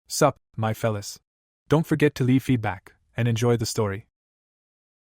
Sup, my fellas. Don't forget to leave feedback, and enjoy the story.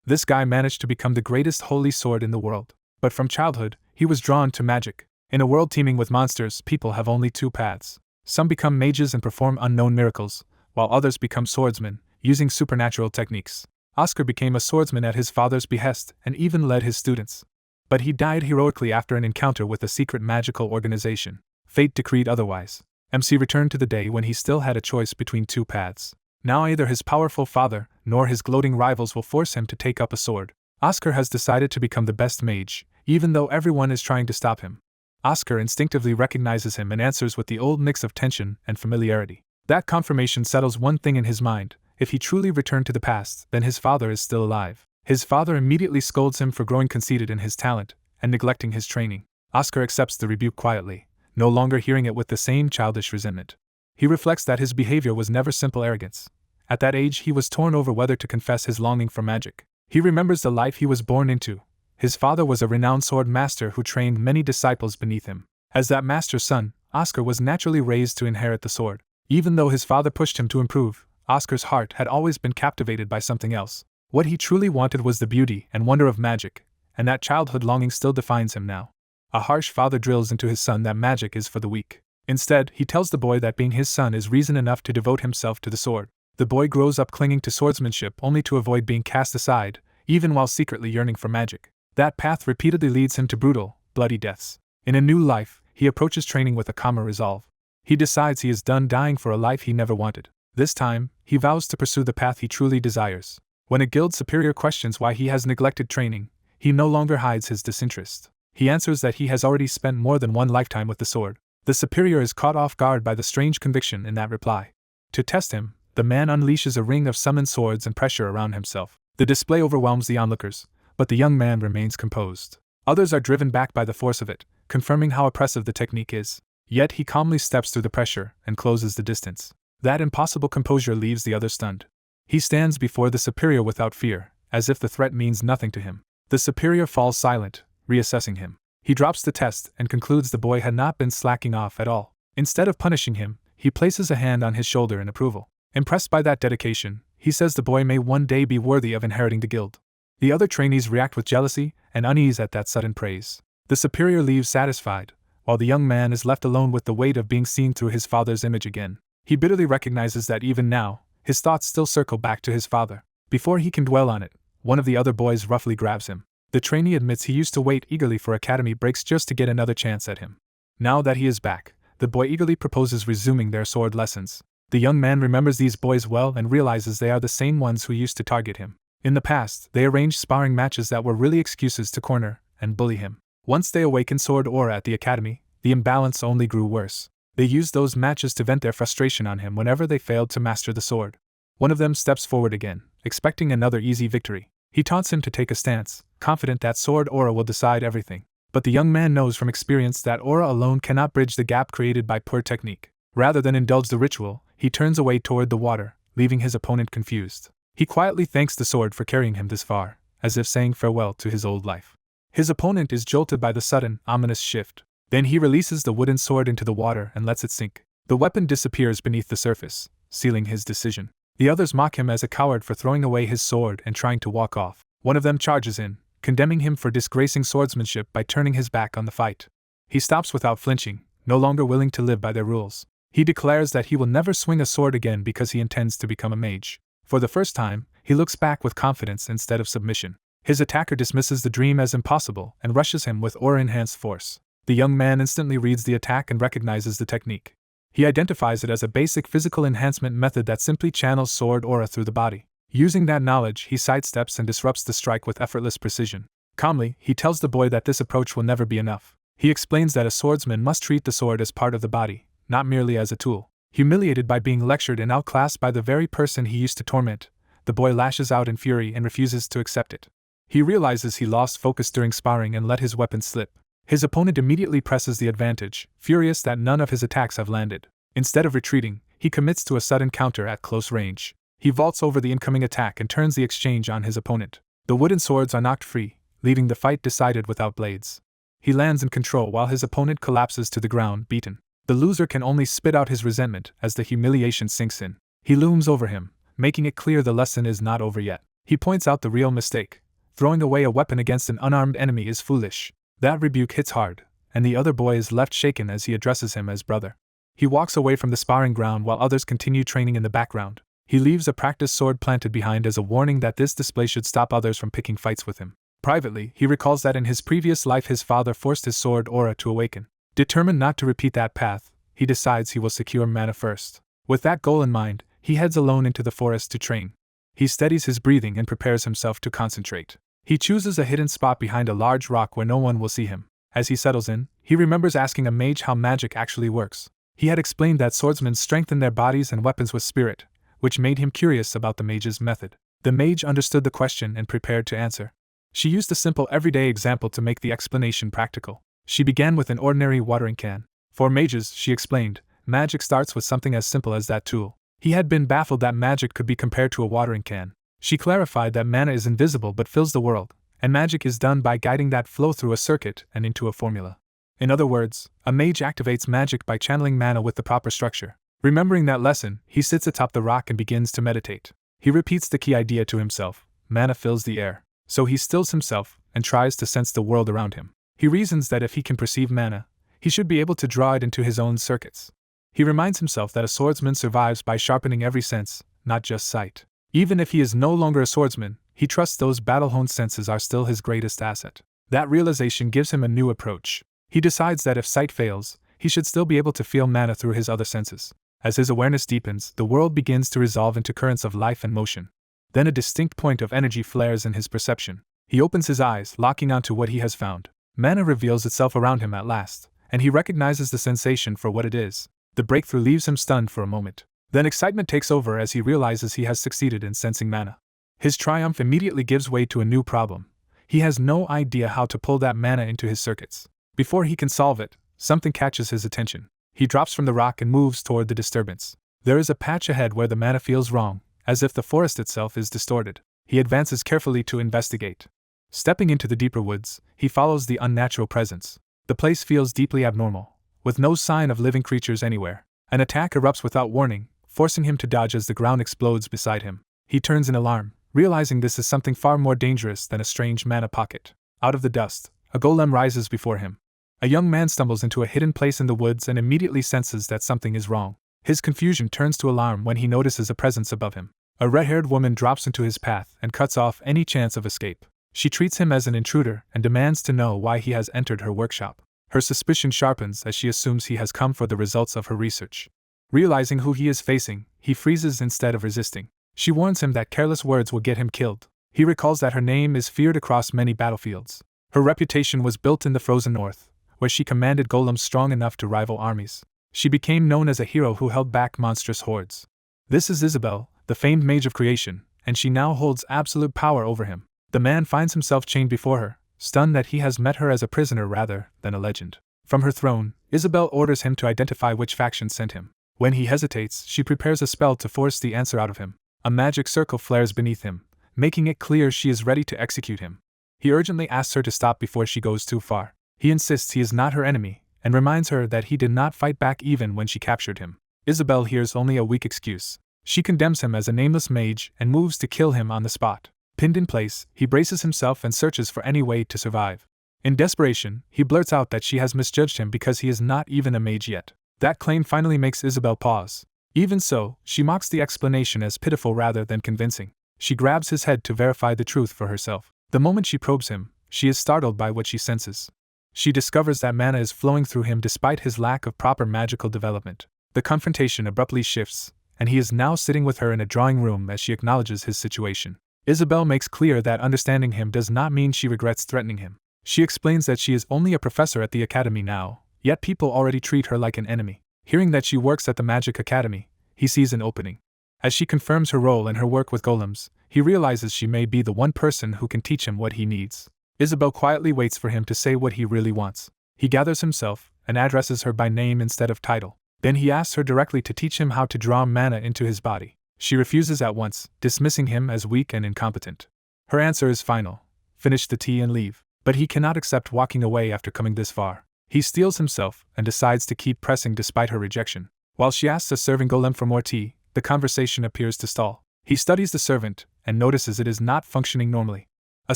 This guy managed to become the greatest holy sword in the world. But from childhood, he was drawn to magic. In a world teeming with monsters, people have only two paths. Some become mages and perform unknown miracles, while others become swordsmen, using supernatural techniques. Oscar became a swordsman at his father's behest and even led his students. But he died heroically after an encounter with a secret magical organization. Fate decreed otherwise. MC returned to the day when he still had a choice between two paths. Now either his powerful father, nor his gloating rivals will force him to take up a sword. Oscar has decided to become the best mage, even though everyone is trying to stop him. Oscar instinctively recognizes him and answers with the old mix of tension and familiarity. That confirmation settles one thing in his mind: if he truly returned to the past, then his father is still alive. His father immediately scolds him for growing conceited in his talent and neglecting his training. Oscar accepts the rebuke quietly, no longer hearing it with the same childish resentment. He reflects that his behavior was never simple arrogance. At that age, he was torn over whether to confess his longing for magic. He remembers the life he was born into. His father was a renowned sword master who trained many disciples beneath him. As that master's son, Oscar was naturally raised to inherit the sword. Even though his father pushed him to improve, Oscar's heart had always been captivated by something else. What he truly wanted was the beauty and wonder of magic, and that childhood longing still defines him now. A harsh father drills into his son that magic is for the weak. Instead, he tells the boy that being his son is reason enough to devote himself to the sword. The boy grows up clinging to swordsmanship only to avoid being cast aside, even while secretly yearning for magic. That path repeatedly leads him to brutal, bloody deaths. In a new life, he approaches training with a calmer resolve. He decides he is done dying for a life he never wanted. This time, he vows to pursue the path he truly desires. When a guild superior questions why he has neglected training, he no longer hides his disinterest. He answers that he has already spent more than one lifetime with the sword. The superior is caught off guard by the strange conviction in that reply. To test him, the man unleashes a ring of summoned swords and pressure around himself. The display overwhelms the onlookers, but the young man remains composed. Others are driven back by the force of it, confirming how oppressive the technique is. Yet he calmly steps through the pressure and closes the distance. That impossible composure leaves the others stunned. He stands before the superior without fear, as if the threat means nothing to him. The superior falls silent, reassessing him. He drops the test and concludes the boy had not been slacking off at all. Instead of punishing him, he places a hand on his shoulder in approval. Impressed by that dedication, he says the boy may one day be worthy of inheriting the guild. The other trainees react with jealousy and unease at that sudden praise. The superior leaves satisfied, while the young man is left alone with the weight of being seen through his father's image again. He bitterly recognizes that even now, his thoughts still circle back to his father. Before he can dwell on it, one of the other boys roughly grabs him. The trainee admits he used to wait eagerly for academy breaks just to get another chance at him. Now that he is back, the boy eagerly proposes resuming their sword lessons. The young man remembers these boys well and realizes they are the same ones who used to target him. In the past, they arranged sparring matches that were really excuses to corner and bully him. Once they awakened sword aura at the academy, the imbalance only grew worse. They used those matches to vent their frustration on him whenever they failed to master the sword. One of them steps forward again, expecting another easy victory. He taunts him to take a stance, confident that sword aura will decide everything. But the young man knows from experience that aura alone cannot bridge the gap created by poor technique. Rather than indulge the ritual, he turns away toward the water, leaving his opponent confused. He quietly thanks the sword for carrying him this far, as if saying farewell to his old life. His opponent is jolted by the sudden, ominous shift. Then he releases the wooden sword into the water and lets it sink. The weapon disappears beneath the surface, sealing his decision. The others mock him as a coward for throwing away his sword and trying to walk off. One of them charges in, condemning him for disgracing swordsmanship by turning his back on the fight. He stops without flinching, no longer willing to live by their rules. He declares that he will never swing a sword again because he intends to become a mage. For the first time, he looks back with confidence instead of submission. His attacker dismisses the dream as impossible and rushes him with aura-enhanced force. The young man instantly reads the attack and recognizes the technique. He identifies it as a basic physical enhancement method that simply channels sword aura through the body. Using that knowledge, he sidesteps and disrupts the strike with effortless precision. Calmly, he tells the boy that this approach will never be enough. He explains that a swordsman must treat the sword as part of the body, not merely as a tool. Humiliated by being lectured and outclassed by the very person he used to torment, the boy lashes out in fury and refuses to accept it. He realizes he lost focus during sparring and let his weapon slip. His opponent immediately presses the advantage, furious that none of his attacks have landed. Instead of retreating, he commits to a sudden counter at close range. He vaults over the incoming attack and turns the exchange on his opponent. The wooden swords are knocked free, leaving the fight decided without blades. He lands in control while his opponent collapses to the ground, beaten. The loser can only spit out his resentment as the humiliation sinks in. He looms over him, making it clear the lesson is not over yet. He points out the real mistake. Throwing away a weapon against an unarmed enemy is foolish. That rebuke hits hard, and the other boy is left shaken as he addresses him as brother. He walks away from the sparring ground while others continue training in the background. He leaves a practice sword planted behind as a warning that this display should stop others from picking fights with him. Privately, he recalls that in his previous life his father forced his sword aura to awaken. Determined not to repeat that path, he decides he will secure mana first. With that goal in mind, he heads alone into the forest to train. He steadies his breathing and prepares himself to concentrate. He chooses a hidden spot behind a large rock where no one will see him. As he settles in, he remembers asking a mage how magic actually works. He had explained that swordsmen strengthen their bodies and weapons with spirit, which made him curious about the mage's method. The mage understood the question and prepared to answer. She used a simple everyday example to make the explanation practical. She began with an ordinary watering can. For mages, she explained, magic starts with something as simple as that tool. He had been baffled that magic could be compared to a watering can. She clarified that mana is invisible but fills the world, and magic is done by guiding that flow through a circuit and into a formula. In other words, a mage activates magic by channeling mana with the proper structure. Remembering that lesson, he sits atop the rock and begins to meditate. He repeats the key idea to himself: mana fills the air. So he stills himself and tries to sense the world around him. He reasons that if he can perceive mana, he should be able to draw it into his own circuits. He reminds himself that a swordsman survives by sharpening every sense, not just sight. Even if he is no longer a swordsman, he trusts those battle-honed senses are still his greatest asset. That realization gives him a new approach. He decides that if sight fails, he should still be able to feel mana through his other senses. As his awareness deepens, the world begins to resolve into currents of life and motion. Then a distinct point of energy flares in his perception. He opens his eyes, locking onto what he has found. Mana reveals itself around him at last, and he recognizes the sensation for what it is. The breakthrough leaves him stunned for a moment. Then excitement takes over as he realizes he has succeeded in sensing mana. His triumph immediately gives way to a new problem. He has no idea how to pull that mana into his circuits. Before he can solve it, something catches his attention. He drops from the rock and moves toward the disturbance. There is a patch ahead where the mana feels wrong, as if the forest itself is distorted. He advances carefully to investigate. Stepping into the deeper woods, he follows the unnatural presence. The place feels deeply abnormal, with no sign of living creatures anywhere. An attack erupts without warning, forcing him to dodge as the ground explodes beside him. He turns in alarm, realizing this is something far more dangerous than a strange mana pocket. Out of the dust, a golem rises before him. A young man stumbles into a hidden place in the woods and immediately senses that something is wrong. His confusion turns to alarm when he notices a presence above him. A red-haired woman drops into his path and cuts off any chance of escape. She treats him as an intruder and demands to know why he has entered her workshop. Her suspicion sharpens as she assumes he has come for the results of her research. Realizing who he is facing, he freezes instead of resisting. She warns him that careless words will get him killed. He recalls that her name is feared across many battlefields. Her reputation was built in the frozen north, where she commanded golems strong enough to rival armies. She became known as a hero who held back monstrous hordes. This is Isabel, the famed mage of creation, and she now holds absolute power over him. The man finds himself chained before her, stunned that he has met her as a prisoner rather than a legend. From her throne, Isabel orders him to identify which faction sent him. When he hesitates, she prepares a spell to force the answer out of him. A magic circle flares beneath him, making it clear she is ready to execute him. He urgently asks her to stop before she goes too far. He insists he is not her enemy, and reminds her that he did not fight back even when she captured him. Isabel hears only a weak excuse. She condemns him as a nameless mage and moves to kill him on the spot. Pinned in place, he braces himself and searches for any way to survive. In desperation, he blurts out that she has misjudged him because he is not even a mage yet. That claim finally makes Isabel pause. Even so, she mocks the explanation as pitiful rather than convincing. She grabs his head to verify the truth for herself. The moment she probes him, she is startled by what she senses. She discovers that mana is flowing through him despite his lack of proper magical development. The confrontation abruptly shifts, and he is now sitting with her in a drawing room as she acknowledges his situation. Isabel makes clear that understanding him does not mean she regrets threatening him. She explains that she is only a professor at the academy now, yet people already treat her like an enemy. Hearing that she works at the Magic Academy, he sees an opening. As she confirms her role in her work with golems, he realizes she may be the one person who can teach him what he needs. Isabel quietly waits for him to say what he really wants. He gathers himself and addresses her by name instead of title. Then he asks her directly to teach him how to draw mana into his body. She refuses at once, dismissing him as weak and incompetent. Her answer is final: finish the tea and leave. But he cannot accept walking away after coming this far. He steels himself and decides to keep pressing despite her rejection. While she asks a serving golem for more tea, the conversation appears to stall. He studies the servant and notices it is not functioning normally. A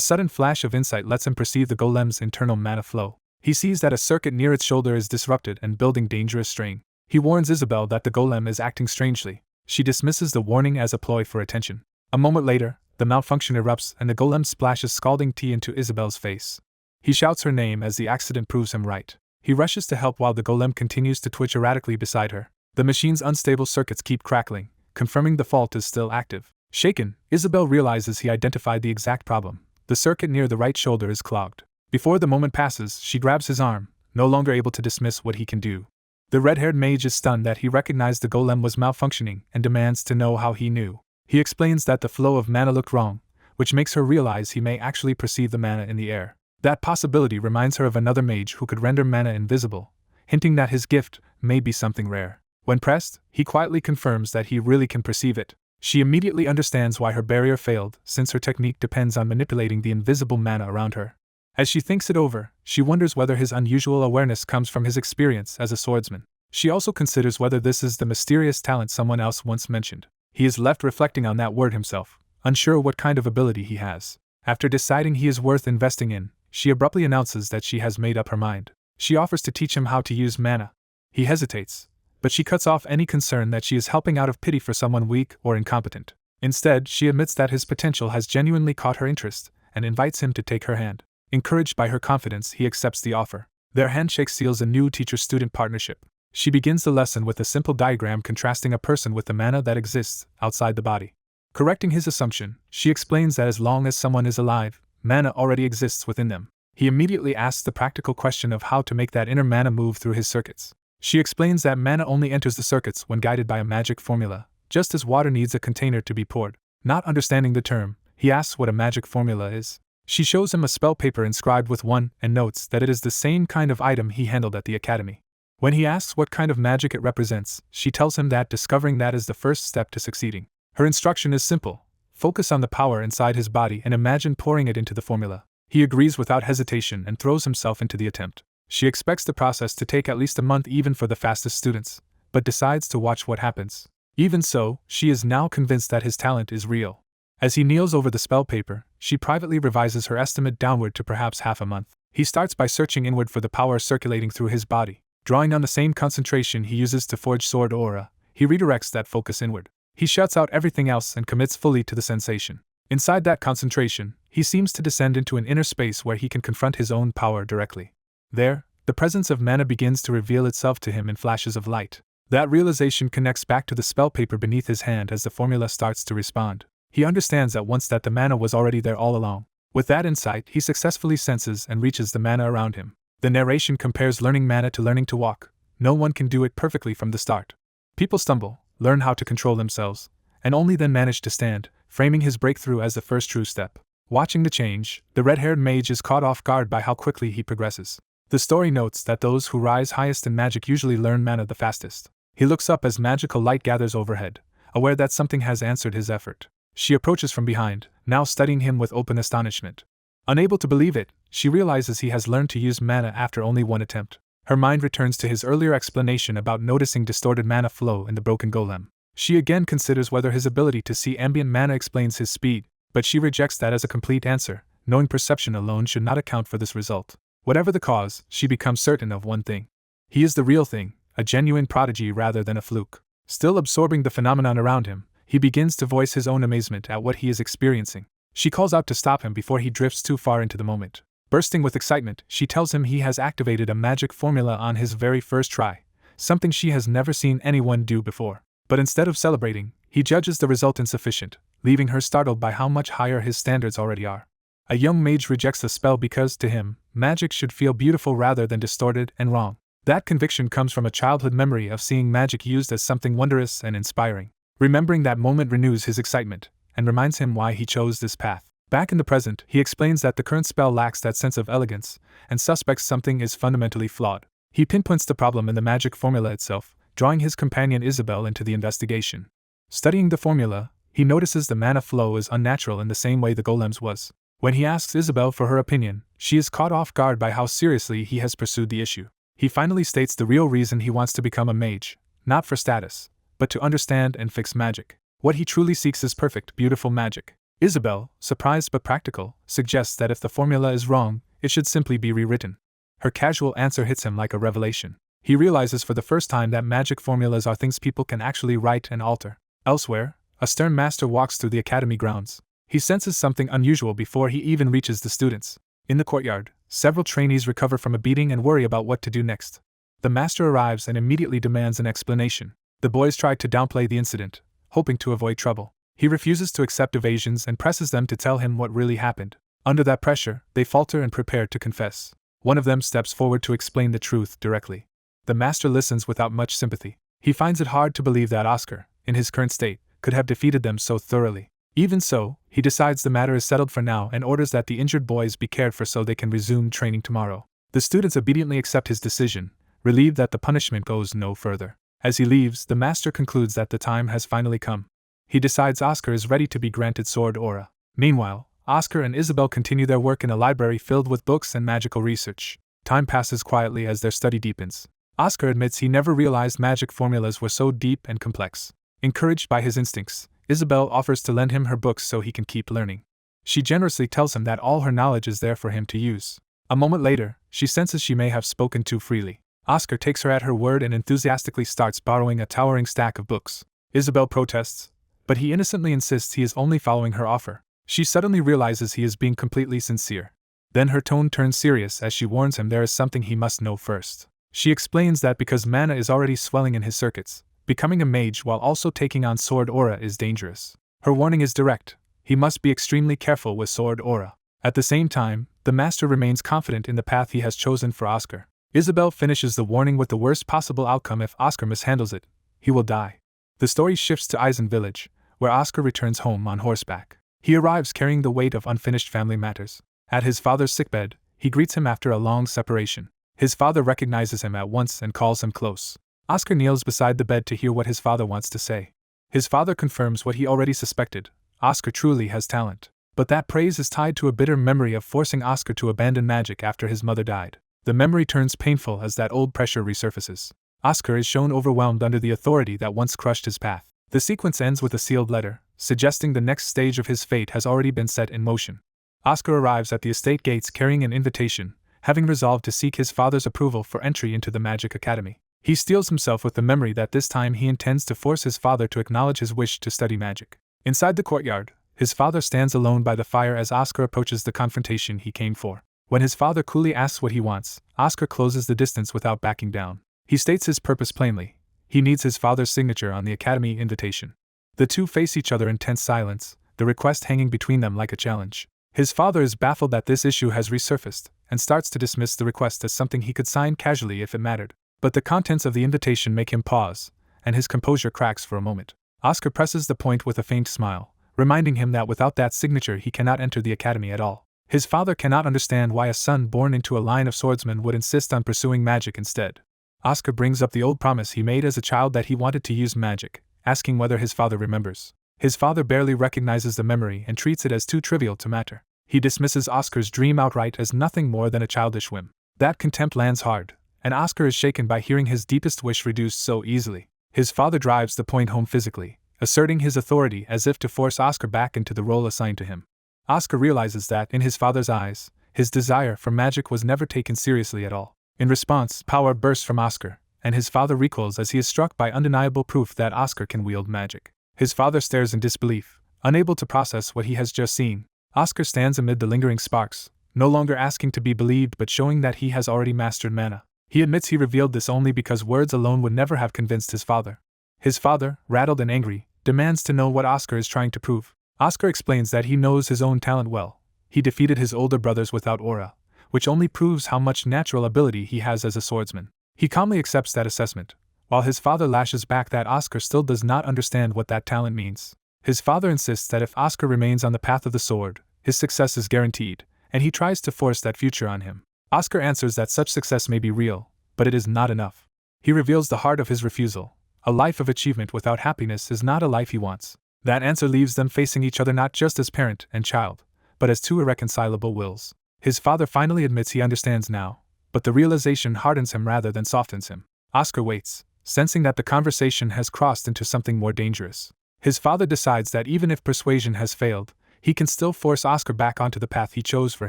sudden flash of insight lets him perceive the golem's internal mana flow. He sees that a circuit near its shoulder is disrupted and building dangerous strain. He warns Isabel that the golem is acting strangely. She dismisses the warning as a ploy for attention. A moment later, the malfunction erupts and the golem splashes scalding tea into Isabel's face. He shouts her name as the accident proves him right. He rushes to help while the golem continues to twitch erratically beside her. The machine's unstable circuits keep crackling, confirming the fault is still active. Shaken, Isabel realizes he identified the exact problem. The circuit near the right shoulder is clogged. Before the moment passes, she grabs his arm, no longer able to dismiss what he can do. The red-haired mage is stunned that he recognized the golem was malfunctioning and demands to know how he knew. He explains that the flow of mana looked wrong, which makes her realize he may actually perceive the mana in the air. That possibility reminds her of another mage who could render mana invisible, hinting that his gift may be something rare. When pressed, he quietly confirms that he really can perceive it. She immediately understands why her barrier failed, since her technique depends on manipulating the invisible mana around her. As she thinks it over, she wonders whether his unusual awareness comes from his experience as a swordsman. She also considers whether this is the mysterious talent someone else once mentioned. He is left reflecting on that word himself, unsure what kind of ability he has. After deciding he is worth investing in, she abruptly announces that she has made up her mind. She offers to teach him how to use mana. He hesitates, but she cuts off any concern that she is helping out of pity for someone weak or incompetent. Instead, she admits that his potential has genuinely caught her interest and invites him to take her hand. Encouraged by her confidence, he accepts the offer. Their handshake seals a new teacher-student partnership. She begins the lesson with a simple diagram contrasting a person with the mana that exists outside the body. Correcting his assumption, she explains that as long as someone is alive, mana already exists within them. He immediately asks the practical question of how to make that inner mana move through his circuits. She explains that mana only enters the circuits when guided by a magic formula, just as water needs a container to be poured. Not understanding the term, he asks what a magic formula is. She shows him a spell paper inscribed with one and notes that it is the same kind of item he handled at the academy. When he asks what kind of magic it represents, she tells him that discovering that is the first step to succeeding. Her instruction is simple: focus on the power inside his body and imagine pouring it into the formula. He agrees without hesitation and throws himself into the attempt. She expects the process to take at least a month even for the fastest students, but decides to watch what happens. Even so, she is now convinced that his talent is real. As he kneels over the spell paper, she privately revises her estimate downward to perhaps half a month. He starts by searching inward for the power circulating through his body. Drawing on the same concentration he uses to forge sword aura, he redirects that focus inward. He shuts out everything else and commits fully to the sensation. Inside that concentration, he seems to descend into an inner space where he can confront his own power directly. There, the presence of mana begins to reveal itself to him in flashes of light. That realization connects back to the spell paper beneath his hand as the formula starts to respond. He understands at once that the mana was already there all along. With that insight, he successfully senses and reaches the mana around him. The narration compares learning mana to learning to walk. No one can do it perfectly from the start. People stumble, learn how to control themselves, and only then manage to stand, framing his breakthrough as the first true step. Watching the change, the red-haired mage is caught off guard by how quickly he progresses. The story notes that those who rise highest in magic usually learn mana the fastest. He looks up as magical light gathers overhead, aware that something has answered his effort. She approaches from behind, now studying him with open astonishment. Unable to believe it, she realizes he has learned to use mana after only one attempt. Her mind returns to his earlier explanation about noticing distorted mana flow in the broken golem. She again considers whether his ability to see ambient mana explains his speed, but she rejects that as a complete answer, knowing perception alone should not account for this result. Whatever the cause, she becomes certain of one thing. He is the real thing, a genuine prodigy rather than a fluke. Still absorbing the phenomenon around him, he begins to voice his own amazement at what he is experiencing. She calls out to stop him before he drifts too far into the moment. Bursting with excitement, she tells him he has activated a magic formula on his very first try, something she has never seen anyone do before. But instead of celebrating, he judges the result insufficient, leaving her startled by how much higher his standards already are. A young mage rejects the spell because, to him, magic should feel beautiful rather than distorted and wrong. That conviction comes from a childhood memory of seeing magic used as something wondrous and inspiring. Remembering that moment renews his excitement, and reminds him why he chose this path. Back in the present, he explains that the current spell lacks that sense of elegance, and suspects something is fundamentally flawed. He pinpoints the problem in the magic formula itself, drawing his companion Isabel into the investigation. Studying the formula, he notices the mana flow is unnatural in the same way the golem's was. When he asks Isabel for her opinion, she is caught off guard by how seriously he has pursued the issue. He finally states the real reason he wants to become a mage, not for status, but to understand and fix magic. What he truly seeks is perfect, beautiful magic. Isabel, surprised but practical, suggests that if the formula is wrong, it should simply be rewritten. Her casual answer hits him like a revelation. He realizes for the first time that magic formulas are things people can actually write and alter. Elsewhere, a stern master walks through the academy grounds. He senses something unusual before he even reaches the students. In the courtyard, several trainees recover from a beating and worry about what to do next. The master arrives and immediately demands an explanation. The boys try to downplay the incident, hoping to avoid trouble. He refuses to accept evasions and presses them to tell him what really happened. Under that pressure, they falter and prepare to confess. One of them steps forward to explain the truth directly. The master listens without much sympathy. He finds it hard to believe that Oscar, in his current state, could have defeated them so thoroughly. Even so, he decides the matter is settled for now and orders that the injured boys be cared for so they can resume training tomorrow. The students obediently accept his decision, relieved that the punishment goes no further. As he leaves, the master concludes that the time has finally come. He decides Oscar is ready to be granted sword aura. Meanwhile, Oscar and Isabel continue their work in a library filled with books and magical research. Time passes quietly as their study deepens. Oscar admits he never realized magic formulas were so deep and complex. Encouraged by his instincts, Isabel offers to lend him her books so he can keep learning. She generously tells him that all her knowledge is there for him to use. A moment later, she senses she may have spoken too freely. Oscar takes her at her word and enthusiastically starts borrowing a towering stack of books. Isabel protests, but he innocently insists he is only following her offer. She suddenly realizes he is being completely sincere. Then her tone turns serious as she warns him there is something he must know first. She explains that because mana is already swelling in his circuits, becoming a mage while also taking on sword aura is dangerous. Her warning is direct: he must be extremely careful with sword aura. At the same time, the master remains confident in the path he has chosen for Oscar. Isabel finishes the warning with the worst possible outcome: if Oscar mishandles it, he will die. The story shifts to Eisen Village, where Oscar returns home on horseback. He arrives carrying the weight of unfinished family matters. At his father's sickbed, he greets him after a long separation. His father recognizes him at once and calls him close. Oscar kneels beside the bed to hear what his father wants to say. His father confirms what he already suspected: Oscar truly has talent. But that praise is tied to a bitter memory of forcing Oscar to abandon magic after his mother died. The memory turns painful as that old pressure resurfaces. Oscar is shown overwhelmed under the authority that once crushed his path. The sequence ends with a sealed letter, suggesting the next stage of his fate has already been set in motion. Oscar arrives at the estate gates carrying an invitation, having resolved to seek his father's approval for entry into the Magic Academy. He steels himself with the memory that this time he intends to force his father to acknowledge his wish to study magic. Inside the courtyard, his father stands alone by the fire as Oscar approaches the confrontation he came for. When his father coolly asks what he wants, Oscar closes the distance without backing down. He states his purpose plainly: he needs his father's signature on the academy invitation. The two face each other in tense silence, the request hanging between them like a challenge. His father is baffled that this issue has resurfaced, and starts to dismiss the request as something he could sign casually if it mattered. But the contents of the invitation make him pause, and his composure cracks for a moment. Oscar presses the point with a faint smile, reminding him that without that signature he cannot enter the academy at all. His father cannot understand why a son born into a line of swordsmen would insist on pursuing magic instead. Oscar brings up the old promise he made as a child that he wanted to use magic, asking whether his father remembers. His father barely recognizes the memory and treats it as too trivial to matter. He dismisses Oscar's dream outright as nothing more than a childish whim. That contempt lands hard, and Oscar is shaken by hearing his deepest wish reduced so easily. His father drives the point home physically, asserting his authority as if to force Oscar back into the role assigned to him. Oscar realizes that, in his father's eyes, his desire for magic was never taken seriously at all. In response, power bursts from Oscar, and his father recoils as he is struck by undeniable proof that Oscar can wield magic. His father stares in disbelief, unable to process what he has just seen. Oscar stands amid the lingering sparks, no longer asking to be believed but showing that he has already mastered mana. He admits he revealed this only because words alone would never have convinced his father. His father, rattled and angry, demands to know what Oscar is trying to prove. Oscar explains that he knows his own talent well. He defeated his older brothers without aura, which only proves how much natural ability he has as a swordsman. He calmly accepts that assessment, while his father lashes back that Oscar still does not understand what that talent means. His father insists that if Oscar remains on the path of the sword, his success is guaranteed, and he tries to force that future on him. Oscar answers that such success may be real, but it is not enough. He reveals the heart of his refusal: a life of achievement without happiness is not a life he wants. That answer leaves them facing each other not just as parent and child, but as two irreconcilable wills. His father finally admits he understands now, but the realization hardens him rather than softens him. Oscar waits, sensing that the conversation has crossed into something more dangerous. His father decides that even if persuasion has failed, he can still force Oscar back onto the path he chose for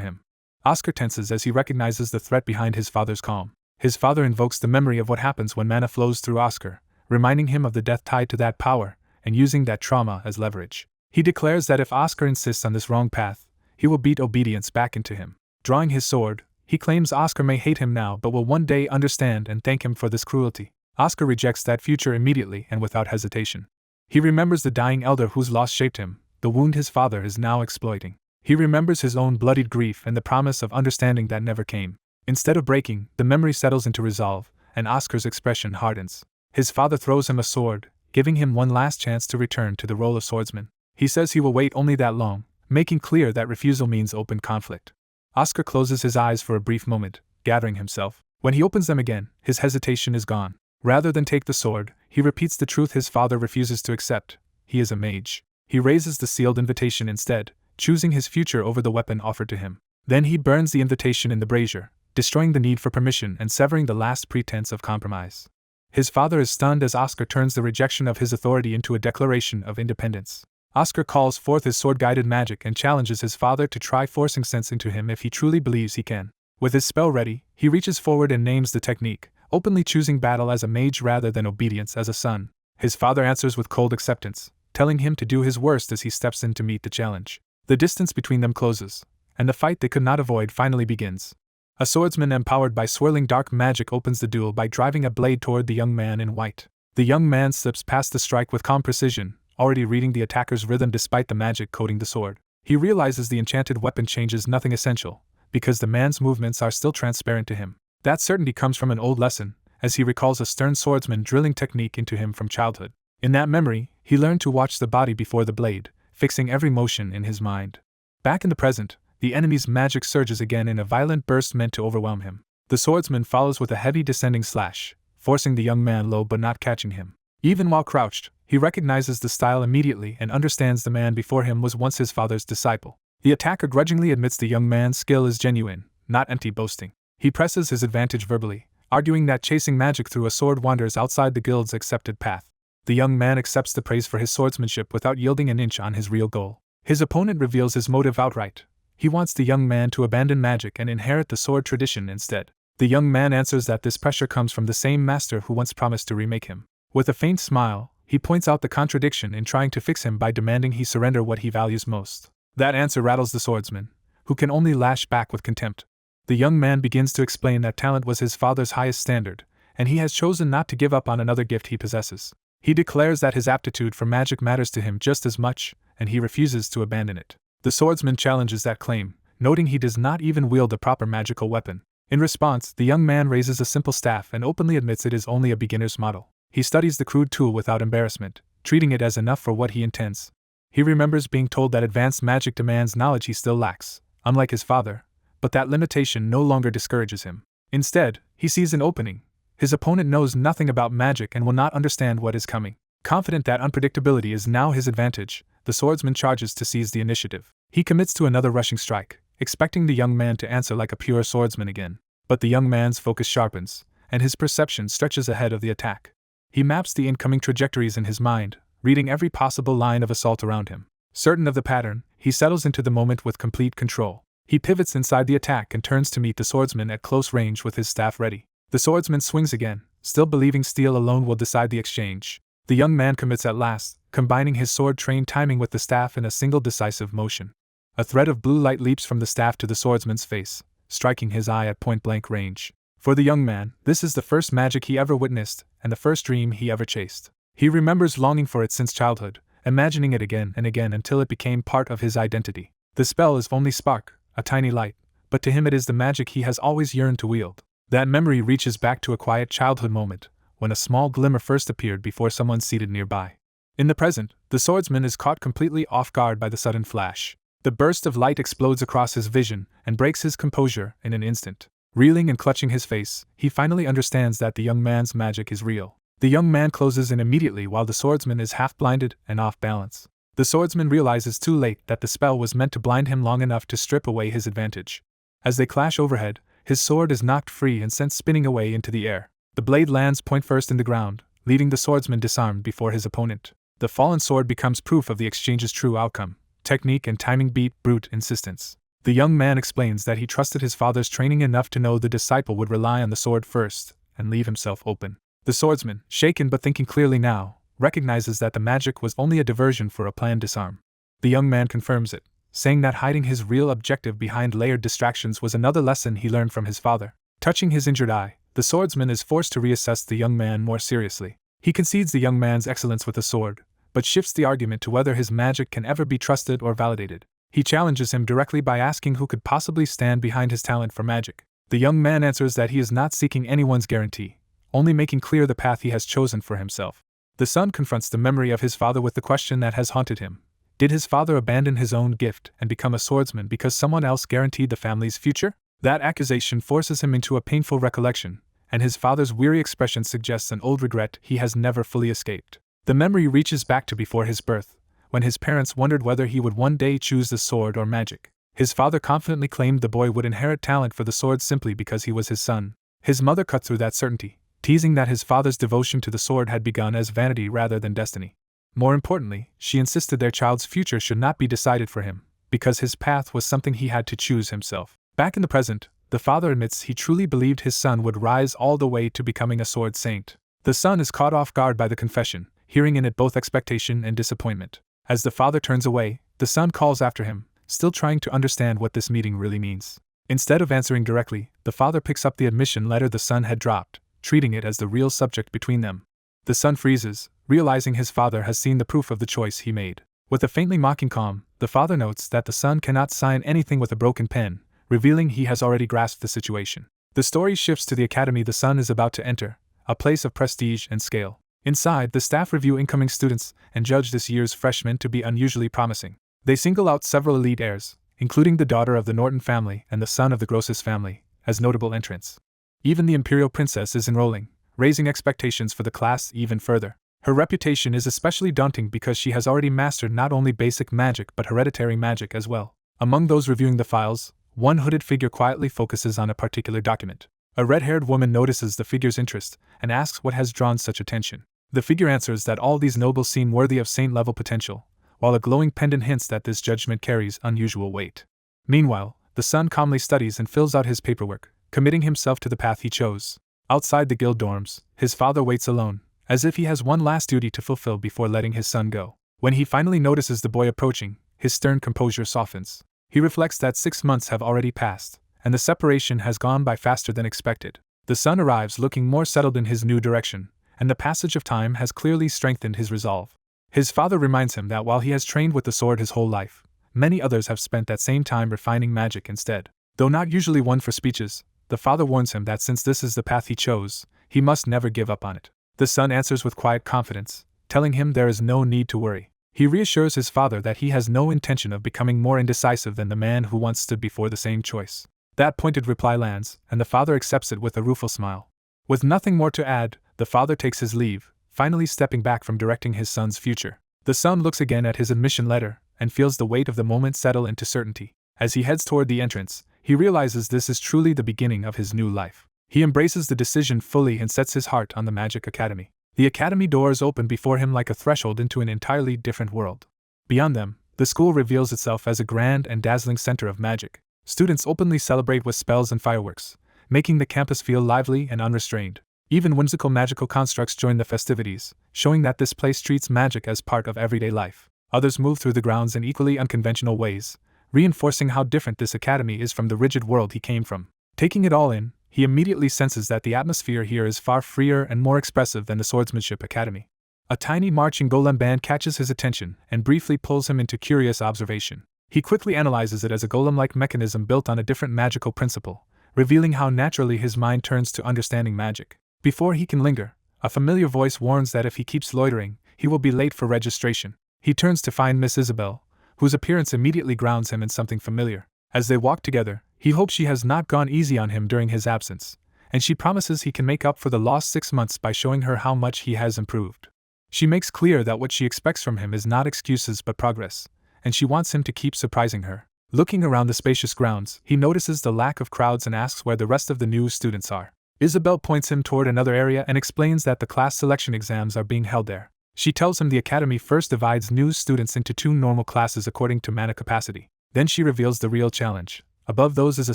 him. Oscar tenses as he recognizes the threat behind his father's calm. His father invokes the memory of what happens when mana flows through Oscar, reminding him of the death tied to that power, and using that trauma as leverage. He declares that if Oscar insists on this wrong path, he will beat obedience back into him. Drawing his sword, he claims Oscar may hate him now but will one day understand and thank him for this cruelty. Oscar rejects that future immediately and without hesitation. He remembers the dying elder whose loss shaped him, the wound his father is now exploiting. He remembers his own bloodied grief and the promise of understanding that never came. Instead of breaking, the memory settles into resolve, and Oscar's expression hardens. His father throws him a sword, giving him one last chance to return to the role of swordsman. He says he will wait only that long, making clear that refusal means open conflict. Oscar closes his eyes for a brief moment, gathering himself. When he opens them again, his hesitation is gone. Rather than take the sword, he repeats the truth his father refuses to accept. He is a mage. He raises the sealed invitation instead, choosing his future over the weapon offered to him. Then he burns the invitation in the brazier, destroying the need for permission and severing the last pretense of compromise. His father is stunned as Oscar turns the rejection of his authority into a declaration of independence. Oscar calls forth his sword-guided magic and challenges his father to try forcing sense into him if he truly believes he can. With his spell ready, he reaches forward and names the technique, openly choosing battle as a mage rather than obedience as a son. His father answers with cold acceptance, telling him to do his worst as he steps in to meet the challenge. The distance between them closes, and the fight they could not avoid finally begins. A swordsman empowered by swirling dark magic opens the duel by driving a blade toward the young man in white. The young man slips past the strike with calm precision, already reading the attacker's rhythm despite the magic coating the sword. He realizes the enchanted weapon changes nothing essential, because the man's movements are still transparent to him. That certainty comes from an old lesson, as he recalls a stern swordsman drilling technique into him from childhood. In that memory, he learned to watch the body before the blade, fixing every motion in his mind. Back in the present, the enemy's magic surges again in a violent burst meant to overwhelm him. The swordsman follows with a heavy descending slash, forcing the young man low but not catching him. Even while crouched, he recognizes the style immediately and understands the man before him was once his father's disciple. The attacker grudgingly admits the young man's skill is genuine, not empty boasting. He presses his advantage verbally, arguing that chasing magic through a sword wanders outside the guild's accepted path. The young man accepts the praise for his swordsmanship without yielding an inch on his real goal. His opponent reveals his motive outright. He wants the young man to abandon magic and inherit the sword tradition instead. The young man answers that this pressure comes from the same master who once promised to remake him. With a faint smile, he points out the contradiction in trying to fix him by demanding he surrender what he values most. That answer rattles the swordsman, who can only lash back with contempt. The young man begins to explain that talent was his father's highest standard, and he has chosen not to give up on another gift he possesses. He declares that his aptitude for magic matters to him just as much, and he refuses to abandon it. The swordsman challenges that claim, noting he does not even wield a proper magical weapon. In response, the young man raises a simple staff and openly admits it is only a beginner's model. He studies the crude tool without embarrassment, treating it as enough for what he intends. He remembers being told that advanced magic demands knowledge he still lacks, unlike his father, but that limitation no longer discourages him. Instead, he sees an opening. His opponent knows nothing about magic and will not understand what is coming. Confident that unpredictability is now his advantage, the swordsman charges to seize the initiative. He commits to another rushing strike, expecting the young man to answer like a pure swordsman again. But the young man's focus sharpens, and his perception stretches ahead of the attack. He maps the incoming trajectories in his mind, reading every possible line of assault around him. Certain of the pattern, he settles into the moment with complete control. He pivots inside the attack and turns to meet the swordsman at close range with his staff ready. The swordsman swings again, still believing steel alone will decide the exchange. The young man commits at last, combining his sword-trained timing with the staff in a single decisive motion. A thread of blue light leaps from the staff to the swordsman's face, striking his eye at point-blank range. For the young man, this is the first magic he ever witnessed, and the first dream he ever chased. He remembers longing for it since childhood, imagining it again and again until it became part of his identity. The spell is only spark, a tiny light, but to him it is the magic he has always yearned to wield. That memory reaches back to a quiet childhood moment, when a small glimmer first appeared before someone seated nearby. In the present, the swordsman is caught completely off guard by the sudden flash. The burst of light explodes across his vision and breaks his composure in an instant. Reeling and clutching his face, he finally understands that the young man's magic is real. The young man closes in immediately while the swordsman is half-blinded and off balance. The swordsman realizes too late that the spell was meant to blind him long enough to strip away his advantage. As they clash overhead, His sword is knocked free and sent spinning away into the air. The blade lands point first in the ground, leaving the swordsman disarmed before his opponent. The fallen sword becomes proof of the exchange's true outcome. Technique and timing beat brute insistence. The young man explains that he trusted his father's training enough to know the disciple would rely on the sword first, and leave himself open. The swordsman, shaken but thinking clearly now, recognizes that the magic was only a diversion for a planned disarm. The young man confirms it, saying that hiding his real objective behind layered distractions was another lesson he learned from his father. Touching his injured eye, the swordsman is forced to reassess the young man more seriously. He concedes the young man's excellence with the sword, but shifts the argument to whether his magic can ever be trusted or validated. He challenges him directly by asking who could possibly stand behind his talent for magic. The young man answers that he is not seeking anyone's guarantee, only making clear the path he has chosen for himself. The son confronts the memory of his father with the question that has haunted him. Did his father abandon his own gift and become a swordsman because someone else guaranteed the family's future? That accusation forces him into a painful recollection, and his father's weary expression suggests an old regret he has never fully escaped. The memory reaches back to before his birth, when his parents wondered whether he would one day choose the sword or magic. His father confidently claimed the boy would inherit talent for the sword simply because he was his son. His mother cut through that certainty, teasing that his father's devotion to the sword had begun as vanity rather than destiny. More importantly, she insisted their child's future should not be decided for him, because his path was something he had to choose himself. Back in the present, the father admits he truly believed his son would rise all the way to becoming a sword saint. The son is caught off guard by the confession, hearing in it both expectation and disappointment. As the father turns away, the son calls after him, still trying to understand what this meeting really means. Instead of answering directly, the father picks up the admission letter the son had dropped, treating it as the real subject between them. The son freezes, realizing his father has seen the proof of the choice he made. With a faintly mocking calm, the father notes that the son cannot sign anything with a broken pen, revealing he has already grasped the situation. The story shifts to the academy the son is about to enter, a place of prestige and scale. Inside, the staff review incoming students and judge this year's freshmen to be unusually promising. They single out several elite heirs, including the daughter of the Norton family and the son of the Grosses family, as notable entrants. Even the imperial princess is enrolling, raising expectations for the class even further. Her reputation is especially daunting because she has already mastered not only basic magic but hereditary magic as well. Among those reviewing the files, one hooded figure quietly focuses on a particular document. A red-haired woman notices the figure's interest and asks what has drawn such attention. The figure answers that all these nobles seem worthy of saint-level potential, while a glowing pendant hints that this judgment carries unusual weight. Meanwhile, the son calmly studies and fills out his paperwork, committing himself to the path he chose. Outside the guild dorms, his father waits alone, as if he has one last duty to fulfill before letting his son go. When he finally notices the boy approaching, his stern composure softens. He reflects that 6 months have already passed, and the separation has gone by faster than expected. The son arrives looking more settled in his new direction, and the passage of time has clearly strengthened his resolve. His father reminds him that while he has trained with the sword his whole life, many others have spent that same time refining magic instead. Though not usually one for speeches, the father warns him that since this is the path he chose, he must never give up on it. The son answers with quiet confidence, telling him there is no need to worry. He reassures his father that he has no intention of becoming more indecisive than the man who once stood before the same choice. That pointed reply lands, and the father accepts it with a rueful smile. With nothing more to add, the father takes his leave, finally stepping back from directing his son's future. The son looks again at his admission letter, and feels the weight of the moment settle into certainty. As he heads toward the entrance, he realizes this is truly the beginning of his new life. He embraces the decision fully and sets his heart on the Magic Academy. The academy doors open before him like a threshold into an entirely different world. Beyond them, the school reveals itself as a grand and dazzling center of magic. Students openly celebrate with spells and fireworks, making the campus feel lively and unrestrained. Even whimsical magical constructs join the festivities, showing that this place treats magic as part of everyday life. Others move through the grounds in equally unconventional ways, reinforcing how different this academy is from the rigid world he came from. Taking it all in, he immediately senses that the atmosphere here is far freer and more expressive than the Swordsmanship Academy. A tiny marching golem band catches his attention and briefly pulls him into curious observation. He quickly analyzes it as a golem-like mechanism built on a different magical principle, revealing how naturally his mind turns to understanding magic. Before he can linger, a familiar voice warns that if he keeps loitering, he will be late for registration. He turns to find Miss Isabel, whose appearance immediately grounds him in something familiar. As they walk together, he hopes she has not gone easy on him during his absence, and she promises he can make up for the lost 6 months by showing her how much he has improved. She makes clear that what she expects from him is not excuses but progress, and she wants him to keep surprising her. Looking around the spacious grounds, he notices the lack of crowds and asks where the rest of the new students are. Isabel points him toward another area and explains that the class selection exams are being held there. She tells him the academy first divides new students into 2 normal classes according to mana capacity. Then she reveals the real challenge. Above those is a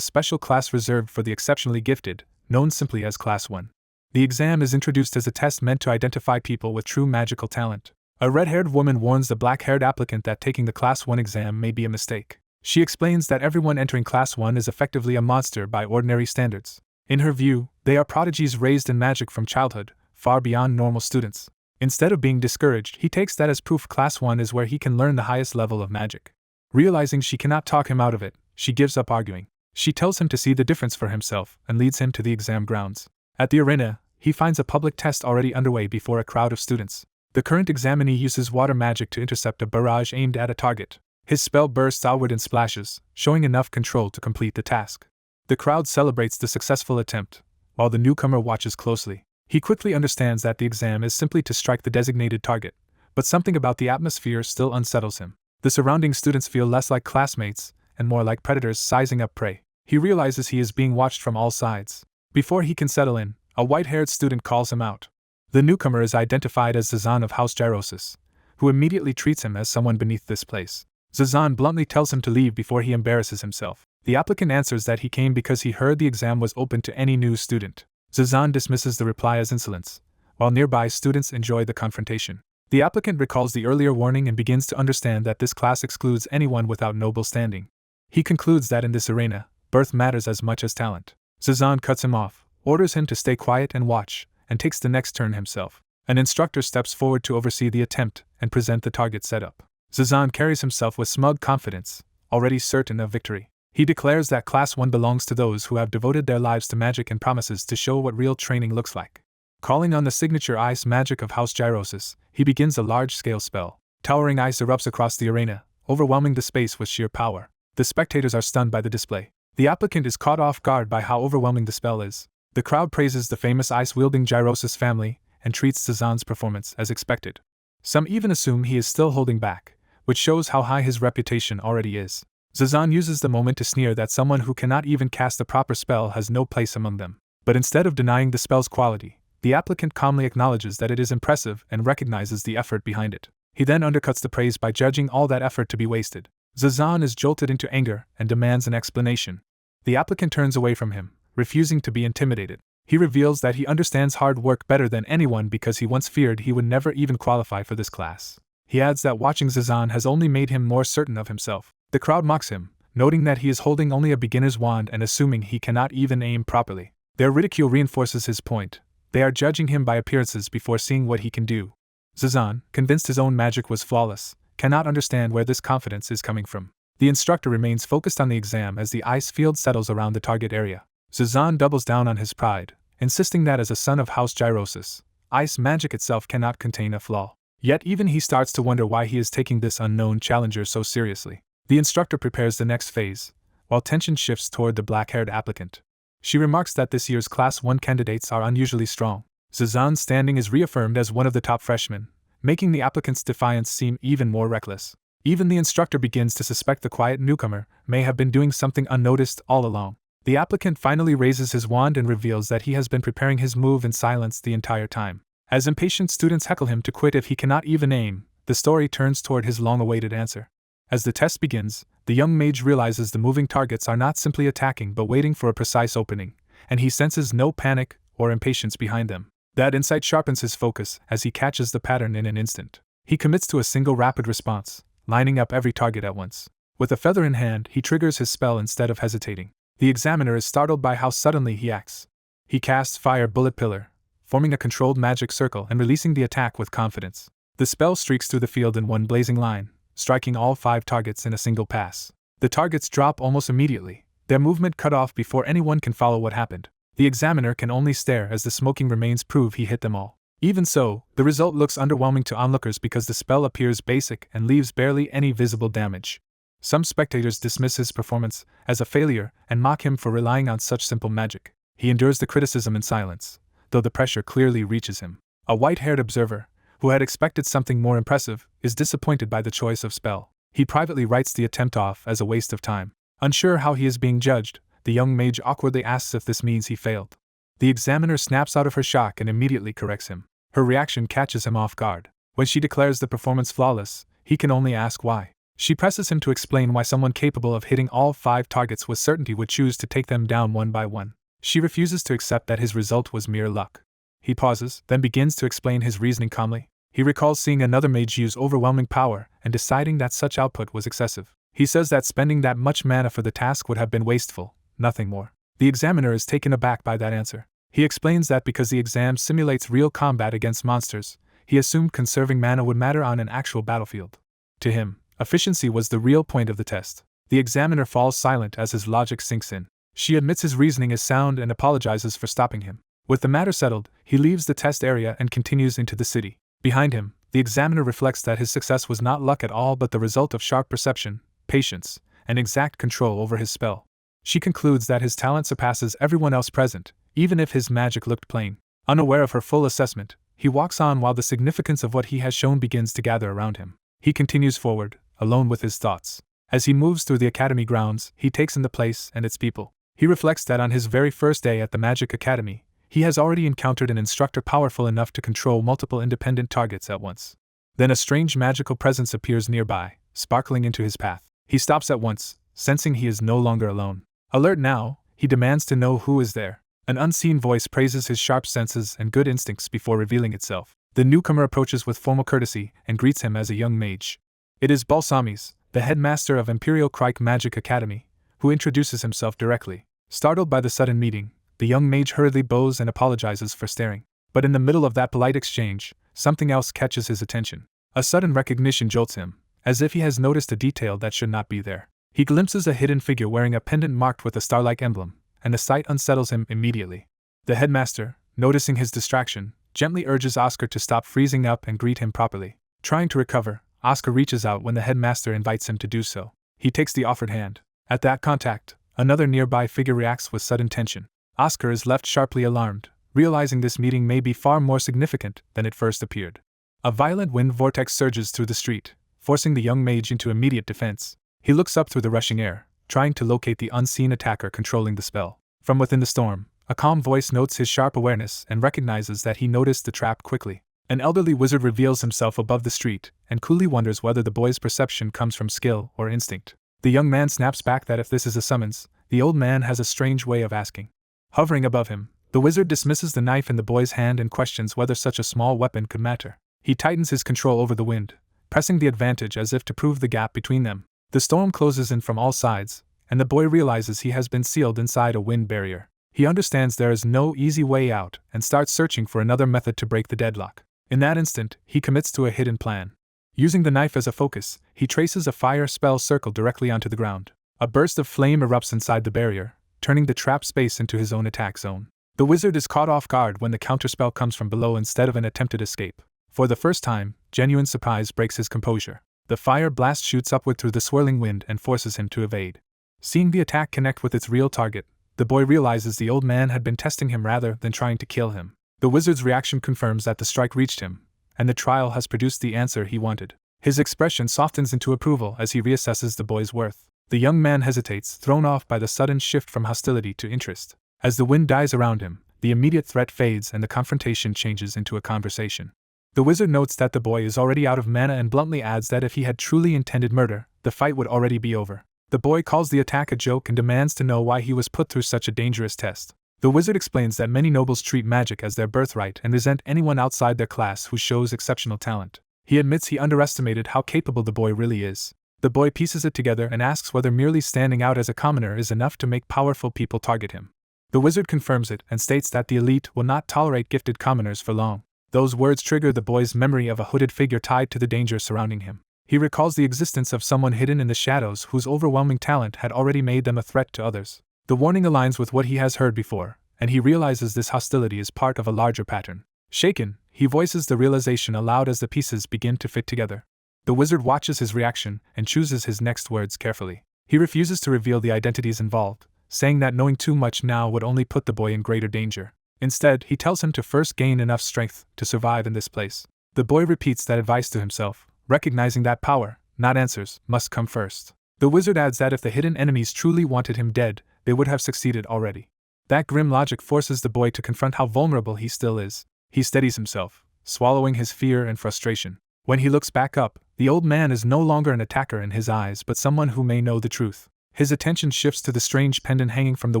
special class reserved for the exceptionally gifted, known simply as Class 1. The exam is introduced as a test meant to identify people with true magical talent. A red-haired woman warns the black-haired applicant that taking the Class 1 exam may be a mistake. She explains that everyone entering Class 1 is effectively a monster by ordinary standards. In her view, they are prodigies raised in magic from childhood, far beyond normal students. Instead of being discouraged, he takes that as proof Class 1 is where he can learn the highest level of magic. Realizing she cannot talk him out of it, she gives up arguing. She tells him to see the difference for himself and leads him to the exam grounds. At the arena, he finds a public test already underway before a crowd of students. The current examinee uses water magic to intercept a barrage aimed at a target. His spell bursts outward in splashes, showing enough control to complete the task. The crowd celebrates the successful attempt, while the newcomer watches closely. He quickly understands that the exam is simply to strike the designated target, but something about the atmosphere still unsettles him. The surrounding students feel less like classmates, and more like predators sizing up prey. He realizes he is being watched from all sides. Before he can settle in, a white-haired student calls him out. The newcomer is identified as Zazan of House Gyrosis, who immediately treats him as someone beneath this place. Zazan bluntly tells him to leave before he embarrasses himself. The applicant answers that he came because he heard the exam was open to any new student. Zazan dismisses the reply as insolence, while nearby students enjoy the confrontation. The applicant recalls the earlier warning and begins to understand that this class excludes anyone without noble standing. He concludes that in this arena, birth matters as much as talent. Zazan cuts him off, orders him to stay quiet and watch, and takes the next turn himself. An instructor steps forward to oversee the attempt and present the target setup. Zazan carries himself with smug confidence, already certain of victory. He declares that Class 1 belongs to those who have devoted their lives to magic and promises to show what real training looks like. Calling on the signature ice magic of House Gyrosis, he begins a large-scale spell. Towering ice erupts across the arena, overwhelming the space with sheer power. The spectators are stunned by the display. The applicant is caught off guard by how overwhelming the spell is. The crowd praises the famous ice-wielding Gyrosis family and treats Zazan's performance as expected. Some even assume he is still holding back, which shows how high his reputation already is. Zazan uses the moment to sneer that someone who cannot even cast a proper spell has no place among them. But instead of denying the spell's quality, the applicant calmly acknowledges that it is impressive and recognizes the effort behind it. He then undercuts the praise by judging all that effort to be wasted. Zazan is jolted into anger and demands an explanation. The applicant turns away from him, refusing to be intimidated. He reveals that he understands hard work better than anyone because he once feared he would never even qualify for this class. He adds that watching Zazan has only made him more certain of himself. The crowd mocks him, noting that he is holding only a beginner's wand and assuming he cannot even aim properly. Their ridicule reinforces his point. They are judging him by appearances before seeing what he can do. Zazan, convinced his own magic was flawless, cannot understand where this confidence is coming from. The instructor remains focused on the exam as the ice field settles around the target area. Zazan doubles down on his pride, insisting that as a son of House Gyrosis, ice magic itself cannot contain a flaw. Yet even he starts to wonder why he is taking this unknown challenger so seriously. The instructor prepares the next phase, while tension shifts toward the black-haired applicant. She remarks that this year's Class 1 candidates are unusually strong. Zazan's standing is reaffirmed as one of the top freshmen, making the applicant's defiance seem even more reckless. Even the instructor begins to suspect the quiet newcomer may have been doing something unnoticed all along. The applicant finally raises his wand and reveals that he has been preparing his move in silence the entire time. As impatient students heckle him to quit if he cannot even aim, the story turns toward his long-awaited answer. As the test begins, the young mage realizes the moving targets are not simply attacking but waiting for a precise opening, and he senses no panic or impatience behind them. That insight sharpens his focus as he catches the pattern in an instant. He commits to a single rapid response, lining up every target at once. With a feather in hand, he triggers his spell instead of hesitating. The examiner is startled by how suddenly he acts. He casts Fire Bullet Pillar, forming a controlled magic circle and releasing the attack with confidence. The spell streaks through the field in one blazing line, striking all 5 targets in a single pass. The targets drop almost immediately, their movement cut off before anyone can follow what happened. The examiner can only stare as the smoking remains prove he hit them all. Even so, the result looks underwhelming to onlookers because the spell appears basic and leaves barely any visible damage. Some spectators dismiss his performance as a failure and mock him for relying on such simple magic. He endures the criticism in silence, though the pressure clearly reaches him. A white-haired observer, who had expected something more impressive, is disappointed by the choice of spell. He privately writes the attempt off as a waste of time. Unsure how he is being judged, the young mage awkwardly asks if this means he failed. The examiner snaps out of her shock and immediately corrects him. Her reaction catches him off guard. When she declares the performance flawless, he can only ask why. She presses him to explain why someone capable of hitting all 5 targets with certainty would choose to take them down one by one. She refuses to accept that his result was mere luck. He pauses, then begins to explain his reasoning calmly. He recalls seeing another mage use overwhelming power and deciding that such output was excessive. He says that spending that much mana for the task would have been wasteful, nothing more. The examiner is taken aback by that answer. He explains that because the exam simulates real combat against monsters, he assumed conserving mana would matter on an actual battlefield. To him, efficiency was the real point of the test. The examiner falls silent as his logic sinks in. She admits his reasoning is sound and apologizes for stopping him. With the matter settled, he leaves the test area and continues into the city. Behind him, the examiner reflects that his success was not luck at all but the result of sharp perception, patience, and exact control over his spell. She concludes that his talent surpasses everyone else present, even if his magic looked plain. Unaware of her full assessment, he walks on while the significance of what he has shown begins to gather around him. He continues forward, alone with his thoughts. As he moves through the academy grounds, he takes in the place and its people. He reflects that on his very first day at the Magic Academy, he has already encountered an instructor powerful enough to control multiple independent targets at once. Then a strange magical presence appears nearby, sparkling into his path. He stops at once, sensing he is no longer alone. Alert now, he demands to know who is there. An unseen voice praises his sharp senses and good instincts before revealing itself. The newcomer approaches with formal courtesy and greets him as a young mage. It is Balsamis, the headmaster of Imperial Crike Magic Academy, who introduces himself directly. Startled by the sudden meeting, the young mage hurriedly bows and apologizes for staring. But in the middle of that polite exchange, something else catches his attention. A sudden recognition jolts him, as if he has noticed a detail that should not be there. He glimpses a hidden figure wearing a pendant marked with a star-like emblem, and the sight unsettles him immediately. The headmaster, noticing his distraction, gently urges Oscar to stop freezing up and greet him properly. Trying to recover, Oscar reaches out when the headmaster invites him to do so. He takes the offered hand. At that contact, another nearby figure reacts with sudden tension. Oscar is left sharply alarmed, realizing this meeting may be far more significant than it first appeared. A violent wind vortex surges through the street, forcing the young mage into immediate defense. He looks up through the rushing air, trying to locate the unseen attacker controlling the spell. From within the storm, a calm voice notes his sharp awareness and recognizes that he noticed the trap quickly. An elderly wizard reveals himself above the street and coolly wonders whether the boy's perception comes from skill or instinct. The young man snaps back that if this is a summons, the old man has a strange way of asking. Hovering above him, the wizard dismisses the knife in the boy's hand and questions whether such a small weapon could matter. He tightens his control over the wind, pressing the advantage as if to prove the gap between them. The storm closes in from all sides, and the boy realizes he has been sealed inside a wind barrier. He understands there is no easy way out and starts searching for another method to break the deadlock. In that instant, he commits to a hidden plan. Using the knife as a focus, he traces a fire spell circle directly onto the ground. A burst of flame erupts inside the barrier, turning the trap space into his own attack zone. The wizard is caught off guard when the counterspell comes from below instead of an attempted escape. For the first time, genuine surprise breaks his composure. The fire blast shoots upward through the swirling wind and forces him to evade. Seeing the attack connect with its real target, the boy realizes the old man had been testing him rather than trying to kill him. The wizard's reaction confirms that the strike reached him, and the trial has produced the answer he wanted. His expression softens into approval as he reassesses the boy's worth. The young man hesitates, thrown off by the sudden shift from hostility to interest. As the wind dies around him, the immediate threat fades and the confrontation changes into a conversation. The wizard notes that the boy is already out of mana and bluntly adds that if he had truly intended murder, the fight would already be over. The boy calls the attack a joke and demands to know why he was put through such a dangerous test. The wizard explains that many nobles treat magic as their birthright and resent anyone outside their class who shows exceptional talent. He admits he underestimated how capable the boy really is. The boy pieces it together and asks whether merely standing out as a commoner is enough to make powerful people target him. The wizard confirms it and states that the elite will not tolerate gifted commoners for long. Those words trigger the boy's memory of a hooded figure tied to the danger surrounding him. He recalls the existence of someone hidden in the shadows whose overwhelming talent had already made them a threat to others. The warning aligns with what he has heard before, and he realizes this hostility is part of a larger pattern. Shaken, he voices the realization aloud as the pieces begin to fit together. The wizard watches his reaction and chooses his next words carefully. He refuses to reveal the identities involved, saying that knowing too much now would only put the boy in greater danger. Instead, he tells him to first gain enough strength to survive in this place. The boy repeats that advice to himself, recognizing that power, not answers, must come first. The wizard adds that if the hidden enemies truly wanted him dead, they would have succeeded already. That grim logic forces the boy to confront how vulnerable he still is. He steadies himself, swallowing his fear and frustration. When he looks back up, the old man is no longer an attacker in his eyes but someone who may know the truth. His attention shifts to the strange pendant hanging from the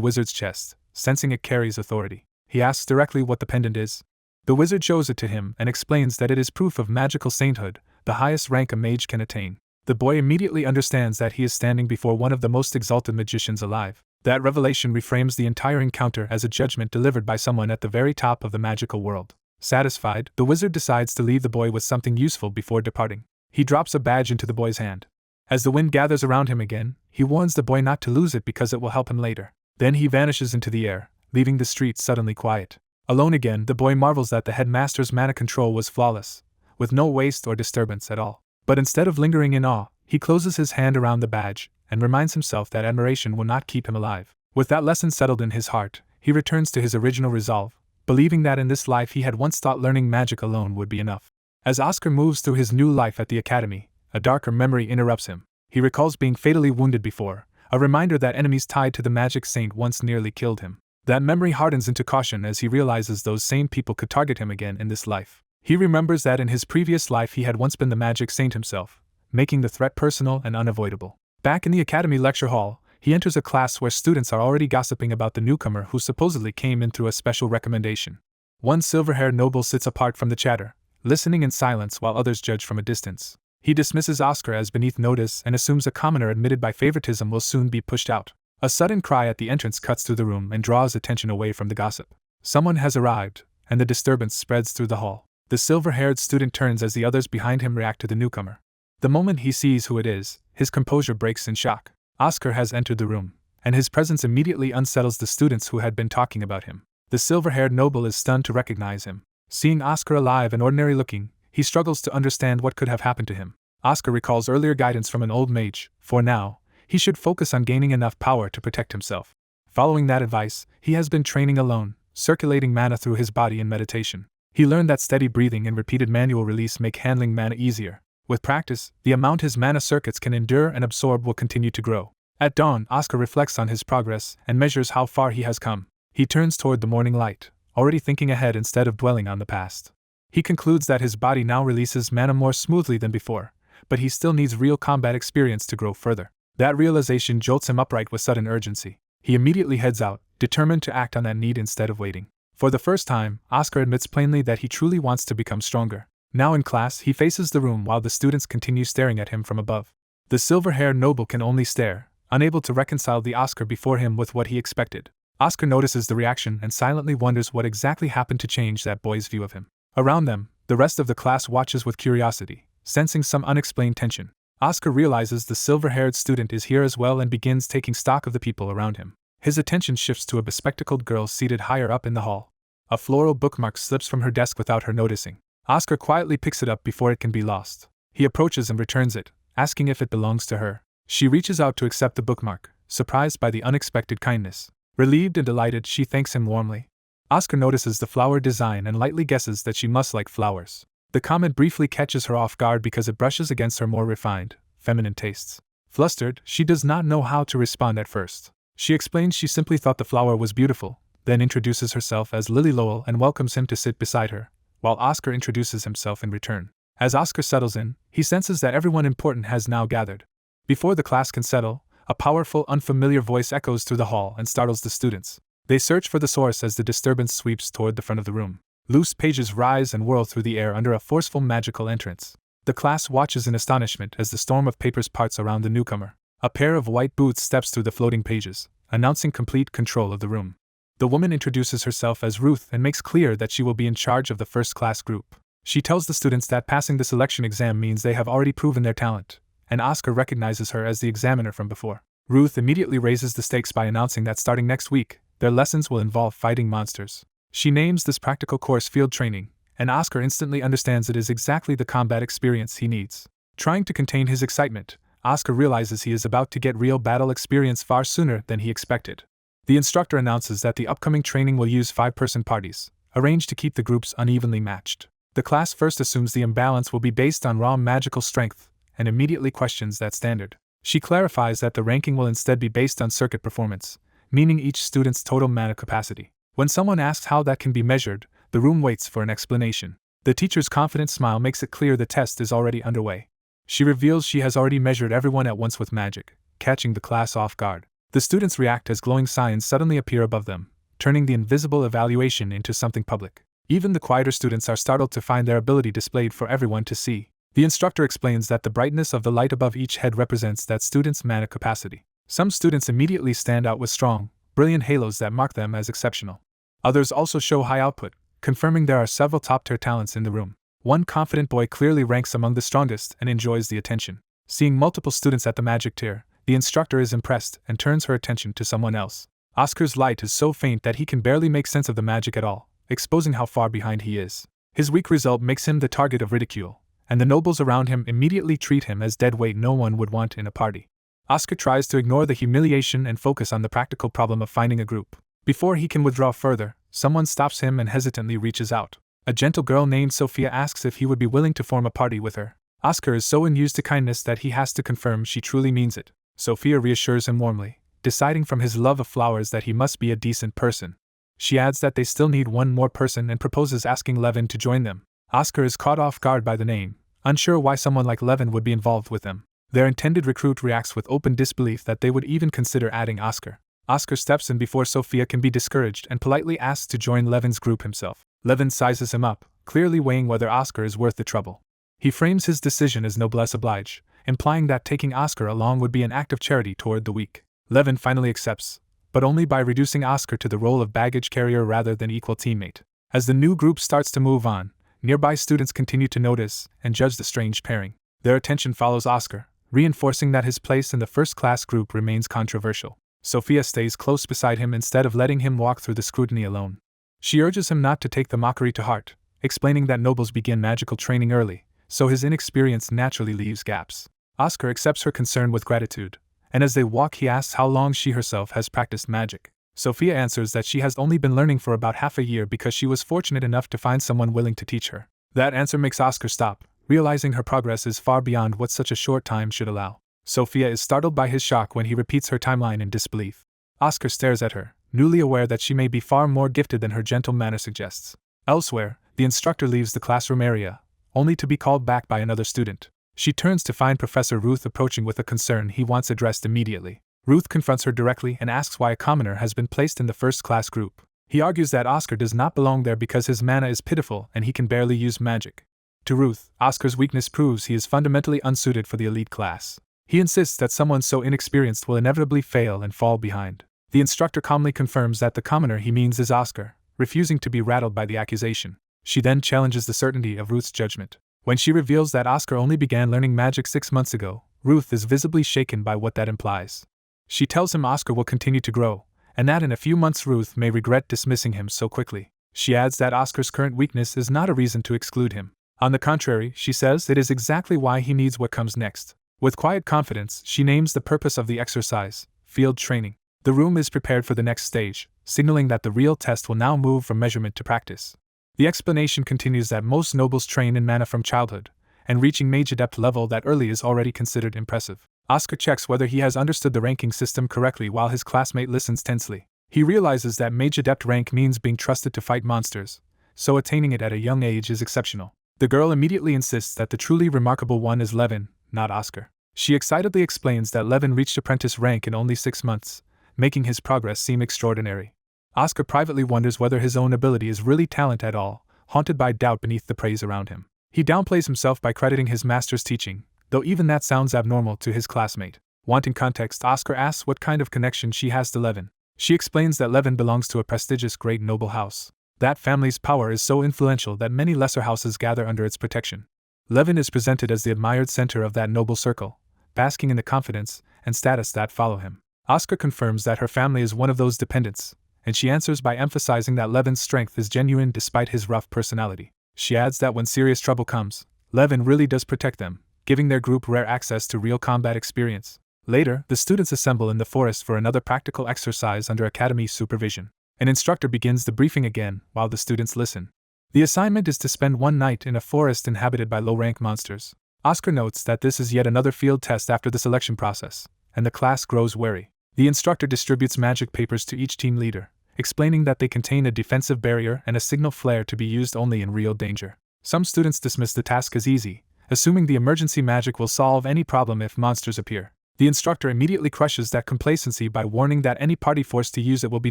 wizard's chest, sensing it carries authority. He asks directly what the pendant is. The wizard shows it to him and explains that it is proof of magical sainthood, the highest rank a mage can attain. The boy immediately understands that he is standing before one of the most exalted magicians alive. That revelation reframes the entire encounter as a judgment delivered by someone at the very top of the magical world. Satisfied, the wizard decides to leave the boy with something useful before departing. He drops a badge into the boy's hand. As the wind gathers around him again, he warns the boy not to lose it because it will help him later. Then he vanishes into the air, leaving the streets suddenly quiet. Alone again, the boy marvels that the headmaster's mana control was flawless, with no waste or disturbance at all. But instead of lingering in awe, he closes his hand around the badge and reminds himself that admiration will not keep him alive. With that lesson settled in his heart, he returns to his original resolve, believing that in this life he had once thought learning magic alone would be enough. As Oscar moves through his new life at the academy, a darker memory interrupts him. He recalls being fatally wounded before, a reminder that enemies tied to the magic saint once nearly killed him. That memory hardens into caution as he realizes those same people could target him again in this life. He remembers that in his previous life he had once been the magic saint himself, making the threat personal and unavoidable. Back in the academy lecture hall, he enters a class where students are already gossiping about the newcomer who supposedly came in through a special recommendation. One silver-haired noble sits apart from the chatter, listening in silence while others judge from a distance. He dismisses Oscar as beneath notice and assumes a commoner admitted by favoritism will soon be pushed out. A sudden cry at the entrance cuts through the room and draws attention away from the gossip. Someone has arrived, and the disturbance spreads through the hall. The silver-haired student turns as the others behind him react to the newcomer. The moment he sees who it is, his composure breaks in shock. Oscar has entered the room, and his presence immediately unsettles the students who had been talking about him. The silver-haired noble is stunned to recognize him. Seeing Oscar alive and ordinary-looking, he struggles to understand what could have happened to him. Oscar recalls earlier guidance from an old mage. For now, he should focus on gaining enough power to protect himself. Following that advice, he has been training alone, circulating mana through his body in meditation. He learned that steady breathing and repeated manual release make handling mana easier. With practice, the amount his mana circuits can endure and absorb will continue to grow. At dawn, Oscar reflects on his progress and measures how far he has come. He turns toward the morning light, already thinking ahead instead of dwelling on the past. He concludes that his body now releases mana more smoothly than before, but he still needs real combat experience to grow further. That realization jolts him upright with sudden urgency. He immediately heads out, determined to act on that need instead of waiting. For the first time, Oscar admits plainly that he truly wants to become stronger. Now in class, he faces the room while the students continue staring at him from above. The silver-haired noble can only stare, unable to reconcile the Oscar before him with what he expected. Oscar notices the reaction and silently wonders what exactly happened to change that boy's view of him. Around them, the rest of the class watches with curiosity, sensing some unexplained tension. Oscar realizes the silver-haired student is here as well and begins taking stock of the people around him. His attention shifts to a bespectacled girl seated higher up in the hall. A floral bookmark slips from her desk without her noticing. Oscar quietly picks it up before it can be lost. He approaches and returns it, asking if it belongs to her. She reaches out to accept the bookmark, surprised by the unexpected kindness. Relieved and delighted, she thanks him warmly. Oscar notices the flower design and lightly guesses that she must like flowers. The comment briefly catches her off guard because it brushes against her more refined, feminine tastes. Flustered, she does not know how to respond at first. She explains she simply thought the flower was beautiful, then introduces herself as Lily Lowell and welcomes him to sit beside her, while Oscar introduces himself in return. As Oscar settles in, he senses that everyone important has now gathered. Before the class can settle, a powerful, unfamiliar voice echoes through the hall and startles the students. They search for the source as the disturbance sweeps toward the front of the room. Loose pages rise and whirl through the air under a forceful magical entrance. The class watches in astonishment as the storm of papers parts around the newcomer. A pair of white boots steps through the floating pages, announcing complete control of the room. The woman introduces herself as Ruth and makes clear that she will be in charge of the first-class group. She tells the students that passing the selection exam means they have already proven their talent, and Oscar recognizes her as the examiner from before. Ruth immediately raises the stakes by announcing that starting next week, their lessons will involve fighting monsters. She names this practical course field training, and Oscar instantly understands it is exactly the combat experience he needs. Trying to contain his excitement, Oscar realizes he is about to get real battle experience far sooner than he expected. The instructor announces that the upcoming training will use 5-person parties, arranged to keep the groups unevenly matched. The class first assumes the imbalance will be based on raw magical strength, and immediately questions that standard. She clarifies that the ranking will instead be based on circuit performance, meaning each student's total mana capacity. When someone asks how that can be measured, the room waits for an explanation. The teacher's confident smile makes it clear the test is already underway. She reveals she has already measured everyone at once with magic, catching the class off guard. The students react as glowing signs suddenly appear above them, turning the invisible evaluation into something public. Even the quieter students are startled to find their ability displayed for everyone to see. The instructor explains that the brightness of the light above each head represents that student's mana capacity. Some students immediately stand out with strong, brilliant halos that mark them as exceptional. Others also show high output, confirming there are several top-tier talents in the room. One confident boy clearly ranks among the strongest and enjoys the attention. Seeing multiple students at the magic tier, the instructor is impressed and turns her attention to someone else. Oscar's light is so faint that he can barely make sense of the magic at all, exposing how far behind he is. His weak result makes him the target of ridicule, and the nobles around him immediately treat him as dead weight no one would want in a party. Oscar tries to ignore the humiliation and focus on the practical problem of finding a group. Before he can withdraw further, someone stops him and hesitantly reaches out. A gentle girl named Sophia asks if he would be willing to form a party with her. Oscar is so unused to kindness that he has to confirm she truly means it. Sophia reassures him warmly, deciding from his love of flowers that he must be a decent person. She adds that they still need one more person and proposes asking Levin to join them. Oscar is caught off guard by the name, unsure why someone like Levin would be involved with them. Their intended recruit reacts with open disbelief that they would even consider adding Oscar. Oscar steps in before Sophia can be discouraged and politely asks to join Levin's group himself. Levin sizes him up, clearly weighing whether Oscar is worth the trouble. He frames his decision as noblesse oblige, implying that taking Oscar along would be an act of charity toward the weak. Levin finally accepts, but only by reducing Oscar to the role of baggage carrier rather than equal teammate. As the new group starts to move on, nearby students continue to notice and judge the strange pairing. Their attention follows Oscar, reinforcing that his place in the first-class group remains controversial. Sophia stays close beside him instead of letting him walk through the scrutiny alone. She urges him not to take the mockery to heart, explaining that nobles begin magical training early, so his inexperience naturally leaves gaps. Oscar accepts her concern with gratitude, and as they walk he asks how long she herself has practiced magic. Sophia answers that she has only been learning for about half a year because she was fortunate enough to find someone willing to teach her. That answer makes Oscar stop, realizing her progress is far beyond what such a short time should allow. Sophia is startled by his shock when he repeats her timeline in disbelief. Oscar stares at her, newly aware that she may be far more gifted than her gentle manner suggests. Elsewhere, the instructor leaves the classroom area, only to be called back by another student. She turns to find Professor Ruth approaching with a concern he wants addressed immediately. Ruth confronts her directly and asks why a commoner has been placed in the first-class group. He argues that Oscar does not belong there because his mana is pitiful and he can barely use magic. To Ruth, Oscar's weakness proves he is fundamentally unsuited for the elite class. He insists that someone so inexperienced will inevitably fail and fall behind. The instructor calmly confirms that the commoner he means is Oscar, refusing to be rattled by the accusation. She then challenges the certainty of Ruth's judgment. When she reveals that Oscar only began learning magic 6 months ago, Ruth is visibly shaken by what that implies. She tells him Oscar will continue to grow, and that in a few months Ruth may regret dismissing him so quickly. She adds that Oscar's current weakness is not a reason to exclude him. On the contrary, she says it is exactly why he needs what comes next. With quiet confidence, she names the purpose of the exercise: field training. The room is prepared for the next stage, signaling that the real test will now move from measurement to practice. The explanation continues that most nobles train in mana from childhood, and reaching mage adept level that early is already considered impressive. Oscar checks whether he has understood the ranking system correctly while his classmate listens tensely. He realizes that mage adept rank means being trusted to fight monsters, so attaining it at a young age is exceptional. The girl immediately insists that the truly remarkable one is Levin, not Oscar. She excitedly explains that Levin reached apprentice rank in only 6 months, making his progress seem extraordinary. Oscar privately wonders whether his own ability is really talent at all, haunted by doubt beneath the praise around him. He downplays himself by crediting his master's teaching, though even that sounds abnormal to his classmate. Wanting context, Oscar asks what kind of connection she has to Levin. She explains that Levin belongs to a prestigious great noble house. That family's power is so influential that many lesser houses gather under its protection. Levin is presented as the admired center of that noble circle, basking in the confidence and status that follow him. Oscar confirms that her family is one of those dependents, and she answers by emphasizing that Levin's strength is genuine despite his rough personality. She adds that when serious trouble comes, Levin really does protect them, giving their group rare access to real combat experience. Later, the students assemble in the forest for another practical exercise under academy supervision. An instructor begins the briefing again while the students listen. The assignment is to spend one night in a forest inhabited by low-rank monsters. Oscar notes that this is yet another field test after the selection process, and the class grows wary. The instructor distributes magic papers to each team leader, explaining that they contain a defensive barrier and a signal flare to be used only in real danger. Some students dismiss the task as easy, assuming the emergency magic will solve any problem if monsters appear. The instructor immediately crushes that complacency by warning that any party forced to use it will be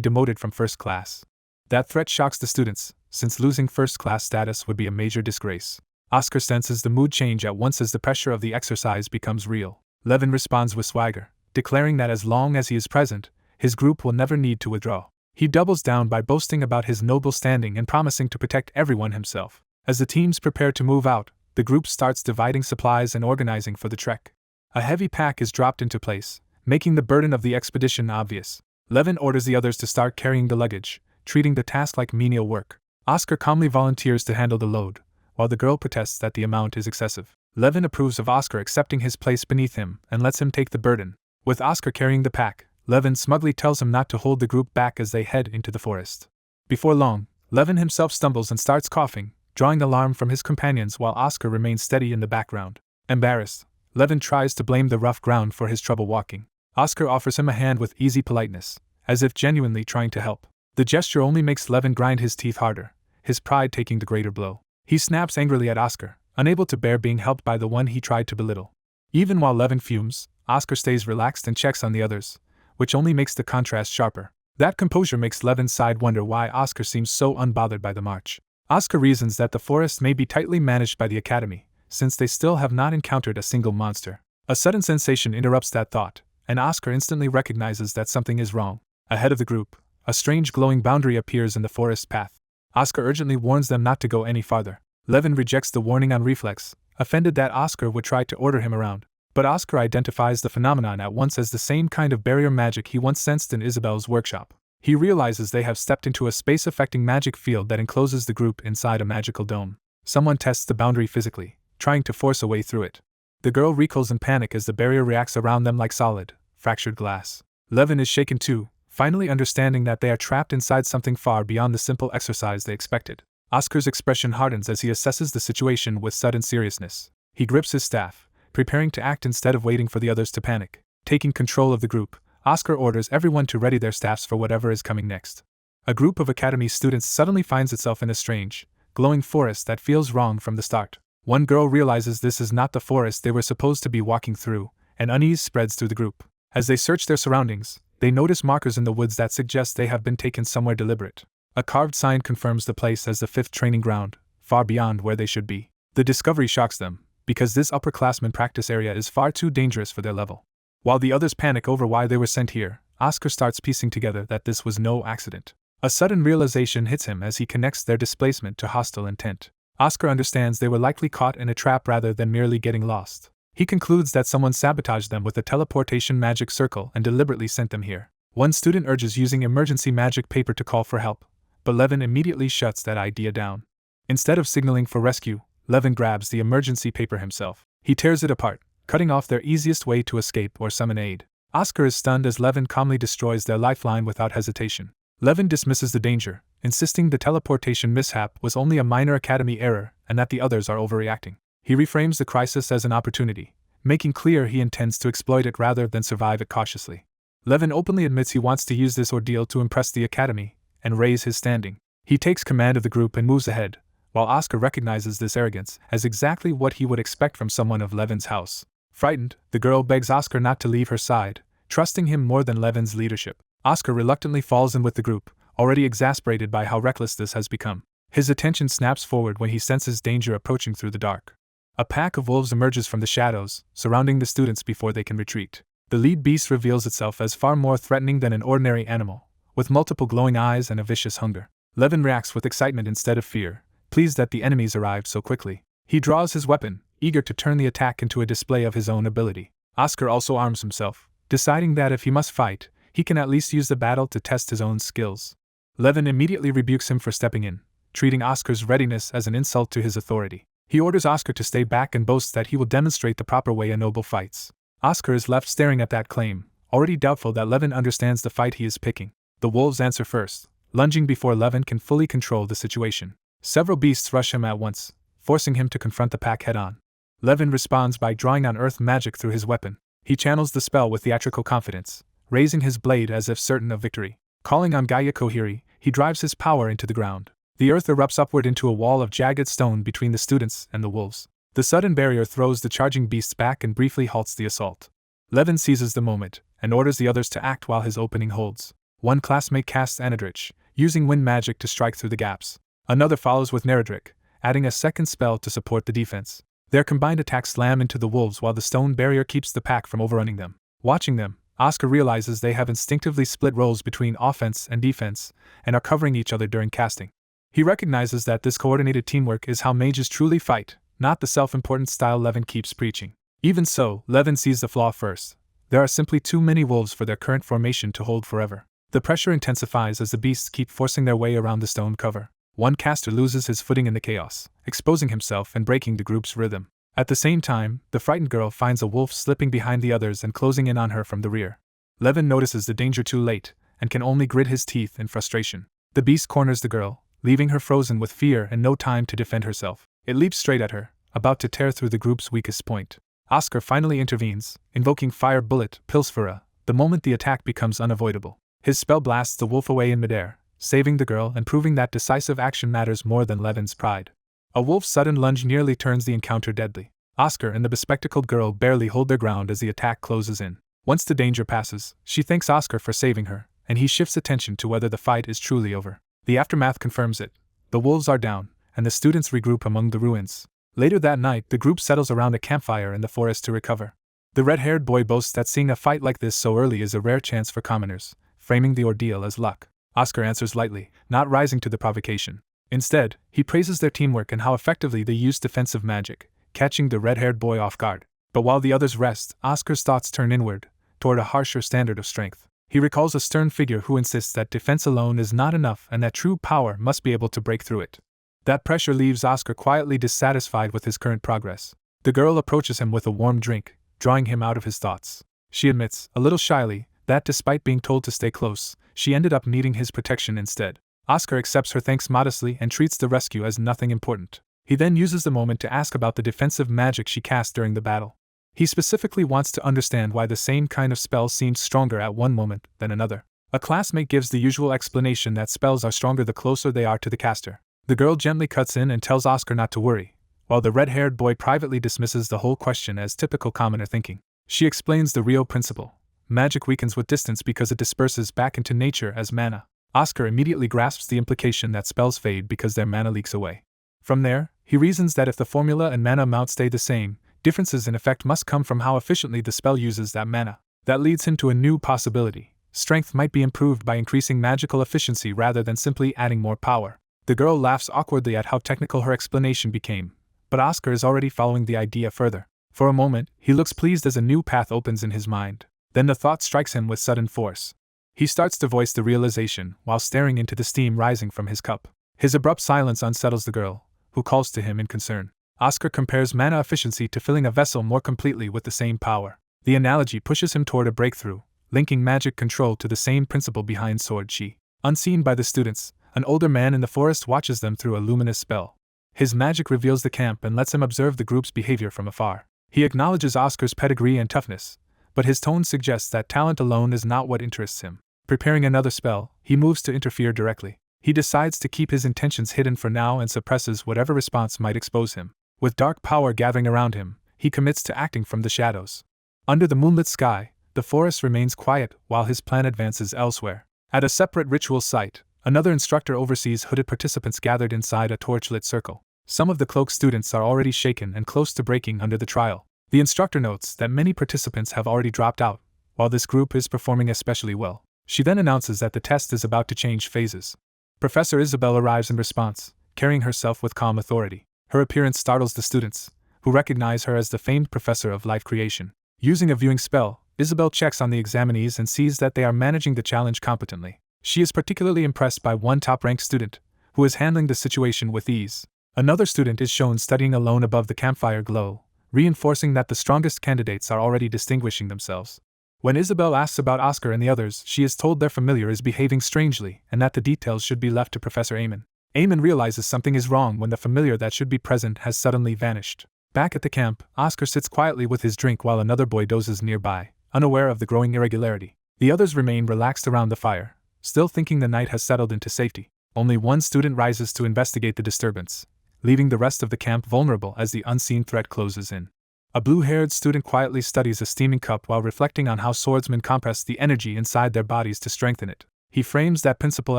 demoted from first class. That threat shocks the students, since losing first class status would be a major disgrace. Oscar senses the mood change at once as the pressure of the exercise becomes real. Levin responds with swagger, declaring that as long as he is present, his group will never need to withdraw. He doubles down by boasting about his noble standing and promising to protect everyone himself. As the teams prepare to move out, the group starts dividing supplies and organizing for the trek. A heavy pack is dropped into place, making the burden of the expedition obvious. Levin orders the others to start carrying the luggage, treating the task like menial work. Oscar calmly volunteers to handle the load, while the girl protests that the amount is excessive. Levin approves of Oscar accepting his place beneath him and lets him take the burden. With Oscar carrying the pack, Levin smugly tells him not to hold the group back as they head into the forest. Before long, Levin himself stumbles and starts coughing, drawing alarm from his companions while Oscar remains steady in the background. Embarrassed, Levin tries to blame the rough ground for his trouble walking. Oscar offers him a hand with easy politeness, as if genuinely trying to help. The gesture only makes Levin grind his teeth harder, his pride taking the greater blow. He snaps angrily at Oscar, unable to bear being helped by the one he tried to belittle. Even while Levin fumes, Oscar stays relaxed and checks on the others, which only makes the contrast sharper. That composure makes Levin's side wonder why Oscar seems so unbothered by the march. Oscar reasons that the forest may be tightly managed by the Academy, since they still have not encountered a single monster. A sudden sensation interrupts that thought, and Oscar instantly recognizes that something is wrong. Ahead of the group, a strange glowing boundary appears in the forest path. Oscar urgently warns them not to go any farther. Levin rejects the warning on reflex, offended that Oscar would try to order him around. But Oscar identifies the phenomenon at once as the same kind of barrier magic he once sensed in Isabel's workshop. He realizes they have stepped into a space-affecting magic field that encloses the group inside a magical dome. Someone tests the boundary physically, trying to force a way through it. The girl recoils in panic as the barrier reacts around them like solid, fractured glass. Levin is shaken too, finally understanding that they are trapped inside something far beyond the simple exercise they expected. Oscar's expression hardens as he assesses the situation with sudden seriousness. He grips his staff, preparing to act instead of waiting for the others to panic. Taking control of the group, Oscar orders everyone to ready their staffs for whatever is coming next. A group of Academy students suddenly finds itself in a strange, glowing forest that feels wrong from the start. One girl realizes this is not the forest they were supposed to be walking through, and unease spreads through the group. As they search their surroundings, they notice markers in the woods that suggest they have been taken somewhere deliberate. A carved sign confirms the place as the 5th training ground, far beyond where they should be. The discovery shocks them, because this upperclassmen practice area is far too dangerous for their level. While the others panic over why they were sent here, Oscar starts piecing together that this was no accident. A sudden realization hits him as he connects their displacement to hostile intent. Oscar understands they were likely caught in a trap rather than merely getting lost. He concludes that someone sabotaged them with a teleportation magic circle and deliberately sent them here. One student urges using emergency magic paper to call for help, but Levin immediately shuts that idea down. Instead of signaling for rescue, Levin grabs the emergency paper himself. He tears it apart, cutting off their easiest way to escape or summon aid. Oscar is stunned as Levin calmly destroys their lifeline without hesitation. Levin dismisses the danger, insisting the teleportation mishap was only a minor Academy error and that the others are overreacting. He reframes the crisis as an opportunity, making clear he intends to exploit it rather than survive it cautiously. Levin openly admits he wants to use this ordeal to impress the Academy and raise his standing. He takes command of the group and moves ahead, while Oscar recognizes this arrogance as exactly what he would expect from someone of Levin's house. Frightened, the girl begs Oscar not to leave her side, trusting him more than Levin's leadership. Oscar reluctantly falls in with the group, already exasperated by how reckless this has become. His attention snaps forward when he senses danger approaching through the dark. A pack of wolves emerges from the shadows, surrounding the students before they can retreat. The lead beast reveals itself as far more threatening than an ordinary animal, with multiple glowing eyes and a vicious hunger. Levin reacts with excitement instead of fear, pleased that the enemies arrived so quickly. He draws his weapon, eager to turn the attack into a display of his own ability. Oscar also arms himself, deciding that if he must fight, he can at least use the battle to test his own skills. Levin immediately rebukes him for stepping in, treating Oscar's readiness as an insult to his authority. He orders Oscar to stay back and boasts that he will demonstrate the proper way a noble fights. Oscar is left staring at that claim, already doubtful that Levin understands the fight he is picking. The wolves answer first, lunging before Levin can fully control the situation. Several beasts rush him at once, forcing him to confront the pack head-on. Levin responds by drawing on earth magic through his weapon. He channels the spell with theatrical confidence, raising his blade as if certain of victory. Calling on Gaia Kohiri, he drives his power into the ground. The earth erupts upward into a wall of jagged stone between the students and the wolves. The sudden barrier throws the charging beasts back and briefly halts the assault. Levin seizes the moment and orders the others to act while his opening holds. One classmate casts Anadrich, using wind magic to strike through the gaps. Another follows with Neradrik, adding a second spell to support the defense. Their combined attacks slam into the wolves while the stone barrier keeps the pack from overrunning them. Watching them, Oscar realizes they have instinctively split roles between offense and defense and are covering each other during casting. He recognizes that this coordinated teamwork is how mages truly fight, not the self-important style Levin keeps preaching. Even so, Levin sees the flaw first. There are simply too many wolves for their current formation to hold forever. The pressure intensifies as the beasts keep forcing their way around the stone cover. One caster loses his footing in the chaos, exposing himself and breaking the group's rhythm. At the same time, the frightened girl finds a wolf slipping behind the others and closing in on her from the rear. Levin notices the danger too late, and can only grit his teeth in frustration. The beast corners the girl, leaving her frozen with fear and no time to defend herself. It leaps straight at her, about to tear through the group's weakest point. Oscar finally intervenes, invoking Fire Bullet, Pilsfera, the moment the attack becomes unavoidable. His spell blasts the wolf away in midair, saving the girl and proving that decisive action matters more than Levin's pride. A wolf's sudden lunge nearly turns the encounter deadly. Oscar and the bespectacled girl barely hold their ground as the attack closes in. Once the danger passes, she thanks Oscar for saving her, and he shifts attention to whether the fight is truly over. The aftermath confirms it. The wolves are down, and the students regroup among the ruins. Later that night, the group settles around a campfire in the forest to recover. The red-haired boy boasts that seeing a fight like this so early is a rare chance for commoners, framing the ordeal as luck. Oscar answers lightly, not rising to the provocation. Instead, he praises their teamwork and how effectively they use defensive magic, catching the red-haired boy off guard. But while the others rest, Oscar's thoughts turn inward, toward a harsher standard of strength. He recalls a stern figure who insists that defense alone is not enough and that true power must be able to break through it. That pressure leaves Oscar quietly dissatisfied with his current progress. The girl approaches him with a warm drink, drawing him out of his thoughts. She admits, a little shyly, that despite being told to stay close, she ended up needing his protection instead. Oscar accepts her thanks modestly and treats the rescue as nothing important. He then uses the moment to ask about the defensive magic she cast during the battle. He specifically wants to understand why the same kind of spell seemed stronger at one moment than another. A classmate gives the usual explanation that spells are stronger the closer they are to the caster. The girl gently cuts in and tells Oscar not to worry, while the red-haired boy privately dismisses the whole question as typical commoner thinking. She explains the real principle. Magic weakens with distance because it disperses back into nature as mana. Oscar immediately grasps the implication that spells fade because their mana leaks away. From there, he reasons that if the formula and mana amount stay the same, differences in effect must come from how efficiently the spell uses that mana. That leads him to a new possibility. Strength might be improved by increasing magical efficiency rather than simply adding more power. The girl laughs awkwardly at how technical her explanation became, but Oscar is already following the idea further. For a moment, he looks pleased as a new path opens in his mind. Then the thought strikes him with sudden force. He starts to voice the realization while staring into the steam rising from his cup. His abrupt silence unsettles the girl, who calls to him in concern. Oscar compares mana efficiency to filling a vessel more completely with the same power. The analogy pushes him toward a breakthrough, linking magic control to the same principle behind sword chi. Unseen by the students, an older man in the forest watches them through a luminous spell. His magic reveals the camp and lets him observe the group's behavior from afar. He acknowledges Oscar's pedigree and toughness, but his tone suggests that talent alone is not what interests him. Preparing another spell, he moves to interfere directly. He decides to keep his intentions hidden for now and suppresses whatever response might expose him. With dark power gathering around him, he commits to acting from the shadows. Under the moonlit sky, the forest remains quiet while his plan advances elsewhere. At a separate ritual site, another instructor oversees hooded participants gathered inside a torchlit circle. Some of the cloaked students are already shaken and close to breaking under the trial. The instructor notes that many participants have already dropped out, while this group is performing especially well. She then announces that the test is about to change phases. Professor Isabel arrives in response, carrying herself with calm authority. Her appearance startles the students, who recognize her as the famed professor of life creation. Using a viewing spell, Isabel checks on the examinees and sees that they are managing the challenge competently. She is particularly impressed by one top-ranked student, who is handling the situation with ease. Another student is shown studying alone above the campfire glow, reinforcing that the strongest candidates are already distinguishing themselves. When Isabel asks about Oscar and the others, she is told their familiar is behaving strangely and that the details should be left to Professor Amon. Amon realizes something is wrong when the familiar that should be present has suddenly vanished. Back at the camp, Oscar sits quietly with his drink while another boy dozes nearby, unaware of the growing irregularity. The others remain relaxed around the fire, still thinking the night has settled into safety. Only one student rises to investigate the disturbance, leaving the rest of the camp vulnerable as the unseen threat closes in. A blue-haired student quietly studies a steaming cup while reflecting on how swordsmen compress the energy inside their bodies to strengthen it. He frames that principle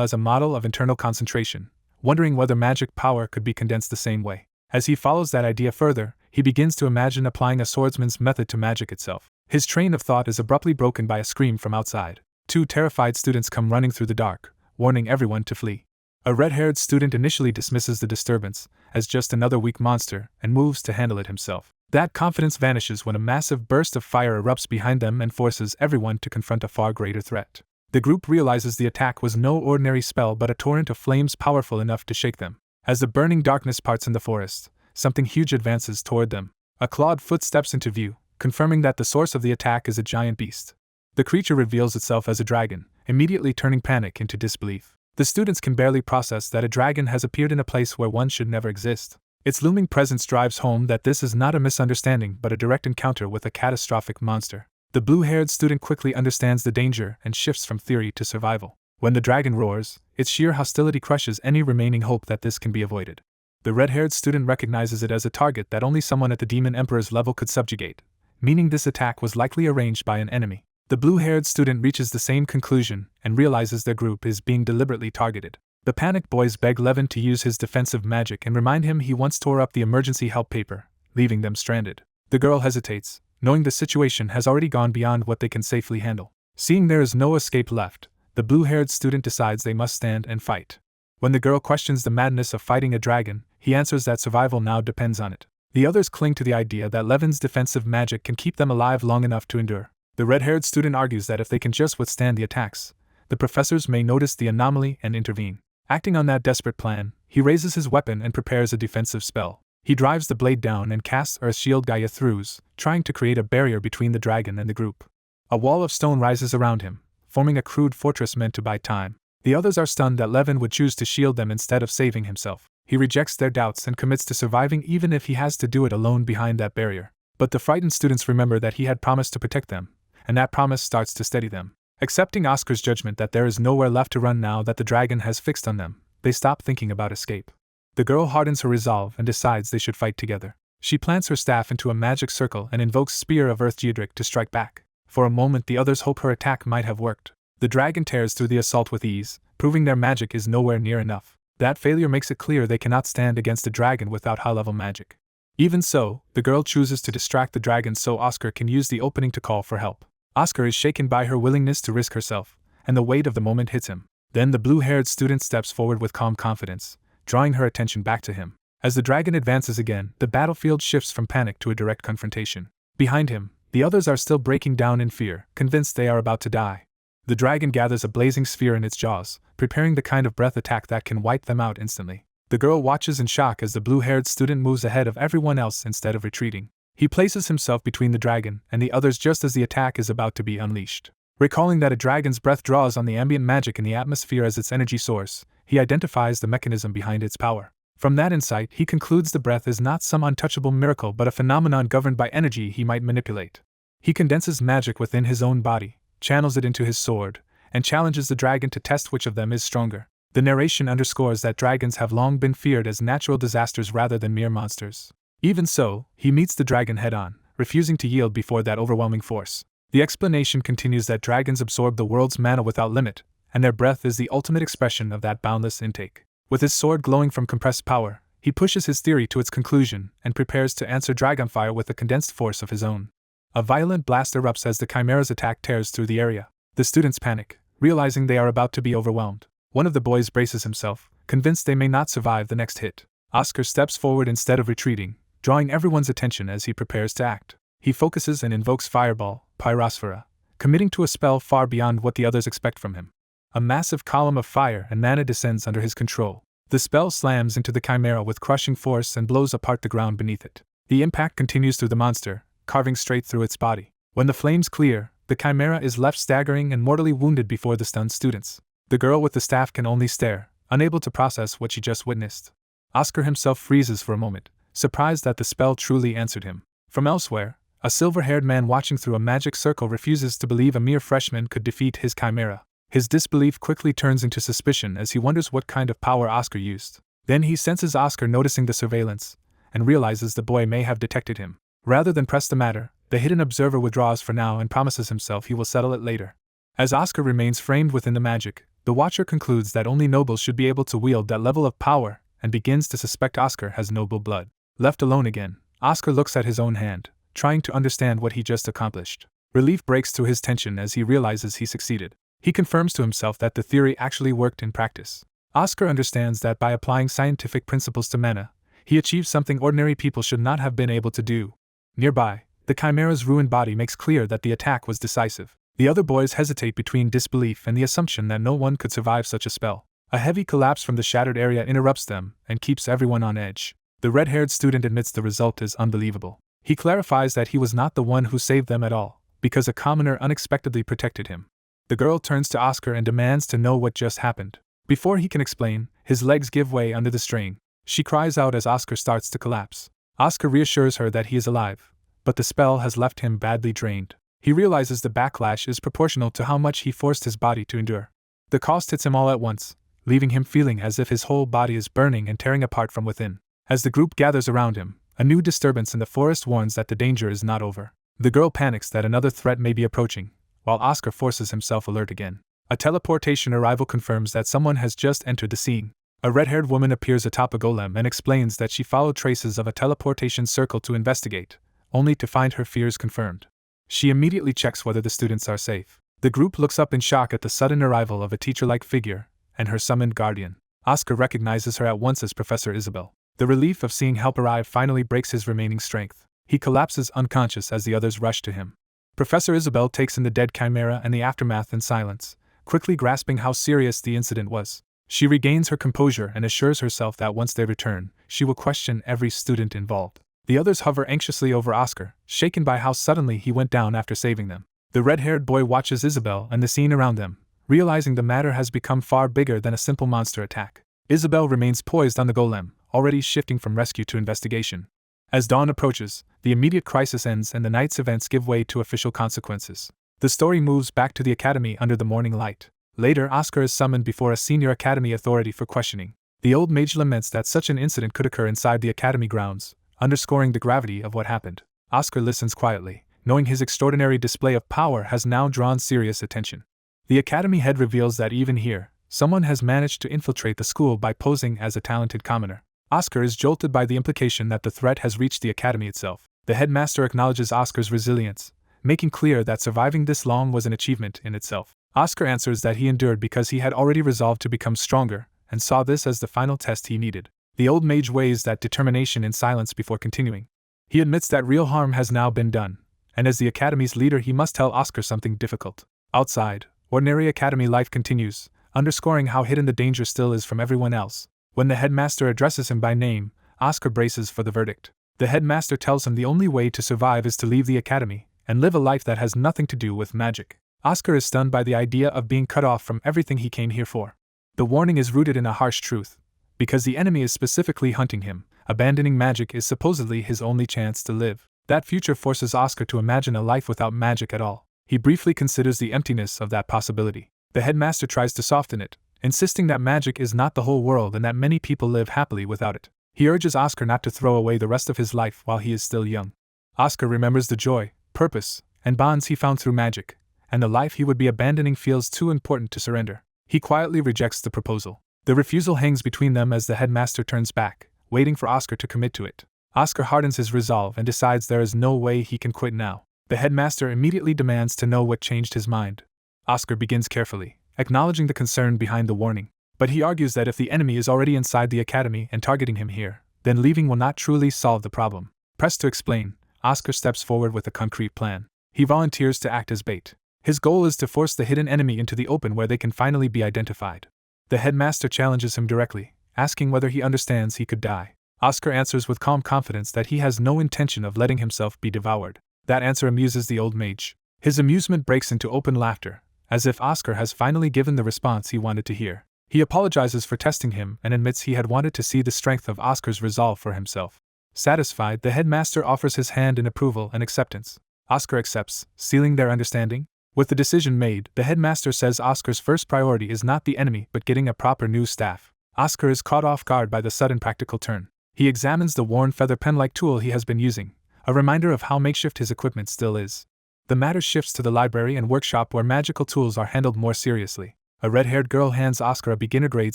as a model of internal concentration, wondering whether magic power could be condensed the same way. As he follows that idea further, he begins to imagine applying a swordsman's method to magic itself. His train of thought is abruptly broken by a scream from outside. Two terrified students come running through the dark, warning everyone to flee. A red-haired student initially dismisses the disturbance as just another weak monster and moves to handle it himself. That confidence vanishes when a massive burst of fire erupts behind them and forces everyone to confront a far greater threat. The group realizes the attack was no ordinary spell but a torrent of flames powerful enough to shake them. As the burning darkness parts in the forest, something huge advances toward them. A clawed foot steps into view, confirming that the source of the attack is a giant beast. The creature reveals itself as a dragon, immediately turning panic into disbelief. The students can barely process that a dragon has appeared in a place where one should never exist. Its looming presence drives home that this is not a misunderstanding but a direct encounter with a catastrophic monster. The blue-haired student quickly understands the danger and shifts from theory to survival. When the dragon roars, its sheer hostility crushes any remaining hope that this can be avoided. The red-haired student recognizes it as a target that only someone at the Demon Emperor's level could subjugate, meaning this attack was likely arranged by an enemy. The blue-haired student reaches the same conclusion and realizes their group is being deliberately targeted. The panicked boys beg Levin to use his defensive magic and remind him he once tore up the emergency help paper, leaving them stranded. The girl hesitates, knowing the situation has already gone beyond what they can safely handle. Seeing there is no escape left, the blue-haired student decides they must stand and fight. When the girl questions the madness of fighting a dragon, he answers that survival now depends on it. The others cling to the idea that Levin's defensive magic can keep them alive long enough to endure. The red-haired student argues that if they can just withstand the attacks, the professors may notice the anomaly and intervene. Acting on that desperate plan, he raises his weapon and prepares a defensive spell. He drives the blade down and casts Earth Shield Gaia Thrus, trying to create a barrier between the dragon and the group. A wall of stone rises around him, forming a crude fortress meant to buy time. The others are stunned that Levin would choose to shield them instead of saving himself. He rejects their doubts and commits to surviving even if he has to do it alone behind that barrier. But the frightened students remember that he had promised to protect them, and that promise starts to steady them. Accepting Oscar's judgment that there is nowhere left to run now that the dragon has fixed on them, they stop thinking about escape. The girl hardens her resolve and decides they should fight together. She plants her staff into a magic circle and invokes Spear of Earth Geodric to strike back. For a moment the others hope her attack might have worked. The dragon tears through the assault with ease, proving their magic is nowhere near enough. That failure makes it clear they cannot stand against a dragon without high-level magic. Even so, the girl chooses to distract the dragon so Oscar can use the opening to call for help. Oscar is shaken by her willingness to risk herself, and the weight of the moment hits him. Then the blue-haired student steps forward with calm confidence, drawing her attention back to him. As the dragon advances again, the battlefield shifts from panic to a direct confrontation. Behind him, the others are still breaking down in fear, convinced they are about to die. The dragon gathers a blazing sphere in its jaws, preparing the kind of breath attack that can wipe them out instantly. The girl watches in shock as the blue-haired student moves ahead of everyone else instead of retreating. He places himself between the dragon and the others just as the attack is about to be unleashed. Recalling that a dragon's breath draws on the ambient magic in the atmosphere as its energy source, he identifies the mechanism behind its power. From that insight, he concludes the breath is not some untouchable miracle but a phenomenon governed by energy he might manipulate. He condenses magic within his own body, channels it into his sword, and challenges the dragon to test which of them is stronger. The narration underscores that dragons have long been feared as natural disasters rather than mere monsters. Even so, he meets the dragon head-on, refusing to yield before that overwhelming force. The explanation continues that dragons absorb the world's mana without limit, and their breath is the ultimate expression of that boundless intake. With his sword glowing from compressed power, he pushes his theory to its conclusion and prepares to answer Dragonfire with a condensed force of his own. A violent blast erupts as the Chimera's attack tears through the area. The students panic, realizing they are about to be overwhelmed. One of the boys braces himself, convinced they may not survive the next hit. Oscar steps forward instead of retreating, drawing everyone's attention as he prepares to act. He focuses and invokes Fireball, Pyrosphera, committing to a spell far beyond what the others expect from him. A massive column of fire and mana descends under his control. The spell slams into the Chimera with crushing force and blows apart the ground beneath it. The impact continues through the monster, carving straight through its body. When the flames clear, the Chimera is left staggering and mortally wounded before the stunned students. The girl with the staff can only stare, unable to process what she just witnessed. Oscar himself freezes for a moment, surprised that the spell truly answered him. From elsewhere, a silver-haired man watching through a magic circle refuses to believe a mere freshman could defeat his chimera. His disbelief quickly turns into suspicion as he wonders what kind of power Oscar used. Then he senses Oscar noticing the surveillance, and realizes the boy may have detected him. Rather than press the matter, the hidden observer withdraws for now and promises himself he will settle it later. As Oscar remains framed within the magic, the Watcher concludes that only nobles should be able to wield that level of power, and begins to suspect Oscar has noble blood. Left alone again, Oscar looks at his own hand, trying to understand what he just accomplished. Relief breaks through his tension as he realizes he succeeded. He confirms to himself that the theory actually worked in practice. Oscar understands that by applying scientific principles to mana, he achieved something ordinary people should not have been able to do. Nearby, the chimera's ruined body makes clear that the attack was decisive. The other boys hesitate between disbelief and the assumption that no one could survive such a spell. A heavy collapse from the shattered area interrupts them and keeps everyone on edge. The red-haired student admits the result is unbelievable. He clarifies that he was not the one who saved them at all, because a commoner unexpectedly protected him. The girl turns to Oscar and demands to know what just happened. Before he can explain, his legs give way under the strain. She cries out as Oscar starts to collapse. Oscar reassures her that he is alive, but the spell has left him badly drained. He realizes the backlash is proportional to how much he forced his body to endure. The cost hits him all at once, leaving him feeling as if his whole body is burning and tearing apart from within. As the group gathers around him, a new disturbance in the forest warns that the danger is not over. The girl panics that another threat may be approaching, while Oscar forces himself alert again. A teleportation arrival confirms that someone has just entered the scene. A red-haired woman appears atop a golem and explains that she followed traces of a teleportation circle to investigate, only to find her fears confirmed. She immediately checks whether the students are safe. The group looks up in shock at the sudden arrival of a teacher-like figure and her summoned guardian. Oscar recognizes her at once as Professor Isabel. The relief of seeing help arrive finally breaks his remaining strength. He collapses unconscious as the others rush to him. Professor Isabel takes in the dead chimera and the aftermath in silence, quickly grasping how serious the incident was. She regains her composure and assures herself that once they return, she will question every student involved. The others hover anxiously over Oscar, shaken by how suddenly he went down after saving them. The red-haired boy watches Isabel and the scene around them, realizing the matter has become far bigger than a simple monster attack. Isabel remains poised on the golem, already shifting from rescue to investigation. As dawn approaches, the immediate crisis ends and the night's events give way to official consequences. The story moves back to the academy under the morning light. Later, Oscar is summoned before a senior academy authority for questioning. The old mage laments that such an incident could occur inside the academy grounds, underscoring the gravity of what happened. Oscar listens quietly, knowing his extraordinary display of power has now drawn serious attention. The academy head reveals that even here, someone has managed to infiltrate the school by posing as a talented commoner. Oscar is jolted by the implication that the threat has reached the academy itself. The headmaster acknowledges Oscar's resilience, making clear that surviving this long was an achievement in itself. Oscar answers that he endured because he had already resolved to become stronger, and saw this as the final test he needed. The old mage weighs that determination in silence before continuing. He admits that real harm has now been done, and as the academy's leader he must tell Oscar something difficult. Outside, ordinary academy life continues, underscoring how hidden the danger still is from everyone else. When the headmaster addresses him by name, Oscar braces for the verdict. The headmaster tells him the only way to survive is to leave the academy, and live a life that has nothing to do with magic. Oscar is stunned by the idea of being cut off from everything he came here for. The warning is rooted in a harsh truth. Because the enemy is specifically hunting him, abandoning magic is supposedly his only chance to live. That future forces Oscar to imagine a life without magic at all. He briefly considers the emptiness of that possibility. The headmaster tries to soften it, insisting that magic is not the whole world and that many people live happily without it. He urges Oscar not to throw away the rest of his life while he is still young. Oscar remembers the joy, purpose, and bonds he found through magic, and the life he would be abandoning feels too important to surrender. He quietly rejects the proposal. The refusal hangs between them as the headmaster turns back, waiting for Oscar to commit to it. Oscar hardens his resolve and decides there is no way he can quit now. The headmaster immediately demands to know what changed his mind. Oscar begins carefully, acknowledging the concern behind the warning, but he argues that if the enemy is already inside the academy and targeting him here, then leaving will not truly solve the problem. Pressed to explain, Oscar steps forward with a concrete plan. He volunteers to act as bait. His goal is to force the hidden enemy into the open where they can finally be identified. The headmaster challenges him directly, asking whether he understands he could die. Oscar answers with calm confidence that he has no intention of letting himself be devoured. That answer amuses the old mage. His amusement breaks into open laughter, as if Oscar has finally given the response he wanted to hear. He apologizes for testing him and admits he had wanted to see the strength of Oscar's resolve for himself. Satisfied, the headmaster offers his hand in approval and acceptance. Oscar accepts, sealing their understanding. With the decision made, the headmaster says Oscar's first priority is not the enemy but getting a proper new staff. Oscar is caught off guard by the sudden practical turn. He examines the worn feather pen-like tool he has been using, a reminder of how makeshift his equipment still is. The matter shifts to the library and workshop where magical tools are handled more seriously. A red-haired girl hands Oscar a beginner-grade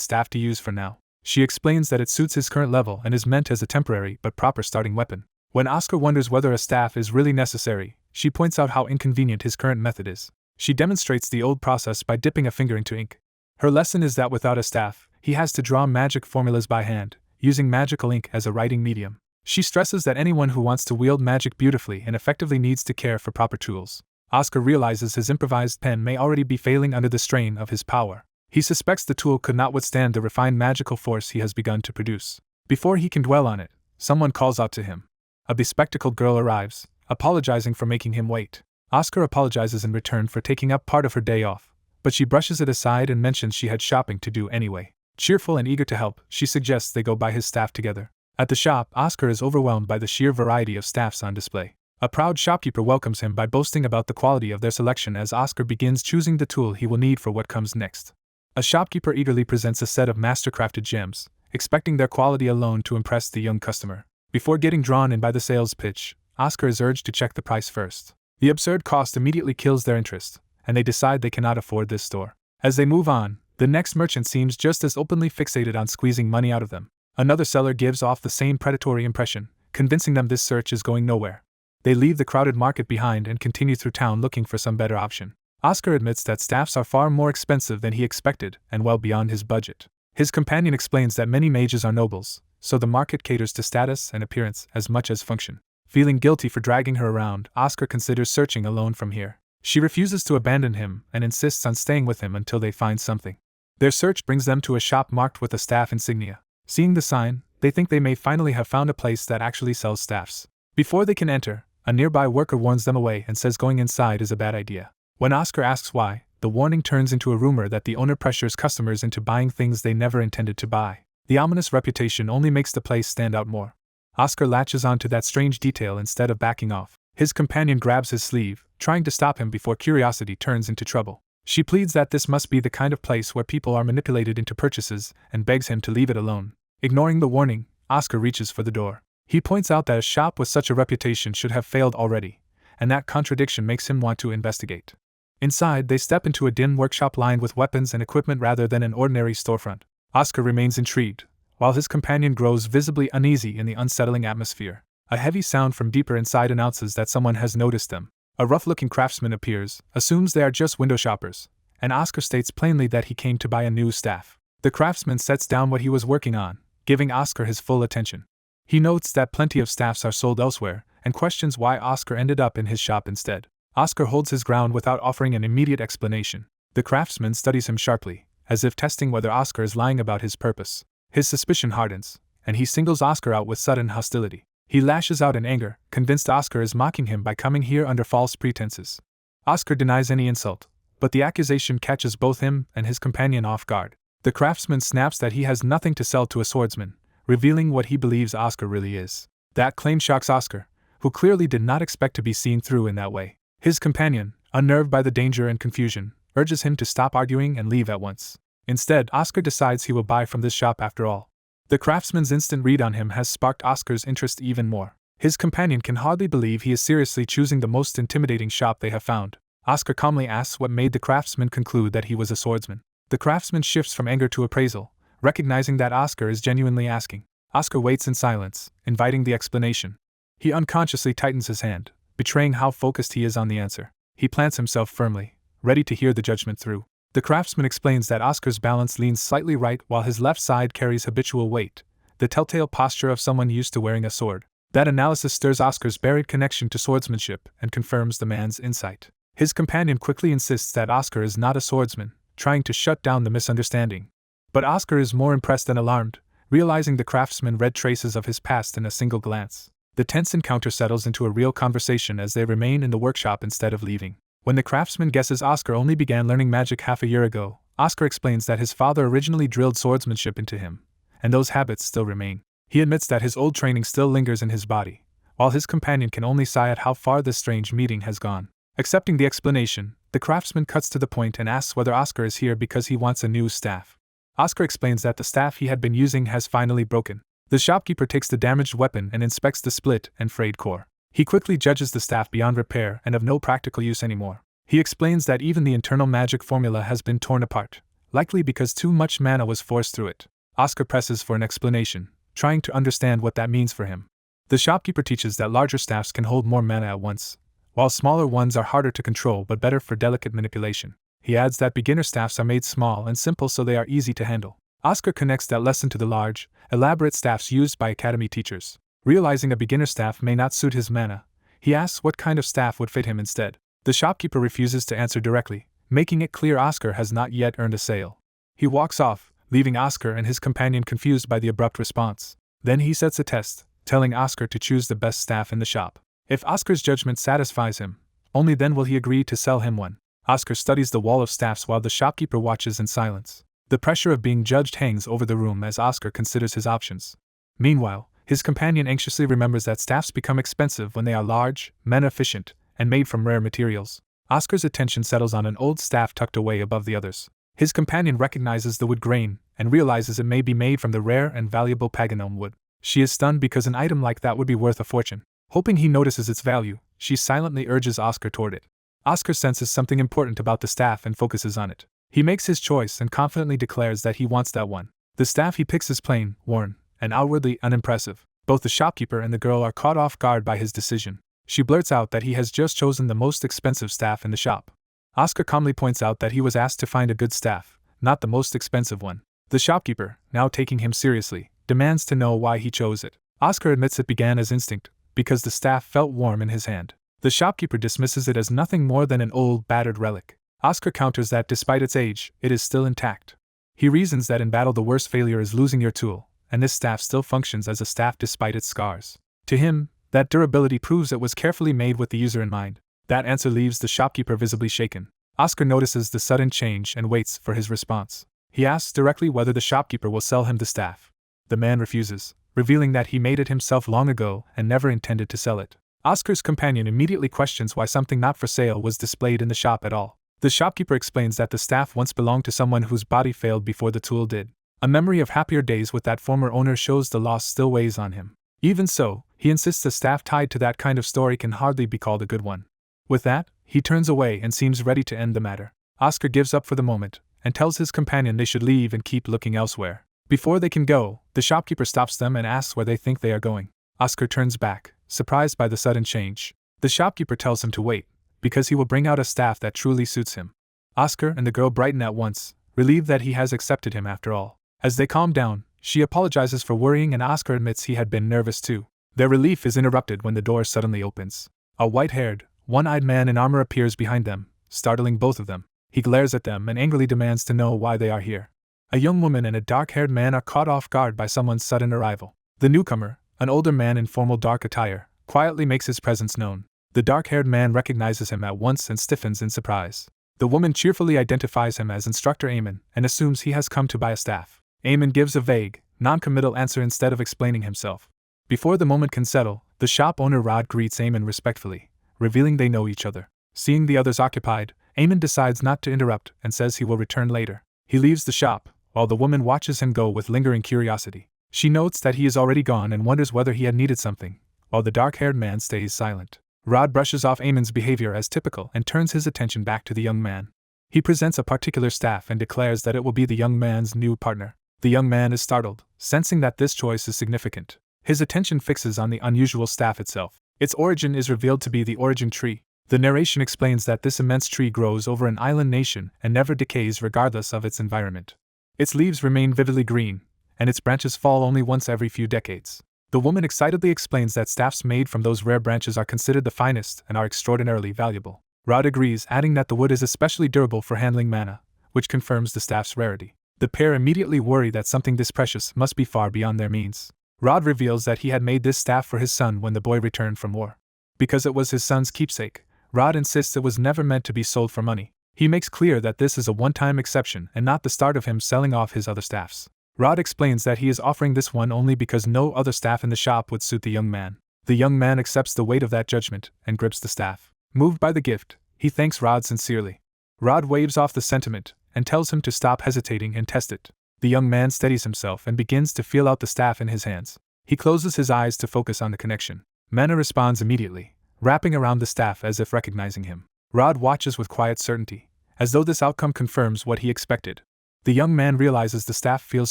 staff to use for now. She explains that it suits his current level and is meant as a temporary but proper starting weapon. When Oscar wonders whether a staff is really necessary, she points out how inconvenient his current method is. She demonstrates the old process by dipping a finger into ink. Her lesson is that without a staff, he has to draw magic formulas by hand, using magical ink as a writing medium. She stresses that anyone who wants to wield magic beautifully and effectively needs to care for proper tools. Oscar realizes his improvised pen may already be failing under the strain of his power. He suspects the tool could not withstand the refined magical force he has begun to produce. Before he can dwell on it, someone calls out to him. A bespectacled girl arrives, apologizing for making him wait. Oscar apologizes in return for taking up part of her day off, but she brushes it aside and mentions she had shopping to do anyway. Cheerful and eager to help, she suggests they go buy his staff together. At the shop, Oscar is overwhelmed by the sheer variety of staffs on display. A proud shopkeeper welcomes him by boasting about the quality of their selection as Oscar begins choosing the tool he will need for what comes next. A shopkeeper eagerly presents a set of master-crafted gems, expecting their quality alone to impress the young customer. Before getting drawn in by the sales pitch, Oscar is urged to check the price first. The absurd cost immediately kills their interest, and they decide they cannot afford this store. As they move on, the next merchant seems just as openly fixated on squeezing money out of them. Another seller gives off the same predatory impression, convincing them this search is going nowhere. They leave the crowded market behind and continue through town looking for some better option. Oscar admits that staffs are far more expensive than he expected and well beyond his budget. His companion explains that many mages are nobles, so the market caters to status and appearance as much as function. Feeling guilty for dragging her around, Oscar considers searching alone from here. She refuses to abandon him and insists on staying with him until they find something. Their search brings them to a shop marked with a staff insignia. Seeing the sign, they think they may finally have found a place that actually sells staffs. Before they can enter, a nearby worker warns them away and says going inside is a bad idea. When Oscar asks why, the warning turns into a rumor that the owner pressures customers into buying things they never intended to buy. The ominous reputation only makes the place stand out more. Oscar latches onto that strange detail instead of backing off. His companion grabs his sleeve, trying to stop him before curiosity turns into trouble. She pleads that this must be the kind of place where people are manipulated into purchases and begs him to leave it alone. Ignoring the warning, Oscar reaches for the door. He points out that a shop with such a reputation should have failed already, and that contradiction makes him want to investigate. Inside, they step into a dim workshop lined with weapons and equipment rather than an ordinary storefront. Oscar remains intrigued, while his companion grows visibly uneasy in the unsettling atmosphere. A heavy sound from deeper inside announces that someone has noticed them. A rough-looking craftsman appears, assumes they are just window shoppers, and Oscar states plainly that he came to buy a new staff. The craftsman sets down what he was working on, giving Oscar his full attention. He notes that plenty of staffs are sold elsewhere, and questions why Oscar ended up in his shop instead. Oscar holds his ground without offering an immediate explanation. The craftsman studies him sharply, as if testing whether Oscar is lying about his purpose. His suspicion hardens, and he singles Oscar out with sudden hostility. He lashes out in anger, convinced Oscar is mocking him by coming here under false pretenses. Oscar denies any insult, but the accusation catches both him and his companion off guard. The craftsman snaps that he has nothing to sell to a swordsman, revealing what he believes Oscar really is. That claim shocks Oscar, who clearly did not expect to be seen through in that way. His companion, unnerved by the danger and confusion, urges him to stop arguing and leave at once. Instead, Oscar decides he will buy from this shop after all. The craftsman's instant read on him has sparked Oscar's interest even more. His companion can hardly believe he is seriously choosing the most intimidating shop they have found. Oscar calmly asks what made the craftsman conclude that he was a swordsman. The craftsman shifts from anger to appraisal, recognizing that Oscar is genuinely asking. Oscar waits in silence, inviting the explanation. He unconsciously tightens his hand, betraying how focused he is on the answer. He plants himself firmly, ready to hear the judgment through. The craftsman explains that Oscar's balance leans slightly right while his left side carries habitual weight, the telltale posture of someone used to wearing a sword. That analysis stirs Oscar's buried connection to swordsmanship and confirms the man's insight. His companion quickly insists that Oscar is not a swordsman, trying to shut down the misunderstanding. But Oscar is more impressed than alarmed, realizing the craftsman read traces of his past in a single glance. The tense encounter settles into a real conversation as they remain in the workshop instead of leaving. When the craftsman guesses Oscar only began learning magic half a year ago, Oscar explains that his father originally drilled swordsmanship into him, and those habits still remain. He admits that his old training still lingers in his body, while his companion can only sigh at how far this strange meeting has gone. Accepting the explanation, the craftsman cuts to the point and asks whether Oscar is here because he wants a new staff. Oscar explains that the staff he had been using has finally broken. The shopkeeper takes the damaged weapon and inspects the split and frayed core. He quickly judges the staff beyond repair and of no practical use anymore. He explains that even the internal magic formula has been torn apart, likely because too much mana was forced through it. Oscar presses for an explanation, trying to understand what that means for him. The shopkeeper teaches that larger staffs can hold more mana at once, while smaller ones are harder to control but better for delicate manipulation. He adds that beginner staffs are made small and simple so they are easy to handle. Oscar connects that lesson to the large, elaborate staffs used by academy teachers. Realizing a beginner staff may not suit his mana, he asks what kind of staff would fit him instead. The shopkeeper refuses to answer directly, making it clear Oscar has not yet earned a sale. He walks off, leaving Oscar and his companion confused by the abrupt response. Then he sets a test, telling Oscar to choose the best staff in the shop. If Oscar's judgment satisfies him, only then will he agree to sell him one. Oscar studies the wall of staffs while the shopkeeper watches in silence. The pressure of being judged hangs over the room as Oscar considers his options. Meanwhile, his companion anxiously remembers that staffs become expensive when they are large, mana-efficient, and made from rare materials. Oscar's attention settles on an old staff tucked away above the others. His companion recognizes the wood grain and realizes it may be made from the rare and valuable paganome wood. She is stunned because an item like that would be worth a fortune. Hoping he notices its value, she silently urges Oscar toward it. Oscar senses something important about the staff and focuses on it. He makes his choice and confidently declares that he wants that one. The staff he picks is plain, worn, and outwardly unimpressive. Both the shopkeeper and the girl are caught off guard by his decision. She blurts out that he has just chosen the most expensive staff in the shop. Oscar calmly points out that he was asked to find a good staff, not the most expensive one. The shopkeeper, now taking him seriously, demands to know why he chose it. Oscar admits it began as instinct, because the staff felt warm in his hand. The shopkeeper dismisses it as nothing more than an old, battered relic. Oscar counters that despite its age, it is still intact. He reasons that in battle the worst failure is losing your tool, and this staff still functions as a staff despite its scars. To him, that durability proves it was carefully made with the user in mind. That answer leaves the shopkeeper visibly shaken. Oscar notices the sudden change and waits for his response. He asks directly whether the shopkeeper will sell him the staff. The man refuses, revealing that he made it himself long ago and never intended to sell it. Oscar's companion immediately questions why something not for sale was displayed in the shop at all. The shopkeeper explains that the staff once belonged to someone whose body failed before the tool did. A memory of happier days with that former owner shows the loss still weighs on him. Even so, he insists a staff tied to that kind of story can hardly be called a good one. With that, he turns away and seems ready to end the matter. Oscar gives up for the moment, and tells his companion they should leave and keep looking elsewhere. Before they can go, the shopkeeper stops them and asks where they think they are going. Oscar turns back, surprised by the sudden change. The shopkeeper tells him to wait, because he will bring out a staff that truly suits him. Oscar and the girl brighten at once, relieved that he has accepted him after all. As they calm down, she apologizes for worrying and Oscar admits he had been nervous too. Their relief is interrupted when the door suddenly opens. A white-haired, one-eyed man in armor appears behind them, startling both of them. He glares at them and angrily demands to know why they are here. A young woman and a dark-haired man are caught off guard by someone's sudden arrival. The newcomer, an older man in formal dark attire, quietly makes his presence known. The dark-haired man recognizes him at once and stiffens in surprise. The woman cheerfully identifies him as Instructor Eamon and assumes he has come to buy a staff. Eamon gives a vague, non-committal answer instead of explaining himself. Before the moment can settle, the shop owner Rod greets Eamon respectfully, revealing they know each other. Seeing the others occupied, Eamon decides not to interrupt and says he will return later. He leaves the shop, while the woman watches him go with lingering curiosity. She notes that he is already gone and wonders whether he had needed something, while the dark-haired man stays silent. Rod brushes off Eamon's behavior as typical and turns his attention back to the young man. He presents a particular staff and declares that it will be the young man's new partner. The young man is startled, sensing that this choice is significant. His attention fixes on the unusual staff itself. Its origin is revealed to be the origin tree. The narration explains that this immense tree grows over an island nation and never decays regardless of its environment. Its leaves remain vividly green, and its branches fall only once every few decades. The woman excitedly explains that staffs made from those rare branches are considered the finest and are extraordinarily valuable. Rod agrees, adding that the wood is especially durable for handling mana, which confirms the staff's rarity. The pair immediately worry that something this precious must be far beyond their means. Rod reveals that he had made this staff for his son when the boy returned from war. Because it was his son's keepsake, Rod insists it was never meant to be sold for money. He makes clear that this is a one-time exception and not the start of him selling off his other staffs. Rod explains that he is offering this one only because no other staff in the shop would suit the young man. The young man accepts the weight of that judgment and grips the staff. Moved by the gift, he thanks Rod sincerely. Rod waves off the sentiment and tells him to stop hesitating and test it. The young man steadies himself and begins to feel out the staff in his hands. He closes his eyes to focus on the connection. Manhwa responds immediately, wrapping around the staff as if recognizing him. Rod watches with quiet certainty, as though this outcome confirms what he expected. The young man realizes the staff feels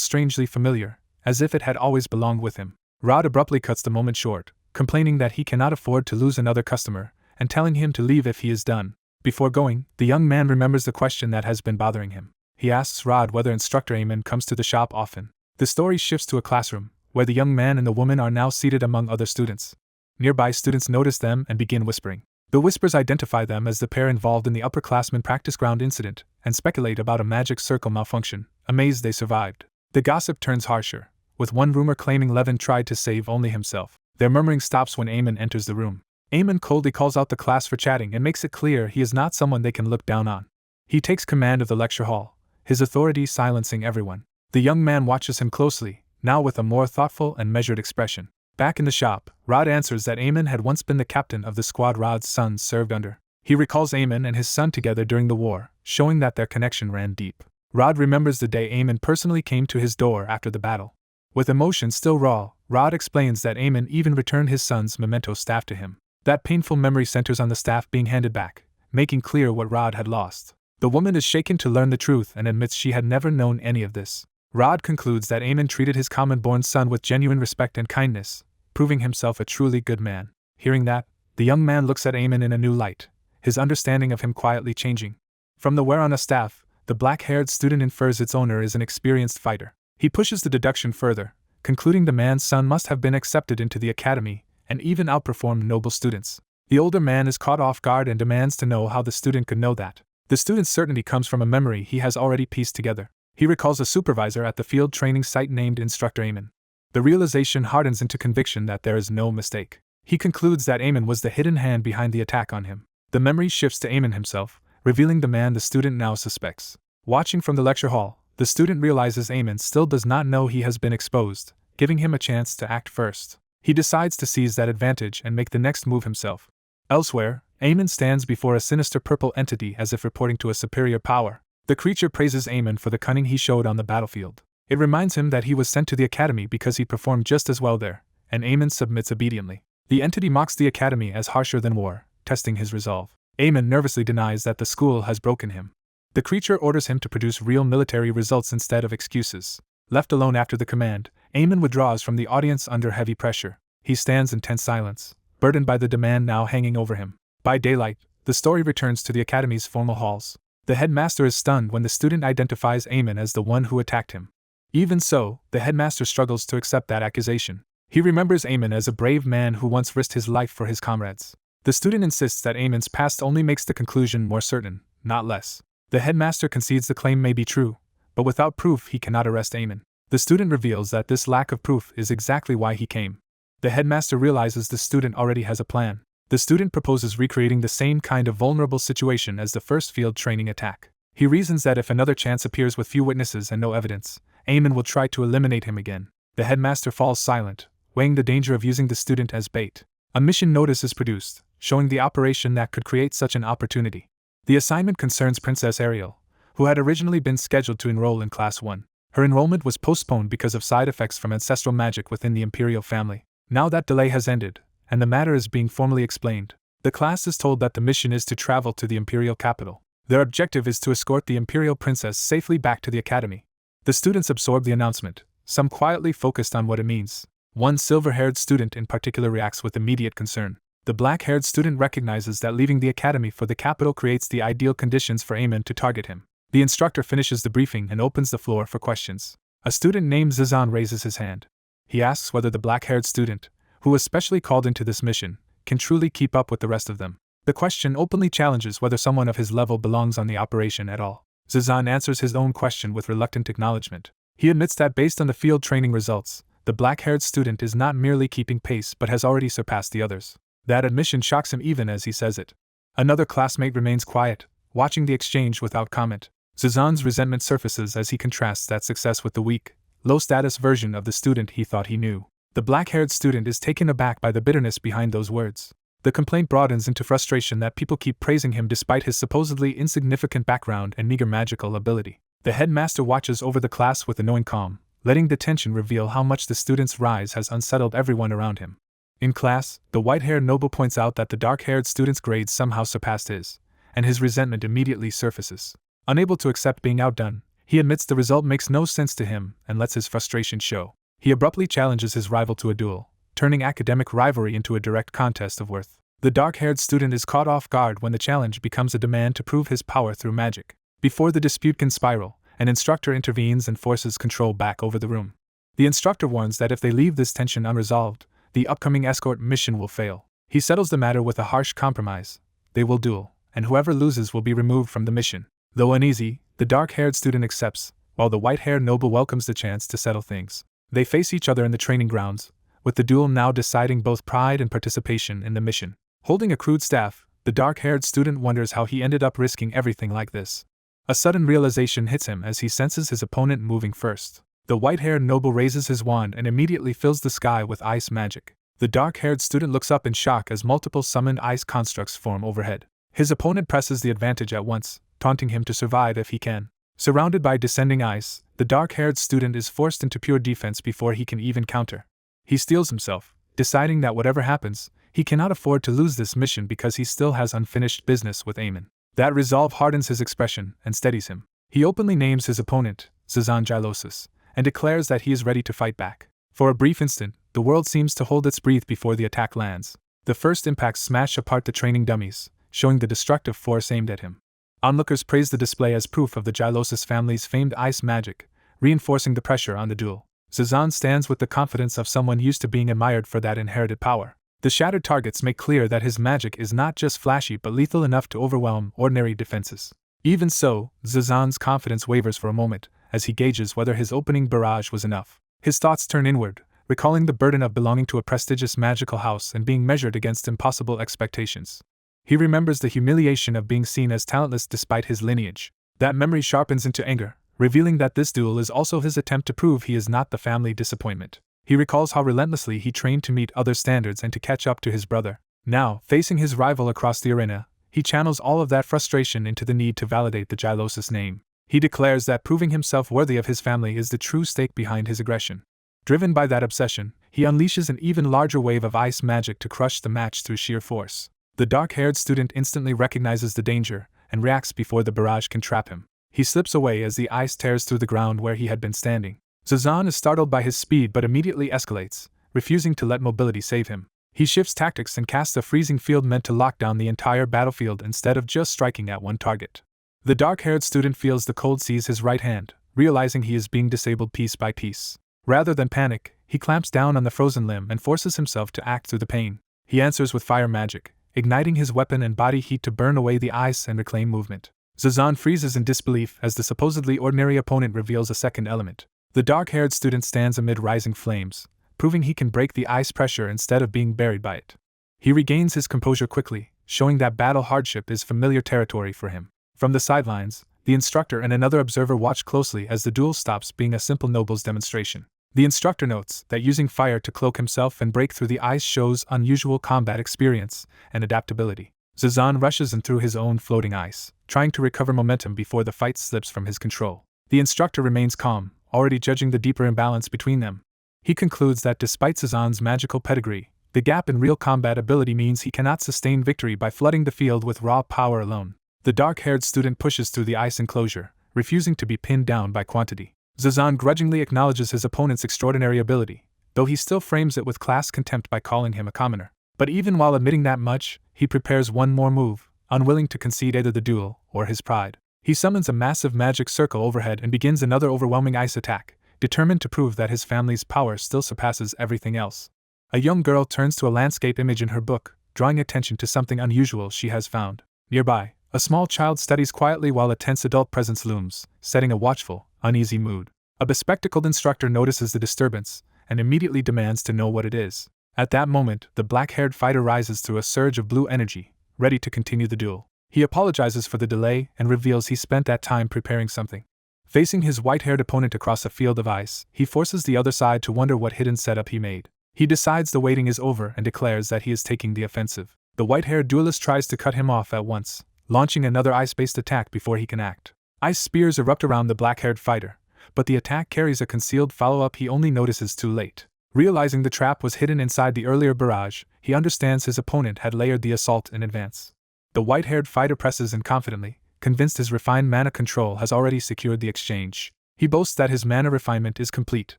strangely familiar, as if it had always belonged with him. Rod abruptly cuts the moment short, complaining that he cannot afford to lose another customer, and telling him to leave if he is done. Before going, the young man remembers the question that has been bothering him. He asks Rod whether Instructor Eamon comes to the shop often. The story shifts to a classroom, where the young man and the woman are now seated among other students. Nearby students notice them and begin whispering. The whispers identify them as the pair involved in the upperclassmen practice ground incident, and speculate about a magic circle malfunction, amazed they survived. The gossip turns harsher, with one rumor claiming Levin tried to save only himself. Their murmuring stops when Eamon enters the room. Eamon coldly calls out the class for chatting and makes it clear he is not someone they can look down on. He takes command of the lecture hall, his authority silencing everyone. The young man watches him closely, now with a more thoughtful and measured expression. Back in the shop, Rod answers that Eamon had once been the captain of the squad Rod's son served under. He recalls Eamon and his son together during the war, showing that their connection ran deep. Rod remembers the day Eamon personally came to his door after the battle. With emotion still raw, Rod explains that Eamon even returned his son's memento staff to him. That painful memory centers on the staff being handed back, making clear what Rod had lost. The woman is shaken to learn the truth and admits she had never known any of this. Rod concludes that Eamon treated his common-born son with genuine respect and kindness, proving himself a truly good man. Hearing that, the young man looks at Eamon in a new light, his understanding of him quietly changing. From the wear on a staff, the black-haired student infers its owner is an experienced fighter. He pushes the deduction further, concluding the man's son must have been accepted into the academy and even outperformed noble students. The older man is caught off guard and demands to know how the student could know that. The student's certainty comes from a memory he has already pieced together. He recalls a supervisor at the field training site named Instructor Eamon. The realization hardens into conviction that there is no mistake. He concludes that Eamon was the hidden hand behind the attack on him. The memory shifts to Eamon himself, revealing the man the student now suspects. Watching from the lecture hall, the student realizes Eamon still does not know he has been exposed, giving him a chance to act first. He decides to seize that advantage and make the next move himself. Elsewhere, Eamon stands before a sinister purple entity as if reporting to a superior power. The creature praises Eamon for the cunning he showed on the battlefield. It reminds him that he was sent to the academy because he performed just as well there, and Eamon submits obediently. The entity mocks the academy as harsher than war, testing his resolve. Eamon nervously denies that the school has broken him. The creature orders him to produce real military results instead of excuses. Left alone after the command, Eamon withdraws from the audience under heavy pressure. He stands in tense silence, burdened by the demand now hanging over him. By daylight, the story returns to the academy's formal halls. The headmaster is stunned when the student identifies Eamon as the one who attacked him. Even so, the headmaster struggles to accept that accusation. He remembers Eamon as a brave man who once risked his life for his comrades. The student insists that Eamon's past only makes the conclusion more certain, not less. The headmaster concedes the claim may be true, but without proof he cannot arrest Eamon. The student reveals that this lack of proof is exactly why he came. The headmaster realizes the student already has a plan. The student proposes recreating the same kind of vulnerable situation as the first field training attack. He reasons that if another chance appears with few witnesses and no evidence, Eamon will try to eliminate him again. The headmaster falls silent, weighing the danger of using the student as bait. A mission notice is produced, showing the operation that could create such an opportunity. The assignment concerns Princess Ariel, who had originally been scheduled to enroll in Class 1. Her enrollment was postponed because of side effects from ancestral magic within the imperial family. Now that delay has ended, and the matter is being formally explained, the class is told that the mission is to travel to the imperial capital. Their objective is to escort the imperial princess safely back to the academy. The students absorb the announcement, some quietly focused on what it means. One silver-haired student in particular reacts with immediate concern. The black-haired student recognizes that leaving the academy for the capital creates the ideal conditions for Eamon to target him. The instructor finishes the briefing and opens the floor for questions. A student named Zizan raises his hand. He asks whether the black-haired student, who was specially called into this mission, can truly keep up with the rest of them. The question openly challenges whether someone of his level belongs on the operation at all. Zizan answers his own question with reluctant acknowledgement. He admits that based on the field training results, the black-haired student is not merely keeping pace but has already surpassed the others. That admission shocks him even as he says it. Another classmate remains quiet, watching the exchange without comment. Zizan's resentment surfaces as he contrasts that success with the weak, low-status version of the student he thought he knew. The black-haired student is taken aback by the bitterness behind those words. The complaint broadens into frustration that people keep praising him despite his supposedly insignificant background and meager magical ability. The headmaster watches over the class with a knowing calm, letting the tension reveal how much the student's rise has unsettled everyone around him. In class, the white-haired noble points out that the dark-haired student's grades somehow surpassed his, and his resentment immediately surfaces. Unable to accept being outdone, he admits the result makes no sense to him and lets his frustration show. He abruptly challenges his rival to a duel, turning academic rivalry into a direct contest of worth. The dark-haired student is caught off guard when the challenge becomes a demand to prove his power through magic. Before the dispute can spiral, an instructor intervenes and forces control back over the room. The instructor warns that if they leave this tension unresolved, the upcoming escort mission will fail. He settles the matter with a harsh compromise. They will duel, and whoever loses will be removed from the mission. Though uneasy, the dark-haired student accepts, while the white-haired noble welcomes the chance to settle things. They face each other in the training grounds, with the duel now deciding both pride and participation in the mission. Holding a crude staff, the dark-haired student wonders how he ended up risking everything like this. A sudden realization hits him as he senses his opponent moving first. The white-haired noble raises his wand and immediately fills the sky with ice magic. The dark-haired student looks up in shock as multiple summoned ice constructs form overhead. His opponent presses the advantage at once, taunting him to survive if he can. Surrounded by descending ice, the dark-haired student is forced into pure defense before he can even counter. He steels himself, deciding that whatever happens, he cannot afford to lose this mission because he still has unfinished business with Amon. That resolve hardens his expression and steadies him. He openly names his opponent, Zazan Gylosis, and declares that he is ready to fight back. For a brief instant, the world seems to hold its breath before the attack lands. The first impacts smash apart the training dummies, showing the destructive force aimed at him. Onlookers praise the display as proof of the Gylosis family's famed ice magic, reinforcing the pressure on the duel. Zazan stands with the confidence of someone used to being admired for that inherited power. The shattered targets make clear that his magic is not just flashy but lethal enough to overwhelm ordinary defenses. Even so, Zazan's confidence wavers for a moment, as he gauges whether his opening barrage was enough. His thoughts turn inward, recalling the burden of belonging to a prestigious magical house and being measured against impossible expectations. He remembers the humiliation of being seen as talentless despite his lineage. That memory sharpens into anger, revealing that this duel is also his attempt to prove he is not the family disappointment. He recalls how relentlessly he trained to meet other standards and to catch up to his brother. Now, facing his rival across the arena, he channels all of that frustration into the need to validate the Gylosis name. He declares that proving himself worthy of his family is the true stake behind his aggression. Driven by that obsession, he unleashes an even larger wave of ice magic to crush the match through sheer force. The dark-haired student instantly recognizes the danger and reacts before the barrage can trap him. He slips away as the ice tears through the ground where he had been standing. Zazan is startled by his speed but immediately escalates, refusing to let mobility save him. He shifts tactics and casts a freezing field meant to lock down the entire battlefield instead of just striking at one target. The dark-haired student feels the cold seize his right hand, realizing he is being disabled piece by piece. Rather than panic, he clamps down on the frozen limb and forces himself to act through the pain. He answers with fire magic, igniting his weapon and body heat to burn away the ice and reclaim movement. Zazan freezes in disbelief as the supposedly ordinary opponent reveals a second element. The dark-haired student stands amid rising flames, proving he can break the ice pressure instead of being buried by it. He regains his composure quickly, showing that battle hardship is familiar territory for him. From the sidelines, the instructor and another observer watch closely as the duel stops being a simple noble's demonstration. The instructor notes that using fire to cloak himself and break through the ice shows unusual combat experience and adaptability. Zazan rushes in through his own floating ice, trying to recover momentum before the fight slips from his control. The instructor remains calm, already judging the deeper imbalance between them. He concludes that despite Zazan's magical pedigree, the gap in real combat ability means he cannot sustain victory by flooding the field with raw power alone. The dark-haired student pushes through the ice enclosure, refusing to be pinned down by quantity. Zazan grudgingly acknowledges his opponent's extraordinary ability, though he still frames it with class contempt by calling him a commoner. But even while admitting that much, he prepares one more move, unwilling to concede either the duel or his pride. He summons a massive magic circle overhead and begins another overwhelming ice attack, determined to prove that his family's power still surpasses everything else. A young girl turns to a landscape image in her book, drawing attention to something unusual she has found. Nearby, a small child studies quietly while a tense adult presence looms, setting a watchful, uneasy mood. A bespectacled instructor notices the disturbance and immediately demands to know what it is. At that moment, the black-haired fighter rises through a surge of blue energy, ready to continue the duel. He apologizes for the delay and reveals he spent that time preparing something. Facing his white-haired opponent across a field of ice, he forces the other side to wonder what hidden setup he made. He decides the waiting is over and declares that he is taking the offensive. The white-haired duelist tries to cut him off at once, launching another ice-based attack before he can act. Ice spears erupt around the black-haired fighter, but the attack carries a concealed follow-up he only notices too late. Realizing the trap was hidden inside the earlier barrage, he understands his opponent had layered the assault in advance. The white-haired fighter presses in confidently, convinced his refined mana control has already secured the exchange. He boasts that his mana refinement is complete,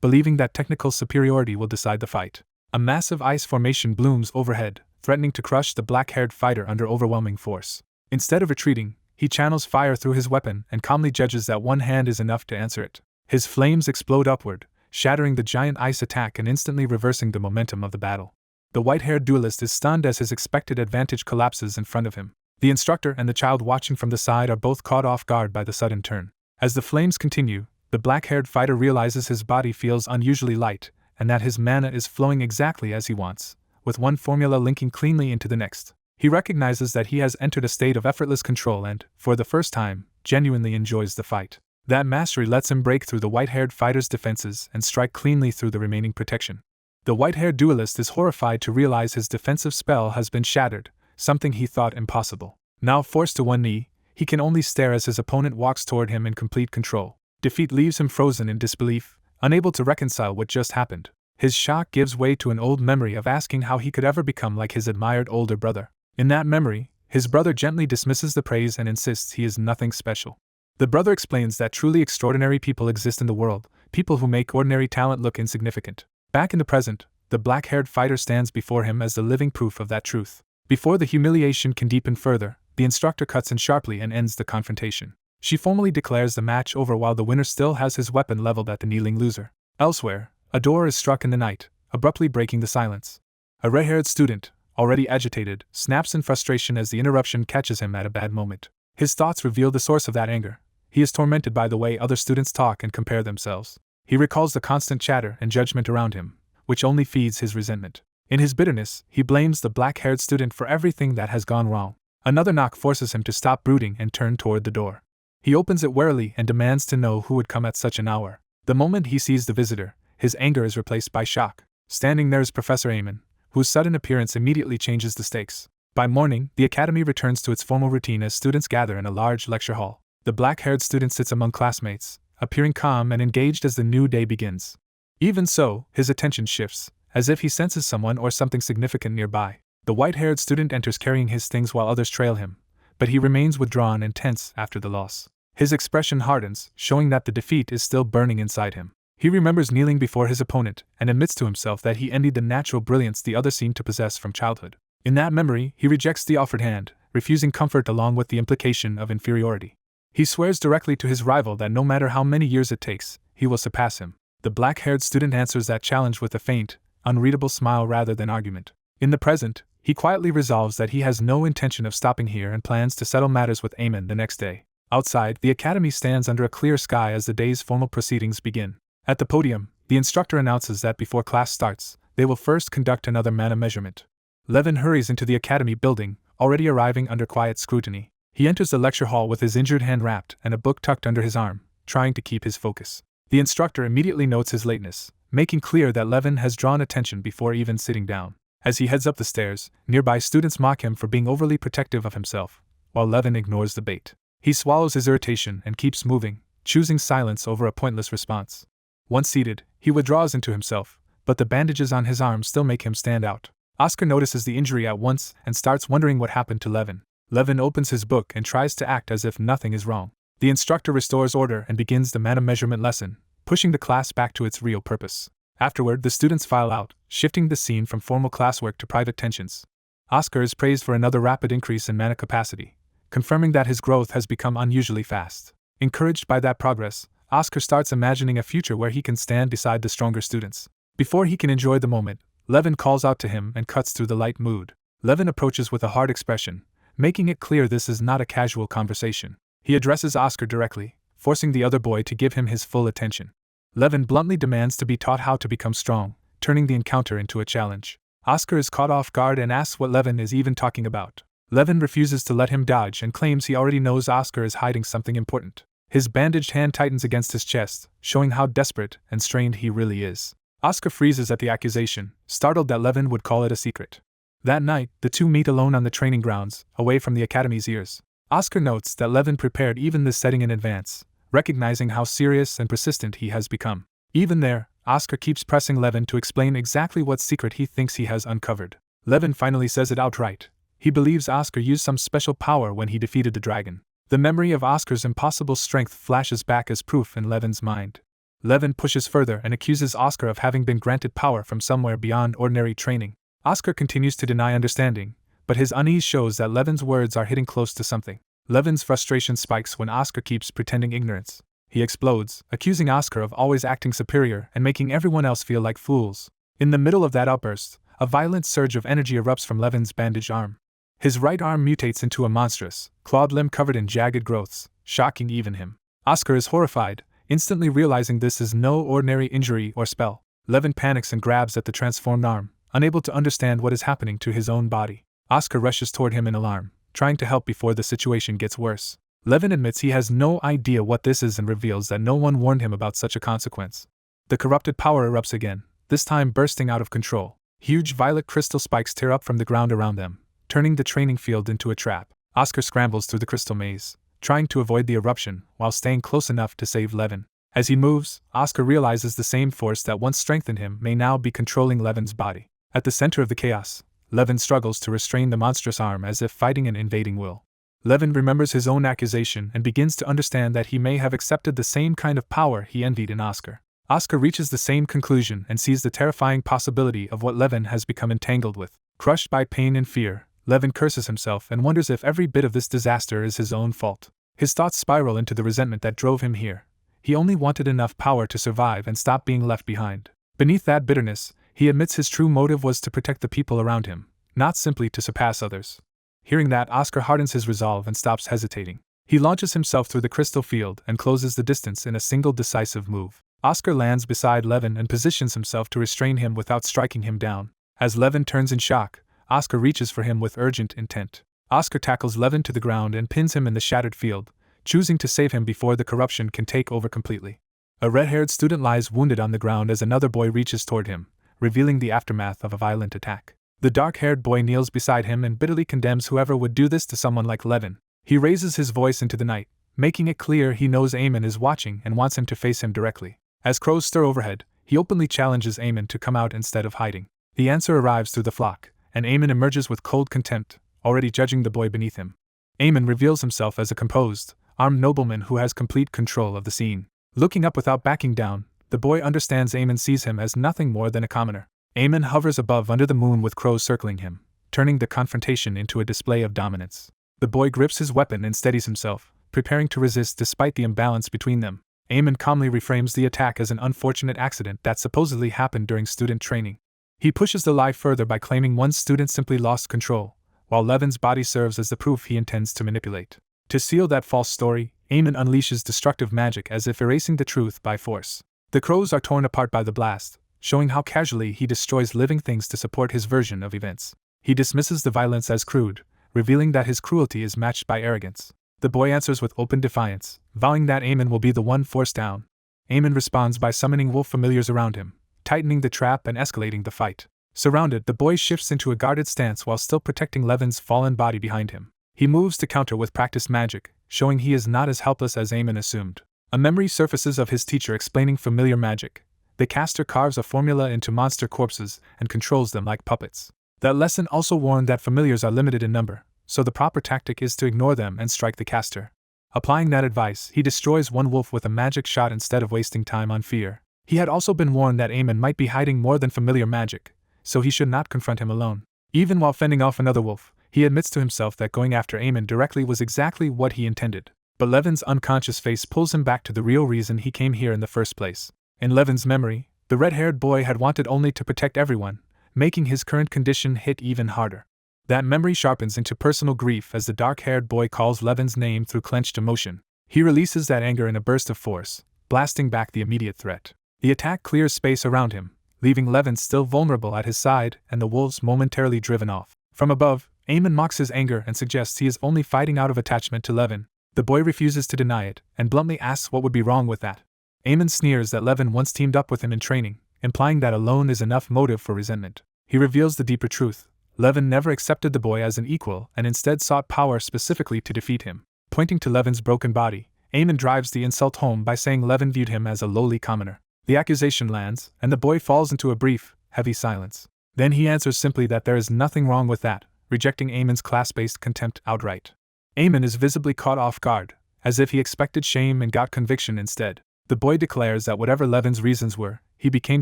believing that technical superiority will decide the fight. A massive ice formation blooms overhead, threatening to crush the black-haired fighter under overwhelming force. Instead of retreating, he channels fire through his weapon and calmly judges that one hand is enough to answer it. His flames explode upward, shattering the giant ice attack and instantly reversing the momentum of the battle. The white-haired duelist is stunned as his expected advantage collapses in front of him. The instructor and the child watching from the side are both caught off guard by the sudden turn. As the flames continue, the black-haired fighter realizes his body feels unusually light, and that his mana is flowing exactly as he wants, with one formula linking cleanly into the next. He recognizes that he has entered a state of effortless control and, for the first time, genuinely enjoys the fight. That mastery lets him break through the white-haired fighter's defenses and strike cleanly through the remaining protection. The white-haired duelist is horrified to realize his defensive spell has been shattered, something he thought impossible. Now forced to one knee, he can only stare as his opponent walks toward him in complete control. Defeat leaves him frozen in disbelief, unable to reconcile what just happened. His shock gives way to an old memory of asking how he could ever become like his admired older brother. In that memory, his brother gently dismisses the praise and insists he is nothing special. The brother explains that truly extraordinary people exist in the world, people who make ordinary talent look insignificant. Back in the present, the black-haired fighter stands before him as the living proof of that truth. Before the humiliation can deepen further, the instructor cuts in sharply and ends the confrontation. She formally declares the match over while the winner still has his weapon leveled at the kneeling loser. Elsewhere, a door is struck in the night, abruptly breaking the silence. A red-haired student, already agitated, snaps in frustration as the interruption catches him at a bad moment. His thoughts reveal the source of that anger. He is tormented by the way other students talk and compare themselves. He recalls the constant chatter and judgment around him, which only feeds his resentment. In his bitterness, he blames the black-haired student for everything that has gone wrong. Another knock forces him to stop brooding and turn toward the door. He opens it warily and demands to know who would come at such an hour. The moment he sees the visitor, his anger is replaced by shock. Standing there is Professor Amon, whose sudden appearance immediately changes the stakes. By morning, the academy returns to its formal routine as students gather in a large lecture hall. The black-haired student sits among classmates, appearing calm and engaged as the new day begins. Even so, his attention shifts, as if he senses someone or something significant nearby. The white-haired student enters carrying his things while others trail him, but he remains withdrawn and tense after the loss. His expression hardens, showing that the defeat is still burning inside him. He remembers kneeling before his opponent and admits to himself that he envied the natural brilliance the other seemed to possess from childhood. In that memory, he rejects the offered hand, refusing comfort along with the implication of inferiority. He swears directly to his rival that no matter how many years it takes, he will surpass him. The black-haired student answers that challenge with a faint, unreadable smile rather than argument. In the present, he quietly resolves that he has no intention of stopping here and plans to settle matters with Amon the next day. Outside, the academy stands under a clear sky as the day's formal proceedings begin. At the podium, the instructor announces that before class starts, they will first conduct another mana measurement. Levin hurries into the academy building, already arriving under quiet scrutiny. He enters the lecture hall with his injured hand wrapped and a book tucked under his arm, trying to keep his focus. The instructor immediately notes his lateness, making clear that Levin has drawn attention before even sitting down. As he heads up the stairs, nearby students mock him for being overly protective of himself, while Levin ignores the bait. He swallows his irritation and keeps moving, choosing silence over a pointless response. Once seated, he withdraws into himself, but the bandages on his arm still make him stand out. Oscar notices the injury at once and starts wondering what happened to Levin. Levin opens his book and tries to act as if nothing is wrong. The instructor restores order and begins the mana measurement lesson, pushing the class back to its real purpose. Afterward, the students file out, shifting the scene from formal classwork to private tensions. Oscar is praised for another rapid increase in mana capacity, confirming that his growth has become unusually fast. Encouraged by that progress, Oscar starts imagining a future where he can stand beside the stronger students. Before he can enjoy the moment, Levin calls out to him and cuts through the light mood. Levin approaches with a hard expression, making it clear this is not a casual conversation. He addresses Oscar directly, forcing the other boy to give him his full attention. Levin bluntly demands to be taught how to become strong, turning the encounter into a challenge. Oscar is caught off guard and asks what Levin is even talking about. Levin refuses to let him dodge and claims he already knows Oscar is hiding something important. His bandaged hand tightens against his chest, showing how desperate and strained he really is. Oscar freezes at the accusation, startled that Levin would call it a secret. That night, the two meet alone on the training grounds, away from the academy's ears. Oscar notes that Levin prepared even this setting in advance, recognizing how serious and persistent he has become. Even there, Oscar keeps pressing Levin to explain exactly what secret he thinks he has uncovered. Levin finally says it outright. He believes Oscar used some special power when he defeated the dragon. The memory of Oscar's impossible strength flashes back as proof in Levin's mind. Levin pushes further and accuses Oscar of having been granted power from somewhere beyond ordinary training. Oscar continues to deny understanding, but his unease shows that Levin's words are hitting close to something. Levin's frustration spikes when Oscar keeps pretending ignorance. He explodes, accusing Oscar of always acting superior and making everyone else feel like fools. In the middle of that outburst, a violent surge of energy erupts from Levin's bandaged arm. His right arm mutates into a monstrous, clawed limb covered in jagged growths, shocking even him. Oscar is horrified, instantly realizing this is no ordinary injury or spell. Levin panics and grabs at the transformed arm, unable to understand what is happening to his own body. Oscar rushes toward him in alarm, trying to help before the situation gets worse. Levin admits he has no idea what this is and reveals that no one warned him about such a consequence. The corrupted power erupts again, this time bursting out of control. Huge violet crystal spikes tear up from the ground around them, turning the training field into a trap. Oscar scrambles through the crystal maze, trying to avoid the eruption while staying close enough to save Levin. As he moves, Oscar realizes the same force that once strengthened him may now be controlling Levin's body. At the center of the chaos, Levin struggles to restrain the monstrous arm as if fighting an invading will. Levin remembers his own accusation and begins to understand that he may have accepted the same kind of power he envied in Oscar. Oscar reaches the same conclusion and sees the terrifying possibility of what Levin has become entangled with. Crushed by pain and fear, Levin curses himself and wonders if every bit of this disaster is his own fault. His thoughts spiral into the resentment that drove him here. He only wanted enough power to survive and stop being left behind. Beneath that bitterness, he admits his true motive was to protect the people around him, not simply to surpass others. Hearing that, Oscar hardens his resolve and stops hesitating. He launches himself through the crystal field and closes the distance in a single decisive move. Oscar lands beside Levin and positions himself to restrain him without striking him down. As Levin turns in shock, Oscar reaches for him with urgent intent. Oscar tackles Levin to the ground and pins him in the shattered field, choosing to save him before the corruption can take over completely. A red-haired student lies wounded on the ground as another boy reaches toward him, revealing the aftermath of a violent attack. The dark-haired boy kneels beside him and bitterly condemns whoever would do this to someone like Levin. He raises his voice into the night, making it clear he knows Eamon is watching and wants him to face him directly. As crows stir overhead, he openly challenges Eamon to come out instead of hiding. The answer arrives through the flock, and Eamon emerges with cold contempt, already judging the boy beneath him. Eamon reveals himself as a composed, armed nobleman who has complete control of the scene. Looking up without backing down, the boy understands Eamon sees him as nothing more than a commoner. Eamon hovers above under the moon with crows circling him, turning the confrontation into a display of dominance. The boy grips his weapon and steadies himself, preparing to resist despite the imbalance between them. Eamon calmly reframes the attack as an unfortunate accident that supposedly happened during student training. He pushes the lie further by claiming one student simply lost control, while Levin's body serves as the proof he intends to manipulate. To seal that false story, Eamon unleashes destructive magic as if erasing the truth by force. The crows are torn apart by the blast, showing how casually he destroys living things to support his version of events. He dismisses the violence as crude, revealing that his cruelty is matched by arrogance. The boy answers with open defiance, vowing that Eamon will be the one forced down. Eamon responds by summoning wolf familiars around him, tightening the trap and escalating the fight. Surrounded, the boy shifts into a guarded stance while still protecting Levin's fallen body behind him. He moves to counter with practiced magic, showing he is not as helpless as Eamon assumed. A memory surfaces of his teacher explaining familiar magic. The caster carves a formula into monster corpses and controls them like puppets. That lesson also warned that familiars are limited in number, so the proper tactic is to ignore them and strike the caster. Applying that advice, he destroys one wolf with a magic shot instead of wasting time on fear. He had also been warned that Eamon might be hiding more than familiar magic, so he should not confront him alone. Even while fending off another wolf, he admits to himself that going after Eamon directly was exactly what he intended. But Levin's unconscious face pulls him back to the real reason he came here in the first place. In Levin's memory, the red-haired boy had wanted only to protect everyone, making his current condition hit even harder. That memory sharpens into personal grief as the dark-haired boy calls Levin's name through clenched emotion. He releases that anger in a burst of force, blasting back the immediate threat. The attack clears space around him, leaving Levin still vulnerable at his side and the wolves momentarily driven off. From above, Eamon mocks his anger and suggests he is only fighting out of attachment to Levin. The boy refuses to deny it, and bluntly asks what would be wrong with that. Eamon sneers that Levin once teamed up with him in training, implying that alone is enough motive for resentment. He reveals the deeper truth. Levin never accepted the boy as an equal and instead sought power specifically to defeat him. Pointing to Levin's broken body, Eamon drives the insult home by saying Levin viewed him as a lowly commoner. The accusation lands, and the boy falls into a brief, heavy silence. Then he answers simply that there is nothing wrong with that, rejecting Eamon's class-based contempt outright. Eamon is visibly caught off guard, as if he expected shame and got conviction instead. The boy declares that whatever Levin's reasons were, he became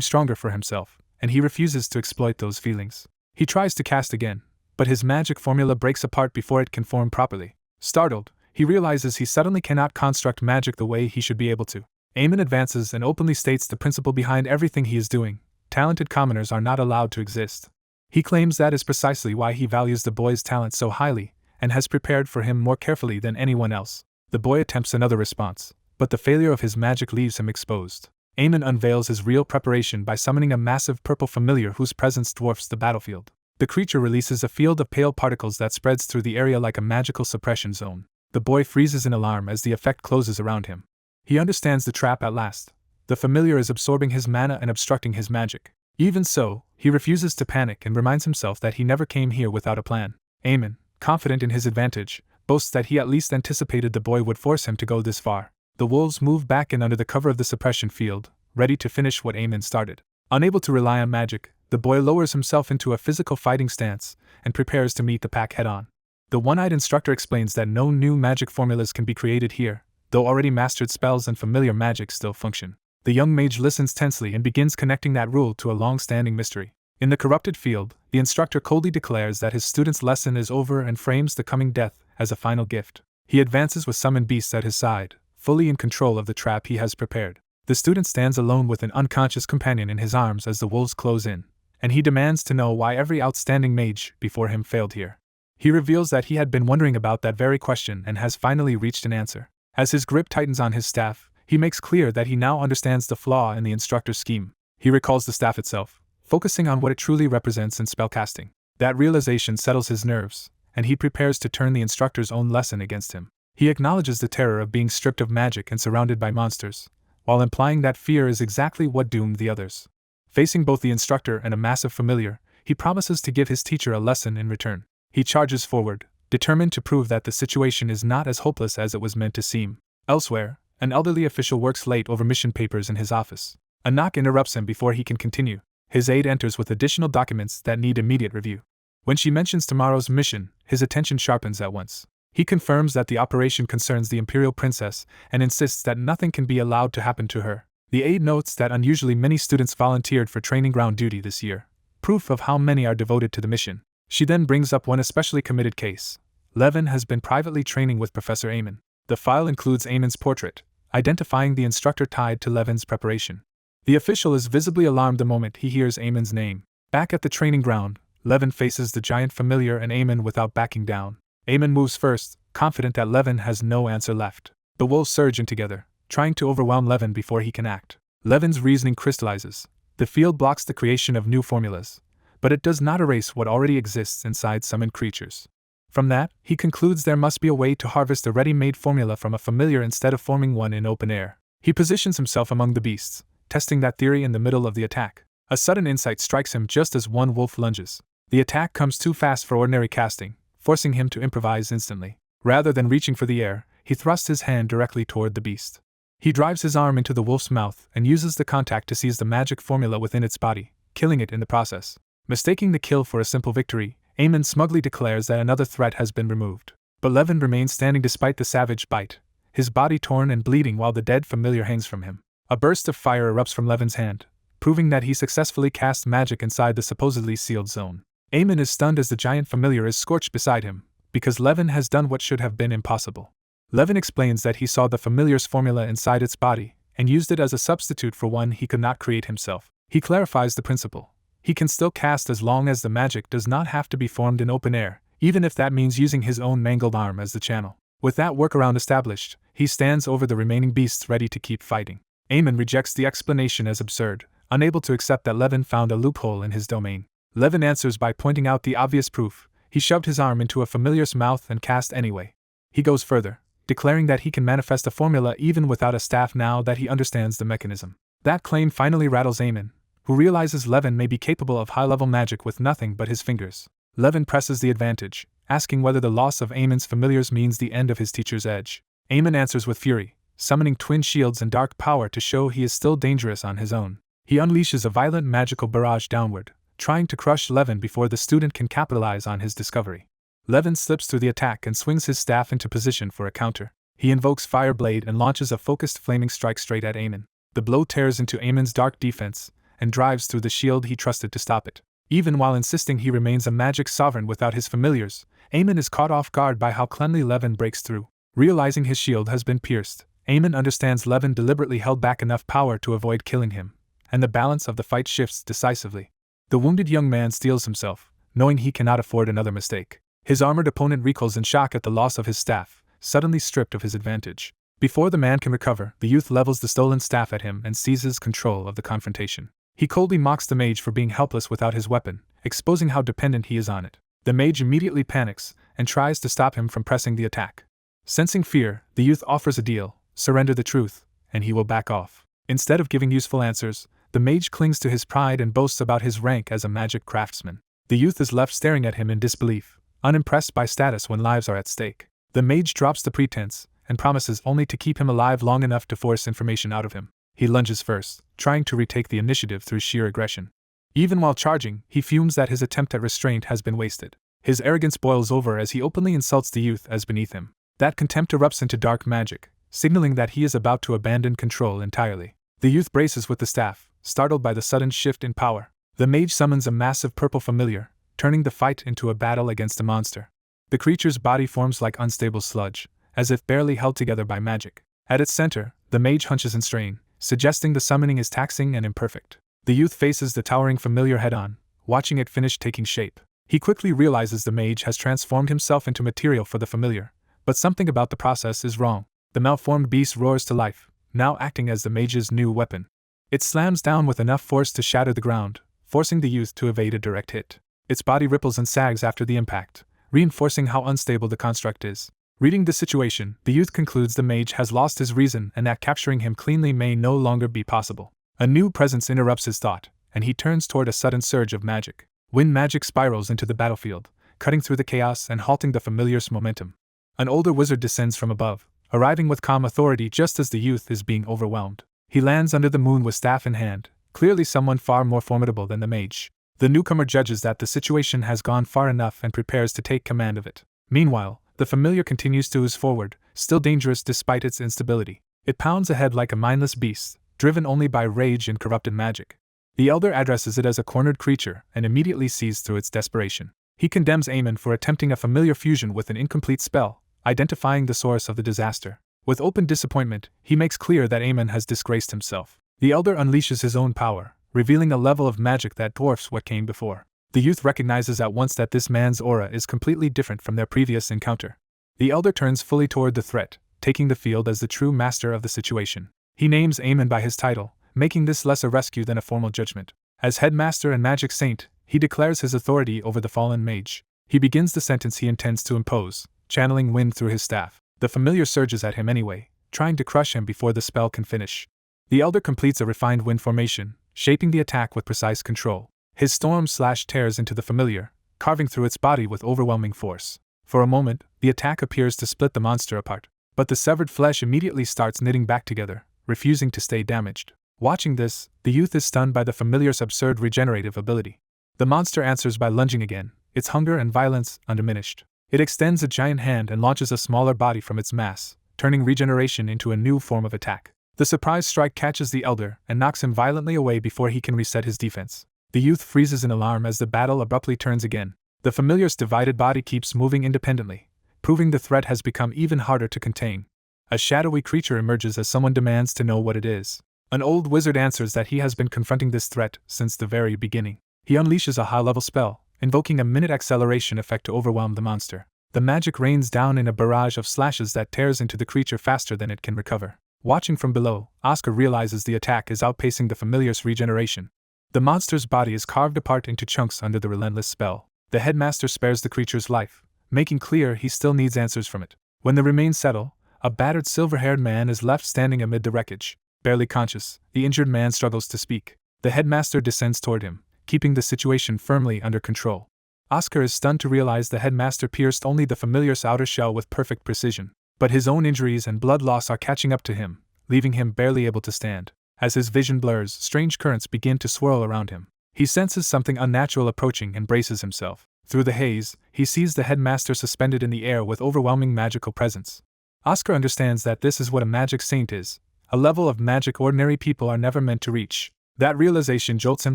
stronger for himself, and he refuses to exploit those feelings. He tries to cast again, but his magic formula breaks apart before it can form properly. Startled, he realizes he suddenly cannot construct magic the way he should be able to. Eamon advances and openly states the principle behind everything he is doing: talented commoners are not allowed to exist. He claims that is precisely why he values the boy's talent so highly, and has prepared for him more carefully than anyone else. The boy attempts another response, but the failure of his magic leaves him exposed. Eamon unveils his real preparation by summoning a massive purple familiar whose presence dwarfs the battlefield. The creature releases a field of pale particles that spreads through the area like a magical suppression zone. The boy freezes in alarm as the effect closes around him. He understands the trap at last. The familiar is absorbing his mana and obstructing his magic. Even so, he refuses to panic and reminds himself that he never came here without a plan. Eamon, confident in his advantage, boasts that he at least anticipated the boy would force him to go this far. The wolves move back in under the cover of the suppression field, ready to finish what Eamon started. Unable to rely on magic, the boy lowers himself into a physical fighting stance and prepares to meet the pack head-on. The one-eyed instructor explains that no new magic formulas can be created here, though already mastered spells and familiar magic still function. The young mage listens tensely and begins connecting that rule to a long-standing mystery. In the corrupted field, the instructor coldly declares that his student's lesson is over and frames the coming death as a final gift. He advances with summoned beasts at his side, fully in control of the trap he has prepared. The student stands alone with an unconscious companion in his arms as the wolves close in, and he demands to know why every outstanding mage before him failed here. He reveals that he had been wondering about that very question and has finally reached an answer. As his grip tightens on his staff, he makes clear that he now understands the flaw in the instructor's scheme. He recalls the staff itself, focusing on what it truly represents in spellcasting. That realization settles his nerves, and he prepares to turn the instructor's own lesson against him. He acknowledges the terror of being stripped of magic and surrounded by monsters, while implying that fear is exactly what doomed the others. Facing both the instructor and a massive familiar, he promises to give his teacher a lesson in return. He charges forward, determined to prove that the situation is not as hopeless as it was meant to seem. Elsewhere, an elderly official works late over mission papers in his office. A knock interrupts him before he can continue. His aide enters with additional documents that need immediate review. When she mentions tomorrow's mission, his attention sharpens at once. He confirms that the operation concerns the Imperial Princess and insists that nothing can be allowed to happen to her. The aide notes that unusually many students volunteered for training ground duty this year, proof of how many are devoted to the mission. She then brings up one especially committed case. Levin has been privately training with Professor Eamon. The file includes Eamon's portrait, identifying the instructor tied to Levin's preparation. The official is visibly alarmed the moment he hears Eamon's name. Back at the training ground, Levin faces the giant familiar and Eamon without backing down. Eamon moves first, confident that Levin has no answer left. The wolves surge in together, trying to overwhelm Levin before he can act. Levin's reasoning crystallizes. The field blocks the creation of new formulas, but it does not erase what already exists inside summoned creatures. From that, he concludes there must be a way to harvest a ready-made formula from a familiar instead of forming one in open air. He positions himself among the beasts, testing that theory in the middle of the attack. A sudden insight strikes him just as one wolf lunges. The attack comes too fast for ordinary casting, forcing him to improvise instantly. Rather than reaching for the air, he thrusts his hand directly toward the beast. He drives his arm into the wolf's mouth and uses the contact to seize the magic formula within its body, killing it in the process. Mistaking the kill for a simple victory, Eamon smugly declares that another threat has been removed. But Levin remains standing despite the savage bite, his body torn and bleeding while the dead familiar hangs from him. A burst of fire erupts from Levin's hand, proving that he successfully cast magic inside the supposedly sealed zone. Eamon is stunned as the giant familiar is scorched beside him, because Levin has done what should have been impossible. Levin explains that he saw the familiar's formula inside its body, and used it as a substitute for one he could not create himself. He clarifies the principle. He can still cast as long as the magic does not have to be formed in open air, even if that means using his own mangled arm as the channel. With that workaround established, he stands over the remaining beasts ready to keep fighting. Eamon rejects the explanation as absurd, unable to accept that Levin found a loophole in his domain. Levin answers by pointing out the obvious proof. He shoved his arm into a familiar's mouth and cast anyway. He goes further, declaring that he can manifest a formula even without a staff now that he understands the mechanism. That claim finally rattles Eamon, who realizes Levin may be capable of high-level magic with nothing but his fingers. Levin presses the advantage, asking whether the loss of Eamon's familiars means the end of his teacher's edge. Eamon answers with fury, summoning twin shields and dark power to show he is still dangerous on his own. He unleashes a violent magical barrage downward, trying to crush Levin before the student can capitalize on his discovery. Levin slips through the attack and swings his staff into position for a counter. He invokes Fire Blade and launches a focused flaming strike straight at Eamon. The blow tears into Eamon's dark defense and drives through the shield he trusted to stop it. Even while insisting he remains a magic sovereign without his familiars, Eamon is caught off guard by how cleanly Levin breaks through. Realizing his shield has been pierced, Eamon understands Levin deliberately held back enough power to avoid killing him, and the balance of the fight shifts decisively. The wounded young man steels himself, knowing he cannot afford another mistake. His armored opponent recoils in shock at the loss of his staff, suddenly stripped of his advantage. Before the man can recover, the youth levels the stolen staff at him and seizes control of the confrontation. He coldly mocks the mage for being helpless without his weapon, exposing how dependent he is on it. The mage immediately panics and tries to stop him from pressing the attack. Sensing fear, the youth offers a deal: surrender the truth, and he will back off. Instead of giving useful answers, the mage clings to his pride and boasts about his rank as a magic craftsman. The youth is left staring at him in disbelief, unimpressed by status when lives are at stake. The mage drops the pretense and promises only to keep him alive long enough to force information out of him. He lunges first, trying to retake the initiative through sheer aggression. Even while charging, he fumes that his attempt at restraint has been wasted. His arrogance boils over as he openly insults the youth as beneath him. That contempt erupts into dark magic, signaling that he is about to abandon control entirely. The youth braces with the staff, startled by the sudden shift in power. The mage summons a massive purple familiar, turning the fight into a battle against a monster. The creature's body forms like unstable sludge, as if barely held together by magic. At its center, the mage hunches in strain, suggesting the summoning is taxing and imperfect. The youth faces the towering familiar head-on, watching it finish taking shape. He quickly realizes the mage has transformed himself into material for the familiar, but something about the process is wrong. The malformed beast roars to life, now acting as the mage's new weapon. It slams down with enough force to shatter the ground, forcing the youth to evade a direct hit. Its body ripples and sags after the impact, reinforcing how unstable the construct is. Reading the situation, the youth concludes the mage has lost his reason and that capturing him cleanly may no longer be possible. A new presence interrupts his thought, and he turns toward a sudden surge of magic. Wind magic spirals into the battlefield, cutting through the chaos and halting the familiar's momentum. An older wizard descends from above, arriving with calm authority just as the youth is being overwhelmed. He lands under the moon with staff in hand, clearly someone far more formidable than the mage. The newcomer judges that the situation has gone far enough and prepares to take command of it. Meanwhile, the familiar continues to ooze forward, still dangerous despite its instability. It pounds ahead like a mindless beast, driven only by rage and corrupted magic. The elder addresses it as a cornered creature and immediately sees through its desperation. He condemns Eamon for attempting a familiar fusion with an incomplete spell, identifying the source of the disaster. With open disappointment, he makes clear that Eamon has disgraced himself. The elder unleashes his own power, revealing a level of magic that dwarfs what came before. The youth recognizes at once that this man's aura is completely different from their previous encounter. The elder turns fully toward the threat, taking the field as the true master of the situation. He names Eamon by his title, making this less a rescue than a formal judgment. As headmaster and magic saint, he declares his authority over the fallen mage. He begins the sentence he intends to impose, channeling wind through his staff. The familiar surges at him anyway, trying to crush him before the spell can finish. The elder completes a refined wind formation, shaping the attack with precise control. His storm slash tears into the familiar, carving through its body with overwhelming force. For a moment, the attack appears to split the monster apart, but the severed flesh immediately starts knitting back together, refusing to stay damaged. Watching this, the youth is stunned by the familiar's absurd regenerative ability. The monster answers by lunging again, its hunger and violence undiminished. It extends a giant hand and launches a smaller body from its mass, turning regeneration into a new form of attack. The surprise strike catches the elder and knocks him violently away before he can reset his defense. The youth freezes in alarm as the battle abruptly turns again. The familiar's divided body keeps moving independently, proving the threat has become even harder to contain. A shadowy creature emerges as someone demands to know what it is. An old wizard answers that he has been confronting this threat since the very beginning. He unleashes a high-level spell, invoking a minute acceleration effect to overwhelm the monster. The magic rains down in a barrage of slashes that tears into the creature faster than it can recover. Watching from below, Oscar realizes the attack is outpacing the familiar's regeneration. The monster's body is carved apart into chunks under the relentless spell. The headmaster spares the creature's life, making clear he still needs answers from it. When the remains settle, A battered silver-haired man is left standing amid the wreckage. Barely conscious, the injured man struggles to speak. The headmaster descends toward him, keeping the situation firmly under control. Oscar is stunned to realize the headmaster pierced only the familiar's outer shell with perfect precision. But his own injuries and blood loss are catching up to him, leaving him barely able to stand. As his vision blurs, strange currents begin to swirl around him. He senses something unnatural approaching and braces himself. Through the haze, he sees the headmaster suspended in the air with overwhelming magical presence. Oscar understands that this is what a magic saint is, a level of magic ordinary people are never meant to reach. That realization jolts him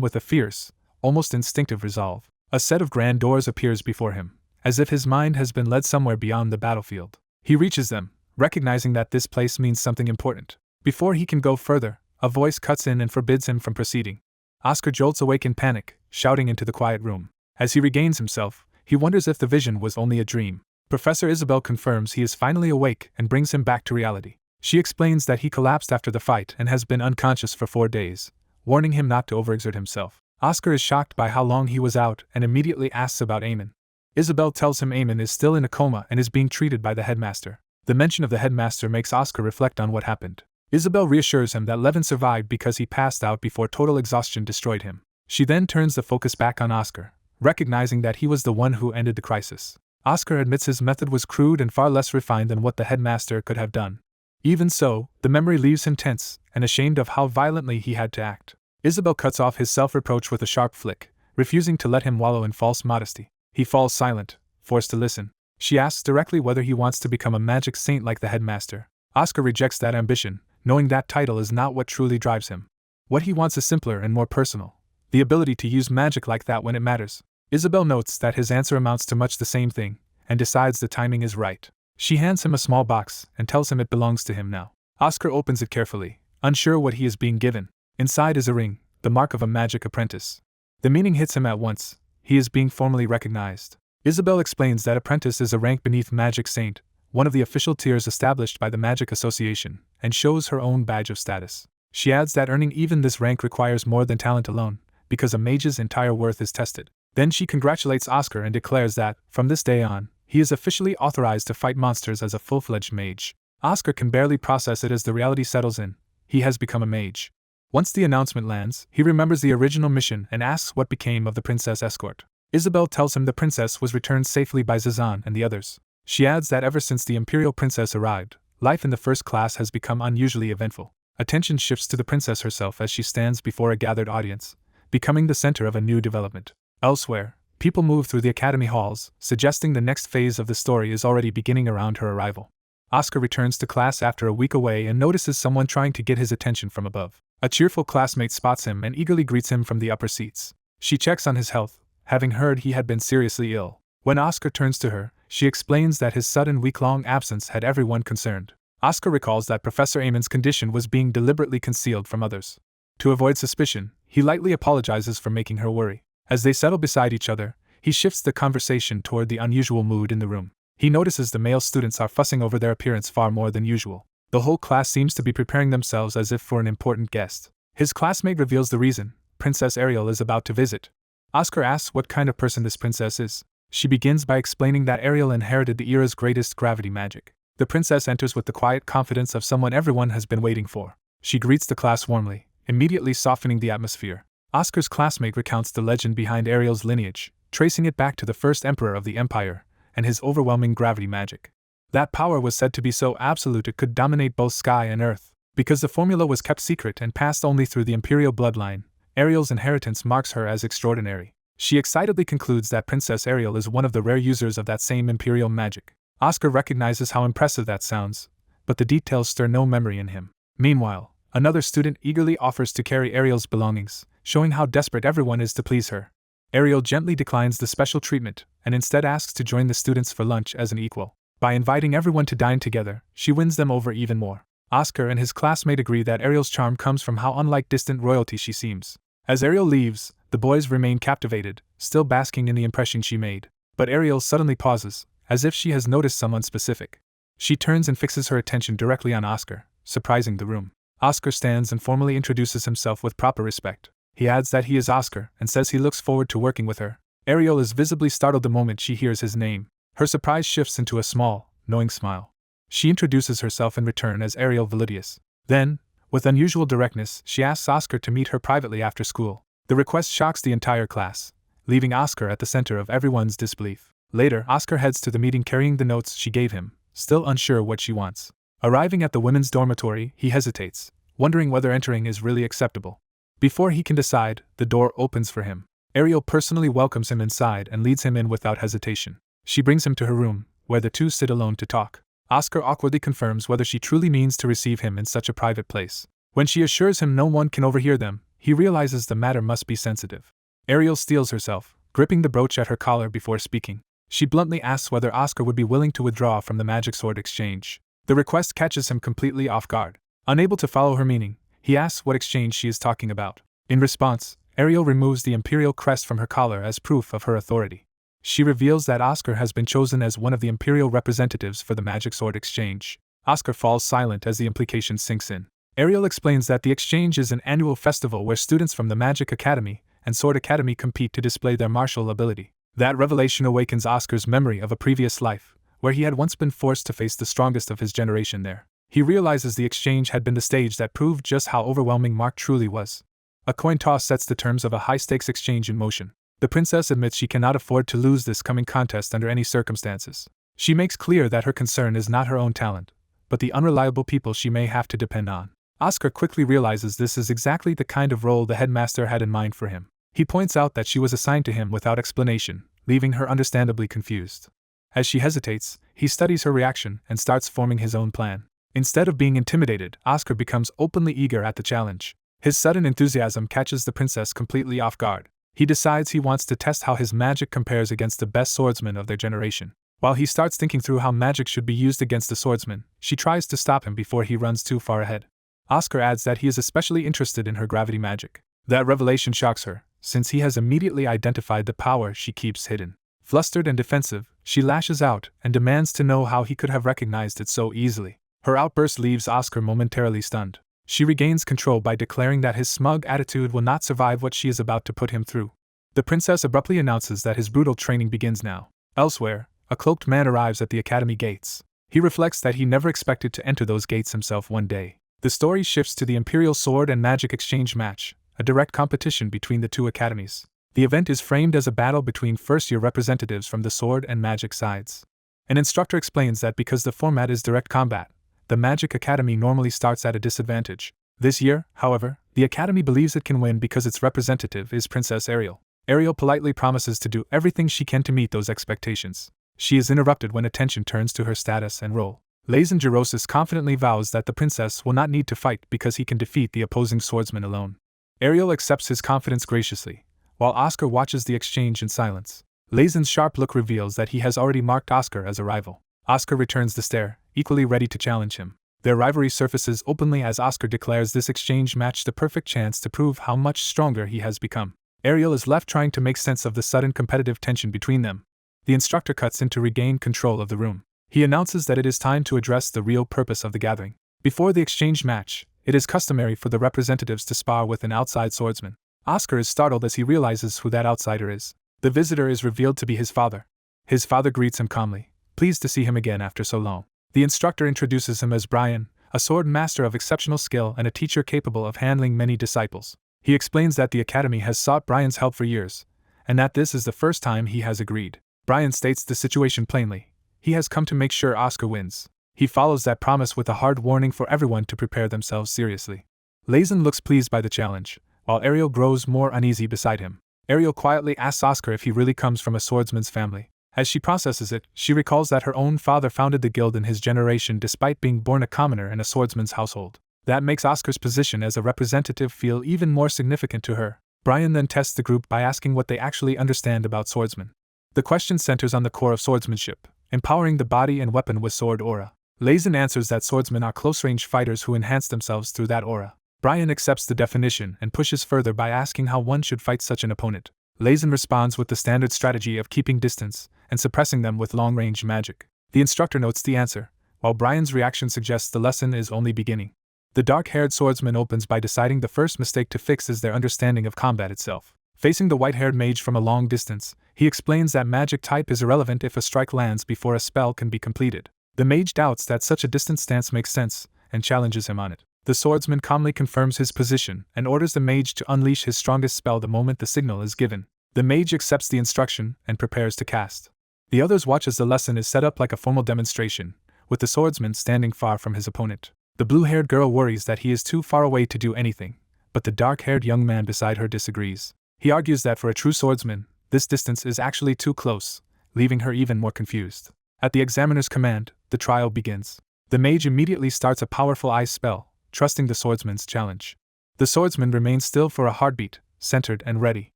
with a fierce, almost instinctive resolve. A set of grand doors appears before him, as if his mind has been led somewhere beyond the battlefield. He reaches them, recognizing that this place means something important. Before he can go further, a voice cuts in and forbids him from proceeding. Oscar jolts awake in panic, shouting into the quiet room. As he regains himself, he wonders if the vision was only a dream. Professor Isabel confirms he is finally awake and brings him back to reality. She explains that he collapsed after the fight and has been unconscious for 4 days, warning him not to overexert himself. Oscar is shocked by how long he was out and immediately asks about Eamon. Isabel tells him Eamon is still in a coma and is being treated by the headmaster. The mention of the headmaster makes Oscar reflect on what happened. Isabel reassures him that Levin survived because he passed out before total exhaustion destroyed him. She then turns the focus back on Oscar, recognizing that he was the one who ended the crisis. Oscar admits his method was crude and far less refined than what the headmaster could have done. Even so, the memory leaves him tense and ashamed of how violently he had to act. Isabel cuts off his self-reproach with a sharp flick, refusing to let him wallow in false modesty. He falls silent, forced to listen. She asks directly whether he wants to become a magic saint like the headmaster. Oscar rejects that ambition, knowing that title is not what truly drives him. What he wants is simpler and more personal, the ability to use magic like that when it matters. Isabel notes that his answer amounts to much the same thing, and decides the timing is right. She hands him a small box and tells him it belongs to him now. Oscar opens it carefully, unsure what he is being given. Inside is a ring, the mark of a magic apprentice. The meaning hits him at once. He is being formally recognized. Isabel explains that apprentice is a rank beneath magic saint, one of the official tiers established by the Magic Association, and shows her own badge of status. She adds that earning even this rank requires more than talent alone, because a mage's entire worth is tested. Then she congratulates Oscar and declares that, from this day on, he is officially authorized to fight monsters as a full-fledged mage. Oscar can barely process it as the reality settles in. He has become a mage. Once the announcement lands, he remembers the original mission and asks what became of the princess escort. Isabel tells him the princess was returned safely by Zazan and the others. She adds that ever since the imperial princess arrived, life in the first class has become unusually eventful. Attention shifts to the princess herself as she stands before a gathered audience, becoming the center of a new development. Elsewhere, people move through the academy halls, suggesting the next phase of the story is already beginning around her arrival. Oscar returns to class after a week away and notices someone trying to get his attention from above. A cheerful classmate spots him and eagerly greets him from the upper seats. She checks on his health, having heard he had been seriously ill. When Oscar turns to her, she explains that his sudden week-long absence had everyone concerned. Oscar recalls that Professor Eamon's condition was being deliberately concealed from others. To avoid suspicion, he lightly apologizes for making her worry. As they settle beside each other, he shifts the conversation toward the unusual mood in the room. He notices the male students are fussing over their appearance far more than usual. The whole class seems to be preparing themselves as if for an important guest. His classmate reveals the reason: Princess Ariel is about to visit. Oscar asks what kind of person this princess is. She begins by explaining that Ariel inherited the era's greatest gravity magic. The princess enters with the quiet confidence of someone everyone has been waiting for. She greets the class warmly, immediately softening the atmosphere. Oscar's classmate recounts the legend behind Ariel's lineage, tracing it back to the first emperor of the empire and his overwhelming gravity magic. That power was said to be so absolute it could dominate both sky and earth. Because the formula was kept secret and passed only through the imperial bloodline, Ariel's inheritance marks her as extraordinary. She excitedly concludes that Princess Ariel is one of the rare users of that same imperial magic. Oscar recognizes how impressive that sounds, but the details stir no memory in him. Meanwhile, another student eagerly offers to carry Ariel's belongings, showing how desperate everyone is to please her. Ariel gently declines the special treatment and instead asks to join the students for lunch as an equal. By inviting everyone to dine together, she wins them over even more. Oscar and his classmate agree that Ariel's charm comes from how unlike distant royalty she seems. As Ariel leaves, the boys remain captivated, still basking in the impression she made. But Ariel suddenly pauses, as if she has noticed someone specific. She turns and fixes her attention directly on Oscar, surprising the room. Oscar stands and formally introduces himself with proper respect. He adds that he is Oscar and says he looks forward to working with her. Ariel is visibly startled the moment she hears his name. Her surprise shifts into a small, knowing smile. She introduces herself in return as Ariel Validius. Then, with unusual directness, she asks Oscar to meet her privately after school. The request shocks the entire class, leaving Oscar at the center of everyone's disbelief. Later, Oscar heads to the meeting carrying the notes she gave him, still unsure what she wants. Arriving at the women's dormitory, he hesitates, wondering whether entering is really acceptable. Before he can decide, the door opens for him. Ariel personally welcomes him inside and leads him in without hesitation. She brings him to her room, where the two sit alone to talk. Oscar awkwardly confirms whether she truly means to receive him in such a private place. When she assures him no one can overhear them, he realizes the matter must be sensitive. Ariel steels herself, gripping the brooch at her collar before speaking. She bluntly asks whether Oscar would be willing to withdraw from the magic sword exchange. The request catches him completely off guard. Unable to follow her meaning, he asks what exchange she is talking about. In response, Ariel removes the imperial crest from her collar as proof of her authority. She reveals that Oscar has been chosen as one of the imperial representatives for the magic sword exchange. Oscar falls silent as the implication sinks in. Ariel explains that the exchange is an annual festival where students from the Magic Academy and Sword Academy compete to display their martial ability. That revelation awakens Oscar's memory of a previous life, where he had once been forced to face the strongest of his generation there. He realizes the exchange had been the stage that proved just how overwhelming Mark truly was. A coin toss sets the terms of a high-stakes exchange in motion. The princess admits she cannot afford to lose this coming contest under any circumstances. She makes clear that her concern is not her own talent, but the unreliable people she may have to depend on. Oscar quickly realizes this is exactly the kind of role the headmaster had in mind for him. He points out that she was assigned to him without explanation, leaving her understandably confused. As she hesitates, he studies her reaction and starts forming his own plan. Instead of being intimidated, Oscar becomes openly eager at the challenge. His sudden enthusiasm catches the princess completely off guard. He decides he wants to test how his magic compares against the best swordsmen of their generation. While he starts thinking through how magic should be used against the swordsman, she tries to stop him before he runs too far ahead. Oscar adds that he is especially interested in her gravity magic. That revelation shocks her, since he has immediately identified the power she keeps hidden. Flustered and defensive, she lashes out and demands to know how he could have recognized it so easily. Her outburst leaves Oscar momentarily stunned. She regains control by declaring that his smug attitude will not survive what she is about to put him through. The princess abruptly announces that his brutal training begins now. Elsewhere, a cloaked man arrives at the academy gates. He reflects that he never expected to enter those gates himself one day. The story shifts to the Imperial Sword and Magic Exchange match, a direct competition between the two academies. The event is framed as a battle between first-year representatives from the sword and magic sides. An instructor explains that because the format is direct combat, the Magic Academy normally starts at a disadvantage. This year, however, the Academy believes it can win because its representative is Princess Ariel. Ariel politely promises to do everything she can to meet those expectations. She is interrupted when attention turns to her status and role. Lazen Gerosis confidently vows that the princess will not need to fight because he can defeat the opposing swordsman alone. Ariel accepts his confidence graciously, while Oscar watches the exchange in silence. Lazen's sharp look reveals that he has already marked Oscar as a rival. Oscar returns the stare, equally ready to challenge him. Their rivalry surfaces openly as Oscar declares this exchange match the perfect chance to prove how much stronger he has become. Ariel is left trying to make sense of the sudden competitive tension between them. The instructor cuts in to regain control of the room. He announces that it is time to address the real purpose of the gathering. Before the exchange match, it is customary for the representatives to spar with an outside swordsman. Oscar is startled as he realizes who that outsider is. The visitor is revealed to be his father. His father greets him calmly, pleased to see him again after so long. The instructor introduces him as Brian, a sword master of exceptional skill and a teacher capable of handling many disciples. He explains that the academy has sought Brian's help for years, and that this is the first time he has agreed. Brian states the situation plainly. He has come to make sure Oscar wins. He follows that promise with a hard warning for everyone to prepare themselves seriously. Lazen looks pleased by the challenge, while Ariel grows more uneasy beside him. Ariel quietly asks Oscar if he really comes from a swordsman's family. As she processes it, she recalls that her own father founded the guild in his generation despite being born a commoner in a swordsman's household. That makes Oscar's position as a representative feel even more significant to her. Brian then tests the group by asking what they actually understand about swordsmen. The question centers on the core of swordsmanship, empowering the body and weapon with sword aura. Lazen answers that swordsmen are close-range fighters who enhance themselves through that aura. Brian accepts the definition and pushes further by asking how one should fight such an opponent. Lazen responds with the standard strategy of keeping distance and suppressing them with long-range magic. The instructor notes the answer, while Brian's reaction suggests the lesson is only beginning. The dark-haired swordsman opens by deciding the first mistake to fix is their understanding of combat itself. Facing the white-haired mage from a long distance, he explains that magic type is irrelevant if a strike lands before a spell can be completed. The mage doubts that such a distant stance makes sense, and challenges him on it. The swordsman calmly confirms his position and orders the mage to unleash his strongest spell the moment the signal is given. The mage accepts the instruction and prepares to cast. The others watch as the lesson is set up like a formal demonstration, with the swordsman standing far from his opponent. The blue-haired girl worries that he is too far away to do anything, but the dark-haired young man beside her disagrees. He argues that for a true swordsman, this distance is actually too close, leaving her even more confused. At the examiner's command, the trial begins. The mage immediately starts a powerful ice spell, trusting the swordsman's challenge. The swordsman remains still for a heartbeat, centered and ready.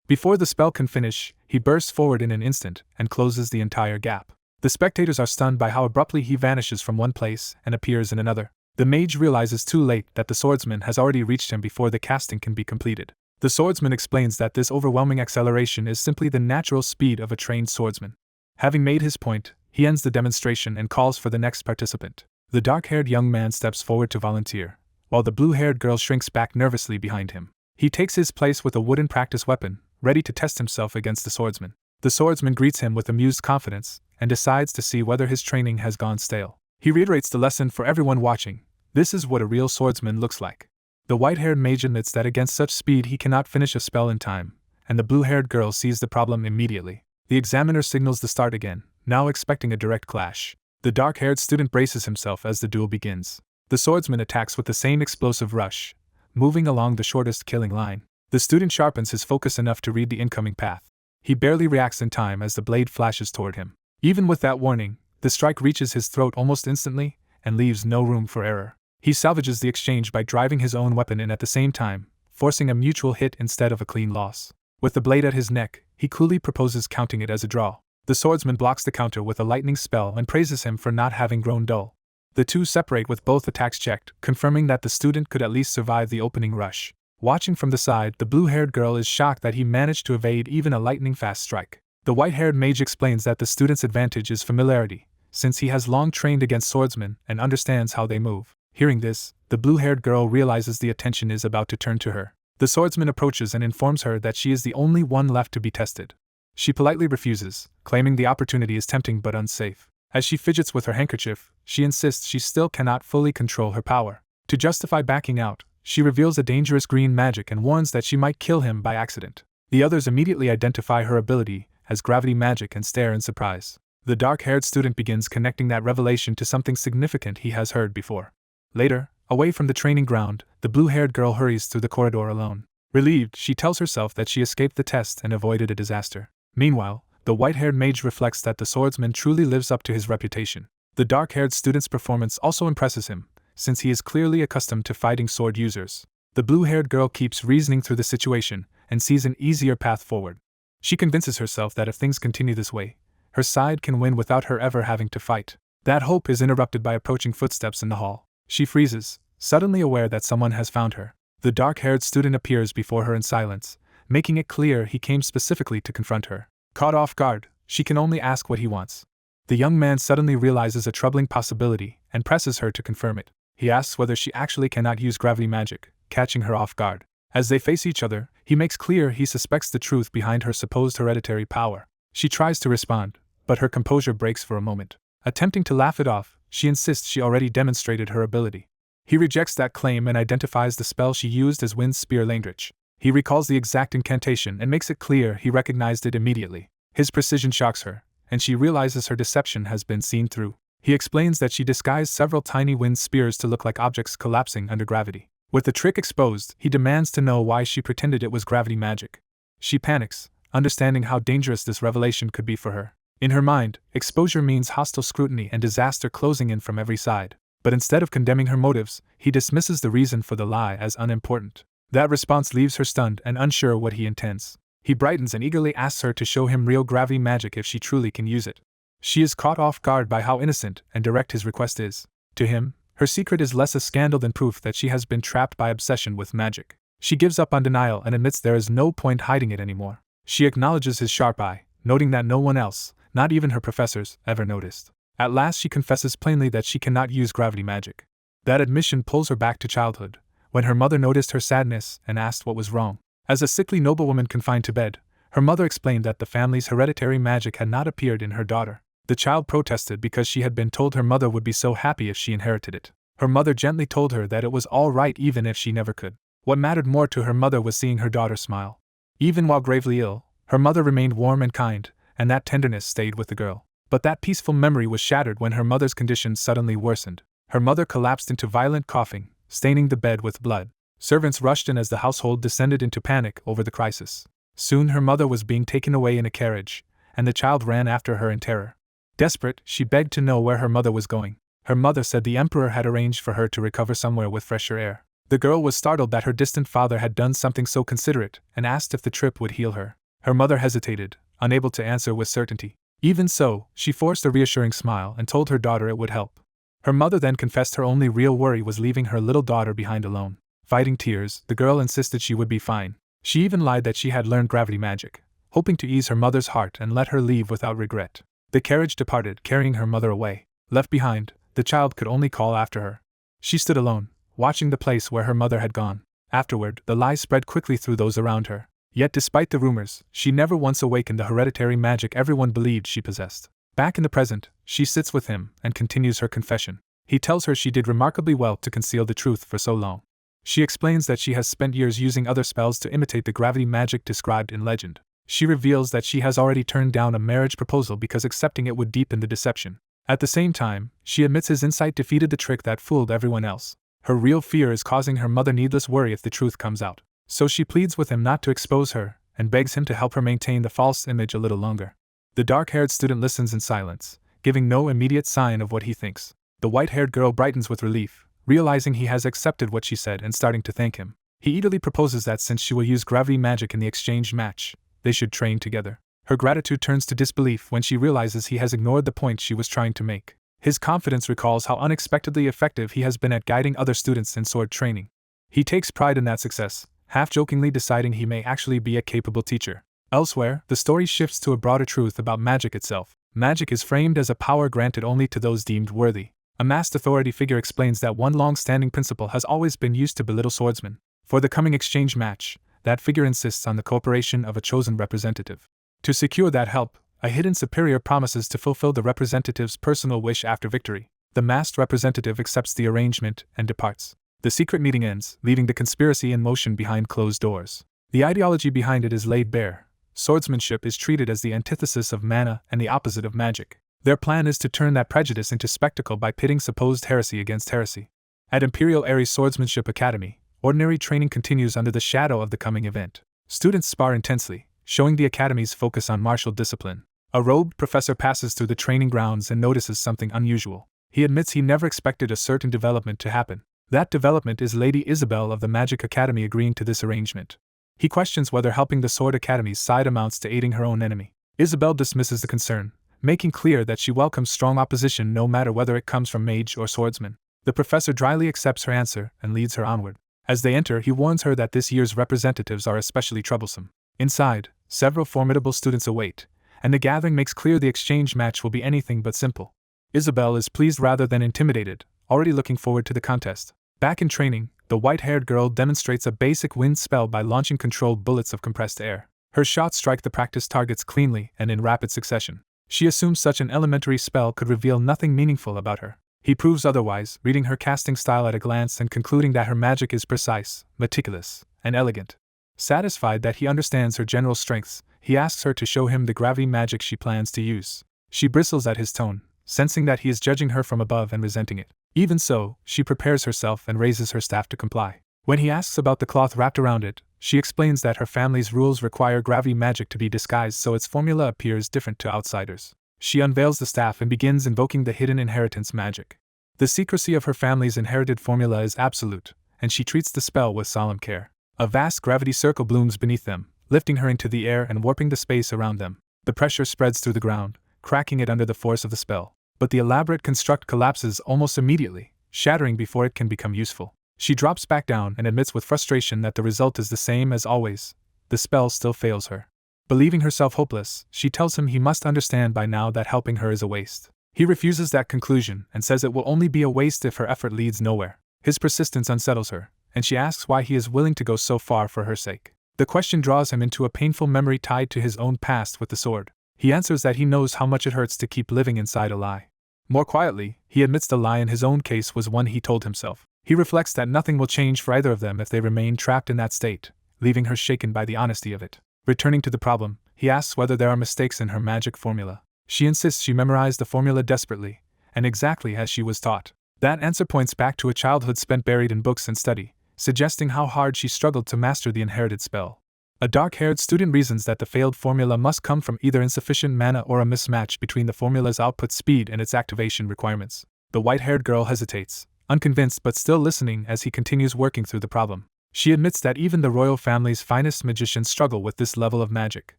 Before the spell can finish, he bursts forward in an instant and closes the entire gap. The spectators are stunned by how abruptly he vanishes from one place and appears in another. The mage realizes too late that the swordsman has already reached him before the casting can be completed. The swordsman explains that this overwhelming acceleration is simply the natural speed of a trained swordsman. Having made his point, he ends the demonstration and calls for the next participant. The dark-haired young man steps forward to volunteer, while the blue-haired girl shrinks back nervously behind him. He takes his place with a wooden practice weapon, ready to test himself against the swordsman. The swordsman greets him with amused confidence and decides to see whether his training has gone stale. He reiterates the lesson for everyone watching. This is what a real swordsman looks like. The white-haired mage admits that against such speed he cannot finish a spell in time, and the blue-haired girl sees the problem immediately. The examiner signals the start again, now expecting a direct clash. The dark-haired student braces himself as the duel begins. The swordsman attacks with the same explosive rush, moving along the shortest killing line. The student sharpens his focus enough to read the incoming path. He barely reacts in time as the blade flashes toward him. Even with that warning, the strike reaches his throat almost instantly and leaves no room for error. He salvages the exchange by driving his own weapon in at the same time, forcing a mutual hit instead of a clean loss. With the blade at his neck, he coolly proposes counting it as a draw. The swordsman blocks the counter with a lightning spell and praises him for not having grown dull. The two separate with both attacks checked, confirming that the student could at least survive the opening rush. Watching from the side, the blue-haired girl is shocked that he managed to evade even a lightning-fast strike. The white-haired mage explains that the student's advantage is familiarity, since he has long trained against swordsmen and understands how they move. Hearing this, the blue-haired girl realizes the attention is about to turn to her. The swordsman approaches and informs her that she is the only one left to be tested. She politely refuses, claiming the opportunity is tempting but unsafe. As she fidgets with her handkerchief, she insists she still cannot fully control her power. To justify backing out, she reveals a dangerous green magic and warns that she might kill him by accident. The others immediately identify her ability as gravity magic and stare in surprise. The dark-haired student begins connecting that revelation to something significant he has heard before. Later, away from the training ground, the blue-haired girl hurries through the corridor alone. Relieved, she tells herself that she escaped the test and avoided a disaster. Meanwhile, the white-haired mage reflects that the swordsman truly lives up to his reputation. The dark-haired student's performance also impresses him, since he is clearly accustomed to fighting sword users. The blue-haired girl keeps reasoning through the situation and sees an easier path forward. She convinces herself that if things continue this way, her side can win without her ever having to fight. That hope is interrupted by approaching footsteps in the hall. She freezes, suddenly aware that someone has found her. The dark-haired student appears before her in silence, making it clear he came specifically to confront her. Caught off guard, she can only ask what he wants. The young man suddenly realizes a troubling possibility and presses her to confirm it. He asks whether she actually cannot use gravity magic, catching her off guard. As they face each other, he makes clear he suspects the truth behind her supposed hereditary power. She tries to respond, but her composure breaks for a moment. Attempting to laugh it off, she insists she already demonstrated her ability. He rejects that claim and identifies the spell she used as Wind Spear Language. He recalls the exact incantation and makes it clear he recognized it immediately. His precision shocks her, and she realizes her deception has been seen through. He explains that she disguised several tiny wind spears to look like objects collapsing under gravity. With the trick exposed, he demands to know why she pretended it was gravity magic. She panics, understanding how dangerous this revelation could be for her. In her mind, exposure means hostile scrutiny and disaster closing in from every side. But instead of condemning her motives, he dismisses the reason for the lie as unimportant. That response leaves her stunned and unsure what he intends. He brightens and eagerly asks her to show him real gravity magic if she truly can use it. She is caught off guard by how innocent and direct his request is. To him, her secret is less a scandal than proof that she has been trapped by obsession with magic. She gives up on denial and admits there is no point hiding it anymore. She acknowledges his sharp eye, noting that no one else, not even her professors, ever noticed. At last she confesses plainly that she cannot use gravity magic. That admission pulls her back to childhood, when her mother noticed her sadness and asked what was wrong. As a sickly noblewoman confined to bed, her mother explained that the family's hereditary magic had not appeared in her daughter. The child protested because she had been told her mother would be so happy if she inherited it. Her mother gently told her that it was all right even if she never could. What mattered more to her mother was seeing her daughter smile. Even while gravely ill, her mother remained warm and kind, and that tenderness stayed with the girl. But that peaceful memory was shattered when her mother's condition suddenly worsened. Her mother collapsed into violent coughing, staining the bed with blood. Servants rushed in as the household descended into panic over the crisis. Soon her mother was being taken away in a carriage, and the child ran after her in terror. Desperate, she begged to know where her mother was going. Her mother said the emperor had arranged for her to recover somewhere with fresher air. The girl was startled that her distant father had done something so considerate and asked if the trip would heal her. Her mother hesitated, unable to answer with certainty. Even so, she forced a reassuring smile and told her daughter it would help. Her mother then confessed her only real worry was leaving her little daughter behind alone. Fighting tears, the girl insisted she would be fine. She even lied that she had learned gravity magic, hoping to ease her mother's heart and let her leave without regret. The carriage departed, carrying her mother away. Left behind, the child could only call after her. She stood alone, watching the place where her mother had gone. Afterward, the lie spread quickly through those around her. Yet despite the rumors, she never once awakened the hereditary magic everyone believed she possessed. Back in the present, she sits with him and continues her confession. He tells her she did remarkably well to conceal the truth for so long. She explains that she has spent years using other spells to imitate the gravity magic described in legend. She reveals that she has already turned down a marriage proposal because accepting it would deepen the deception. At the same time, she admits his insight defeated the trick that fooled everyone else. Her real fear is causing her mother needless worry if the truth comes out. So she pleads with him not to expose her, and begs him to help her maintain the false image a little longer. The dark-haired student listens in silence, giving no immediate sign of what he thinks. The white-haired girl brightens with relief, realizing he has accepted what she said and starting to thank him. He eagerly proposes that since she will use gravity magic in the exchange match, they should train together. Her gratitude turns to disbelief when she realizes he has ignored the point she was trying to make. His confidence recalls how unexpectedly effective he has been at guiding other students in sword training. He takes pride in that success, half-jokingly deciding he may actually be a capable teacher. Elsewhere, the story shifts to a broader truth about magic itself. Magic is framed as a power granted only to those deemed worthy. A masked authority figure explains that one long-standing principle has always been used to belittle swordsmen. For the coming exchange match, that figure insists on the cooperation of a chosen representative. To secure that help, a hidden superior promises to fulfill the representative's personal wish after victory. The masked representative accepts the arrangement and departs. The secret meeting ends, leaving the conspiracy in motion behind closed doors. The ideology behind it is laid bare. Swordsmanship is treated as the antithesis of mana and the opposite of magic. Their plan is to turn that prejudice into spectacle by pitting supposed heresy against heresy. At Imperial Ares Swordsmanship Academy, ordinary training continues under the shadow of the coming event. Students spar intensely, showing the academy's focus on martial discipline. A robed professor passes through the training grounds and notices something unusual. He admits he never expected a certain development to happen. That development is Lady Isabel of the Magic Academy agreeing to this arrangement. He questions whether helping the Sword Academy's side amounts to aiding her own enemy. Isabel dismisses the concern, making clear that she welcomes strong opposition no matter whether it comes from mage or swordsman. The professor dryly accepts her answer and leads her onward. As they enter, he warns her that this year's representatives are especially troublesome. Inside, several formidable students await, and the gathering makes clear the exchange match will be anything but simple. Isabel is pleased rather than intimidated, already looking forward to the contest. Back in training, the white-haired girl demonstrates a basic wind spell by launching controlled bullets of compressed air. Her shots strike the practice targets cleanly and in rapid succession. She assumes such an elementary spell could reveal nothing meaningful about her. He proves otherwise, reading her casting style at a glance and concluding that her magic is precise, meticulous, and elegant. Satisfied that he understands her general strengths, he asks her to show him the gravity magic she plans to use. She bristles at his tone, sensing that he is judging her from above and resenting it. Even so, she prepares herself and raises her staff to comply. When he asks about the cloth wrapped around it, she explains that her family's rules require gravity magic to be disguised so its formula appears different to outsiders. She unveils the staff and begins invoking the hidden inheritance magic. The secrecy of her family's inherited formula is absolute, and she treats the spell with solemn care. A vast gravity circle blooms beneath them, lifting her into the air and warping the space around them. The pressure spreads through the ground, cracking it under the force of the spell. But the elaborate construct collapses almost immediately, shattering before it can become useful. She drops back down and admits with frustration that the result is the same as always. The spell still fails her. Believing herself hopeless, she tells him he must understand by now that helping her is a waste. He refuses that conclusion and says it will only be a waste if her effort leads nowhere. His persistence unsettles her, and she asks why he is willing to go so far for her sake. The question draws him into a painful memory tied to his own past with the sword. He answers that he knows how much it hurts to keep living inside a lie. More quietly, he admits the lie in his own case was one he told himself. He reflects that nothing will change for either of them if they remain trapped in that state, leaving her shaken by the honesty of it. Returning to the problem, he asks whether there are mistakes in her magic formula. She insists she memorized the formula desperately, and exactly as she was taught. That answer points back to a childhood spent buried in books and study, suggesting how hard she struggled to master the inherited spell. A dark-haired student reasons that the failed formula must come from either insufficient mana or a mismatch between the formula's output speed and its activation requirements. The white-haired girl hesitates, unconvinced but still listening as he continues working through the problem. She admits that even the royal family's finest magicians struggle with this level of magic,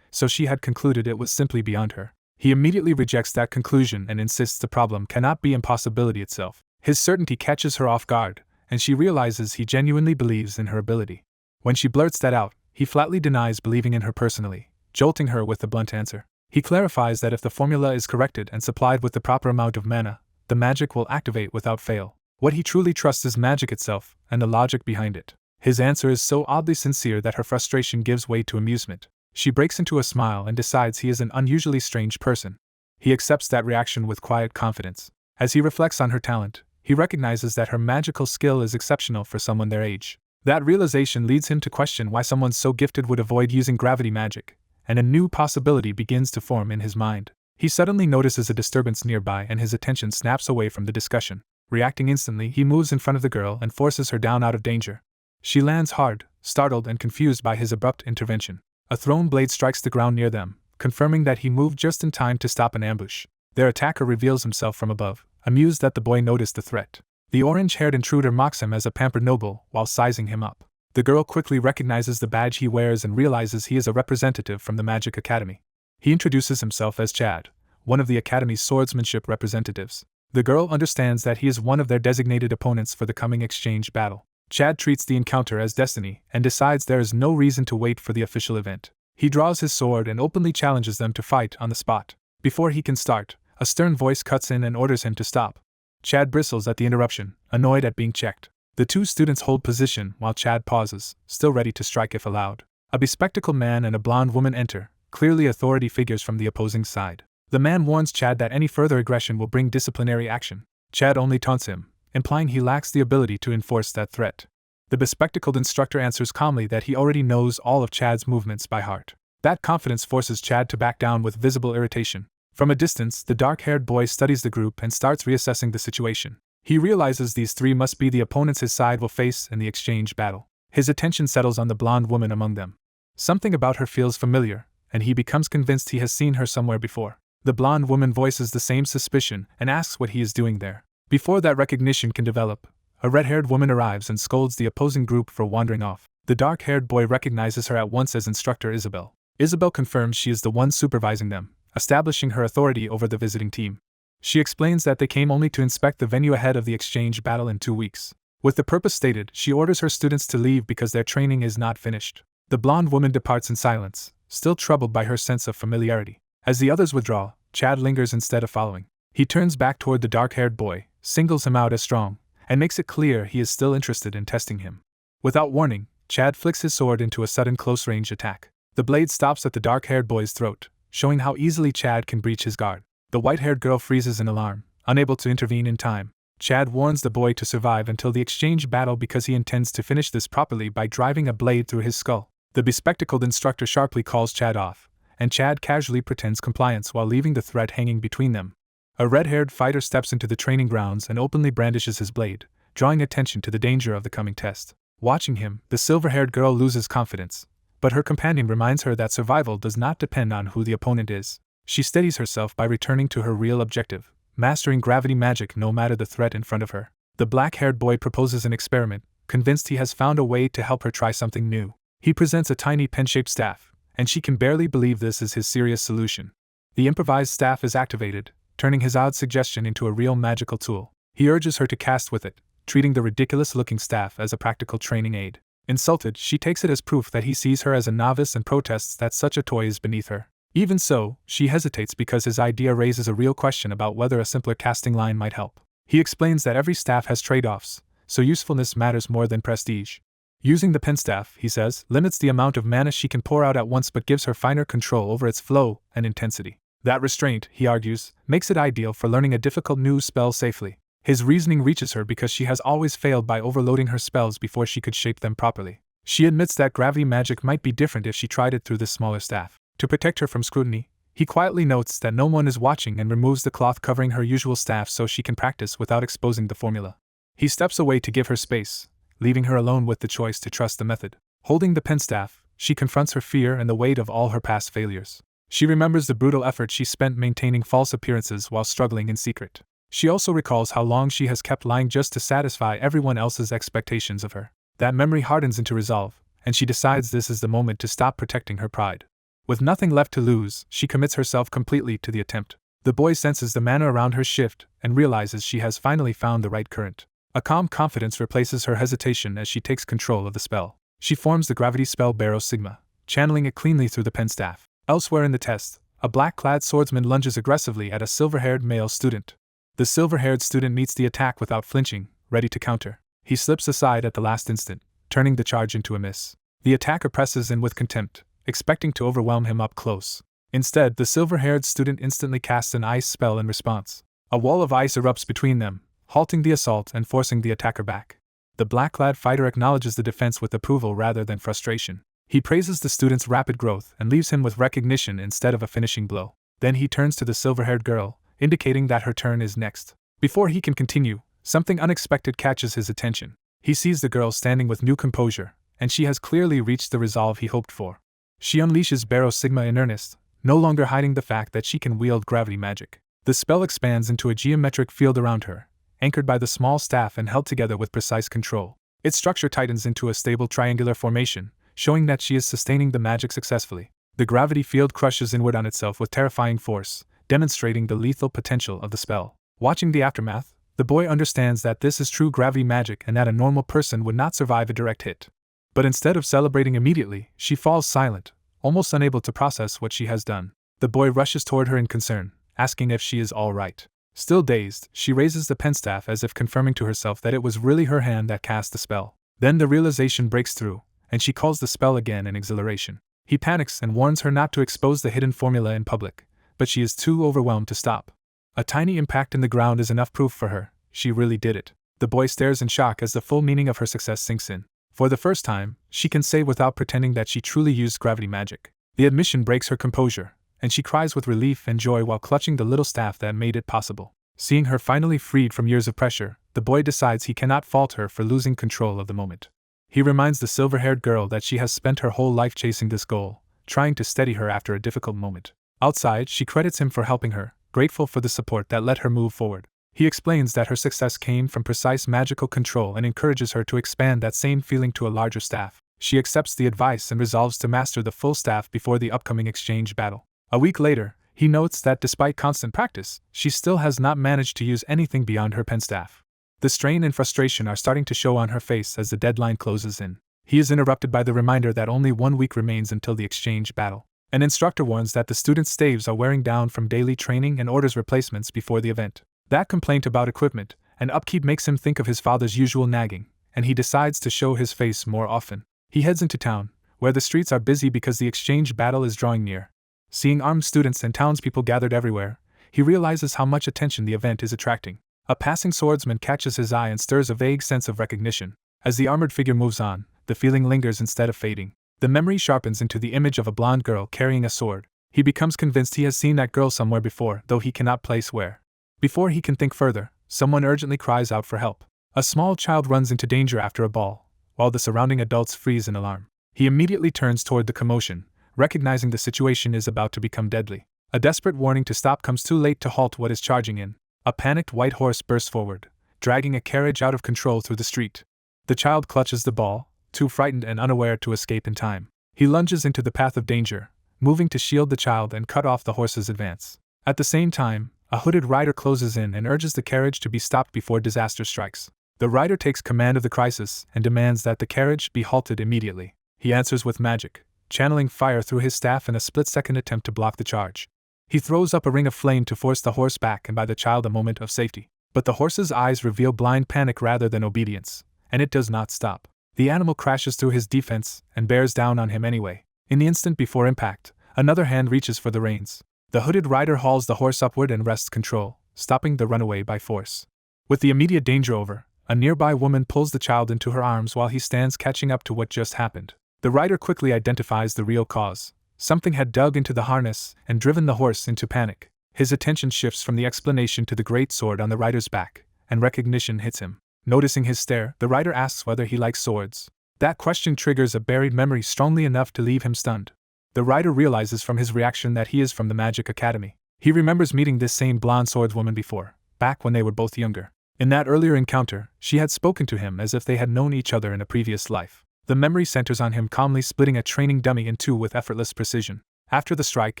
so she had concluded it was simply beyond her. He immediately rejects that conclusion and insists the problem cannot be impossibility itself. His certainty catches her off guard, and she realizes he genuinely believes in her ability. When she blurts that out, he flatly denies believing in her personally, jolting her with the blunt answer. He clarifies that if the formula is corrected and supplied with the proper amount of mana, the magic will activate without fail. What he truly trusts is magic itself, and the logic behind it. His answer is so oddly sincere that her frustration gives way to amusement. She breaks into a smile and decides he is an unusually strange person. He accepts that reaction with quiet confidence. As he reflects on her talent, he recognizes that her magical skill is exceptional for someone their age. That realization leads him to question why someone so gifted would avoid using gravity magic, and a new possibility begins to form in his mind. He suddenly notices a disturbance nearby and his attention snaps away from the discussion. Reacting instantly, he moves in front of the girl and forces her down out of danger. She lands hard, startled and confused by his abrupt intervention. A thrown blade strikes the ground near them, confirming that he moved just in time to stop an ambush. Their attacker reveals himself from above, amused that the boy noticed the threat. The orange-haired intruder mocks him as a pampered noble while sizing him up. The girl quickly recognizes the badge he wears and realizes he is a representative from the Magic Academy. He introduces himself as Chad, one of the Academy's swordsmanship representatives. The girl understands that he is one of their designated opponents for the coming exchange battle. Chad treats the encounter as destiny and decides there is no reason to wait for the official event. He draws his sword and openly challenges them to fight on the spot. Before he can start, a stern voice cuts in and orders him to stop. Chad bristles at the interruption, annoyed at being checked. The two students hold position while Chad pauses, still ready to strike if allowed. A bespectacled man and a blonde woman enter, clearly authority figures from the opposing side. The man warns Chad that any further aggression will bring disciplinary action. Chad only taunts him, implying he lacks the ability to enforce that threat. The bespectacled instructor answers calmly that he already knows all of Chad's movements by heart. That confidence forces Chad to back down with visible irritation. From a distance, the dark-haired boy studies the group and starts reassessing the situation. He realizes these three must be the opponents his side will face in the exchange battle. His attention settles on the blonde woman among them. Something about her feels familiar, and he becomes convinced he has seen her somewhere before. The blonde woman voices the same suspicion and asks what he is doing there. Before that recognition can develop, a red-haired woman arrives and scolds the opposing group for wandering off. The dark-haired boy recognizes her at once as instructor Isabel. Isabel confirms she is the one supervising them, establishing her authority over the visiting team. She explains that they came only to inspect the venue ahead of the exchange battle in 2 weeks. With the purpose stated, she orders her students to leave because their training is not finished. The blonde woman departs in silence, still troubled by her sense of familiarity. As the others withdraw, Chad lingers instead of following. He turns back toward the dark-haired boy, singles him out as strong, and makes it clear he is still interested in testing him. Without warning, Chad flicks his sword into a sudden close-range attack. The blade stops at the dark-haired boy's throat, showing how easily Chad can breach his guard. The white-haired girl freezes in alarm, unable to intervene in time. Chad warns the boy to survive until the exchange battle because he intends to finish this properly by driving a blade through his skull. The bespectacled instructor sharply calls Chad off, and Chad casually pretends compliance while leaving the threat hanging between them. A red-haired fighter steps into the training grounds and openly brandishes his blade, drawing attention to the danger of the coming test. Watching him, the silver-haired girl loses confidence, but her companion reminds her that survival does not depend on who the opponent is. She steadies herself by returning to her real objective, mastering gravity magic no matter the threat in front of her. The black-haired boy proposes an experiment, convinced he has found a way to help her try something new. He presents a tiny pen-shaped staff, and she can barely believe this is his serious solution. The improvised staff is activated, turning his odd suggestion into a real magical tool. He urges her to cast with it, treating the ridiculous-looking staff as a practical training aid. Insulted, she takes it as proof that he sees her as a novice and protests that such a toy is beneath her. Even so, she hesitates because his idea raises a real question about whether a simpler casting line might help. He explains that every staff has trade-offs, so usefulness matters more than prestige. Using the penstaff, he says, limits the amount of mana she can pour out at once but gives her finer control over its flow and intensity. That restraint, he argues, makes it ideal for learning a difficult new spell safely. His reasoning reaches her because she has always failed by overloading her spells before she could shape them properly. She admits that gravity magic might be different if she tried it through this smaller staff. To protect her from scrutiny, he quietly notes that no one is watching and removes the cloth covering her usual staff so she can practice without exposing the formula. He steps away to give her space, leaving her alone with the choice to trust the method. Holding the penstaff, she confronts her fear and the weight of all her past failures. She remembers the brutal effort she spent maintaining false appearances while struggling in secret. She also recalls how long she has kept lying just to satisfy everyone else's expectations of her. That memory hardens into resolve, and she decides this is the moment to stop protecting her pride. With nothing left to lose, she commits herself completely to the attempt. The boy senses the mana around her shift and realizes she has finally found the right current. A calm confidence replaces her hesitation as she takes control of the spell. She forms the gravity spell Barrow Sigma, channeling it cleanly through the penstaff. Elsewhere in the test, a black-clad swordsman lunges aggressively at a silver-haired male student. The silver-haired student meets the attack without flinching, ready to counter. He slips aside at the last instant, turning the charge into a miss. The attacker presses in with contempt, expecting to overwhelm him up close. Instead, the silver-haired student instantly casts an ice spell in response. A wall of ice erupts between them, halting the assault and forcing the attacker back. The black-clad fighter acknowledges the defense with approval rather than frustration. He praises the student's rapid growth and leaves him with recognition instead of a finishing blow. Then he turns to the silver-haired girl, indicating that her turn is next. Before he can continue, something unexpected catches his attention. He sees the girl standing with new composure, and she has clearly reached the resolve he hoped for. She unleashes Barrow Sigma in earnest, no longer hiding the fact that she can wield gravity magic. The spell expands into a geometric field around her, anchored by the small staff and held together with precise control. Its structure tightens into a stable triangular formation, showing that she is sustaining the magic successfully. The gravity field crushes inward on itself with terrifying force, demonstrating the lethal potential of the spell. Watching the aftermath, the boy understands that this is true gravity magic and that a normal person would not survive a direct hit. But instead of celebrating immediately, she falls silent, almost unable to process what she has done. The boy rushes toward her in concern, asking if she is all right. Still dazed, she raises the penstaff as if confirming to herself that it was really her hand that cast the spell. Then the realization breaks through, and she calls the spell again in exhilaration. He panics and warns her not to expose the hidden formula in public, but she is too overwhelmed to stop. A tiny impact in the ground is enough proof for her. She really did it. The boy stares in shock as the full meaning of her success sinks in. For the first time, she can say without pretending that she truly used gravity magic. The admission breaks her composure, and she cries with relief and joy while clutching the little staff that made it possible. Seeing her finally freed from years of pressure, the boy decides he cannot fault her for losing control of the moment. He reminds the silver-haired girl that she has spent her whole life chasing this goal, trying to steady her after a difficult moment. Outside, she credits him for helping her, grateful for the support that let her move forward. He explains that her success came from precise magical control and encourages her to expand that same feeling to a larger staff. She accepts the advice and resolves to master the full staff before the upcoming exchange battle. A week later, he notes that despite constant practice, she still has not managed to use anything beyond her penstaff. The strain and frustration are starting to show on her face as the deadline closes in. He is interrupted by the reminder that only 1 week remains until the exchange battle. An instructor warns that the students' staves are wearing down from daily training and orders replacements before the event. That complaint about equipment and upkeep makes him think of his father's usual nagging, and he decides to show his face more often. He heads into town, where the streets are busy because the exchange battle is drawing near. Seeing armed students and townspeople gathered everywhere, he realizes how much attention the event is attracting. A passing swordsman catches his eye and stirs a vague sense of recognition. As the armored figure moves on, the feeling lingers instead of fading. The memory sharpens into the image of a blonde girl carrying a sword. He becomes convinced he has seen that girl somewhere before, though he cannot place where. Before he can think further, someone urgently cries out for help. A small child runs into danger after a ball, while the surrounding adults freeze in alarm. He immediately turns toward the commotion, recognizing the situation is about to become deadly. A desperate warning to stop comes too late to halt what is charging in. A panicked white horse bursts forward, dragging a carriage out of control through the street. The child clutches the ball, too frightened and unaware to escape in time. He lunges into the path of danger, moving to shield the child and cut off the horse's advance. At the same time, a hooded rider closes in and urges the carriage to be stopped before disaster strikes. The rider takes command of the crisis and demands that the carriage be halted immediately. He answers with magic, channeling fire through his staff in a split-second attempt to block the charge. He throws up a ring of flame to force the horse back and buy the child a moment of safety. But the horse's eyes reveal blind panic rather than obedience, and it does not stop. The animal crashes through his defense and bears down on him anyway. In the instant before impact, another hand reaches for the reins. The hooded rider hauls the horse upward and wrests control, stopping the runaway by force. With the immediate danger over, a nearby woman pulls the child into her arms while he stands catching up to what just happened. The rider quickly identifies the real cause. Something had dug into the harness and driven the horse into panic. His attention shifts from the explanation to the great sword on the rider's back, and recognition hits him. Noticing his stare, the rider asks whether he likes swords. That question triggers a buried memory strongly enough to leave him stunned. The rider realizes from his reaction that he is from the Magic Academy. He remembers meeting this same blonde swordswoman before, back when they were both younger. In that earlier encounter, she had spoken to him as if they had known each other in a previous life. The memory centers on him calmly splitting a training dummy in two with effortless precision. After the strike,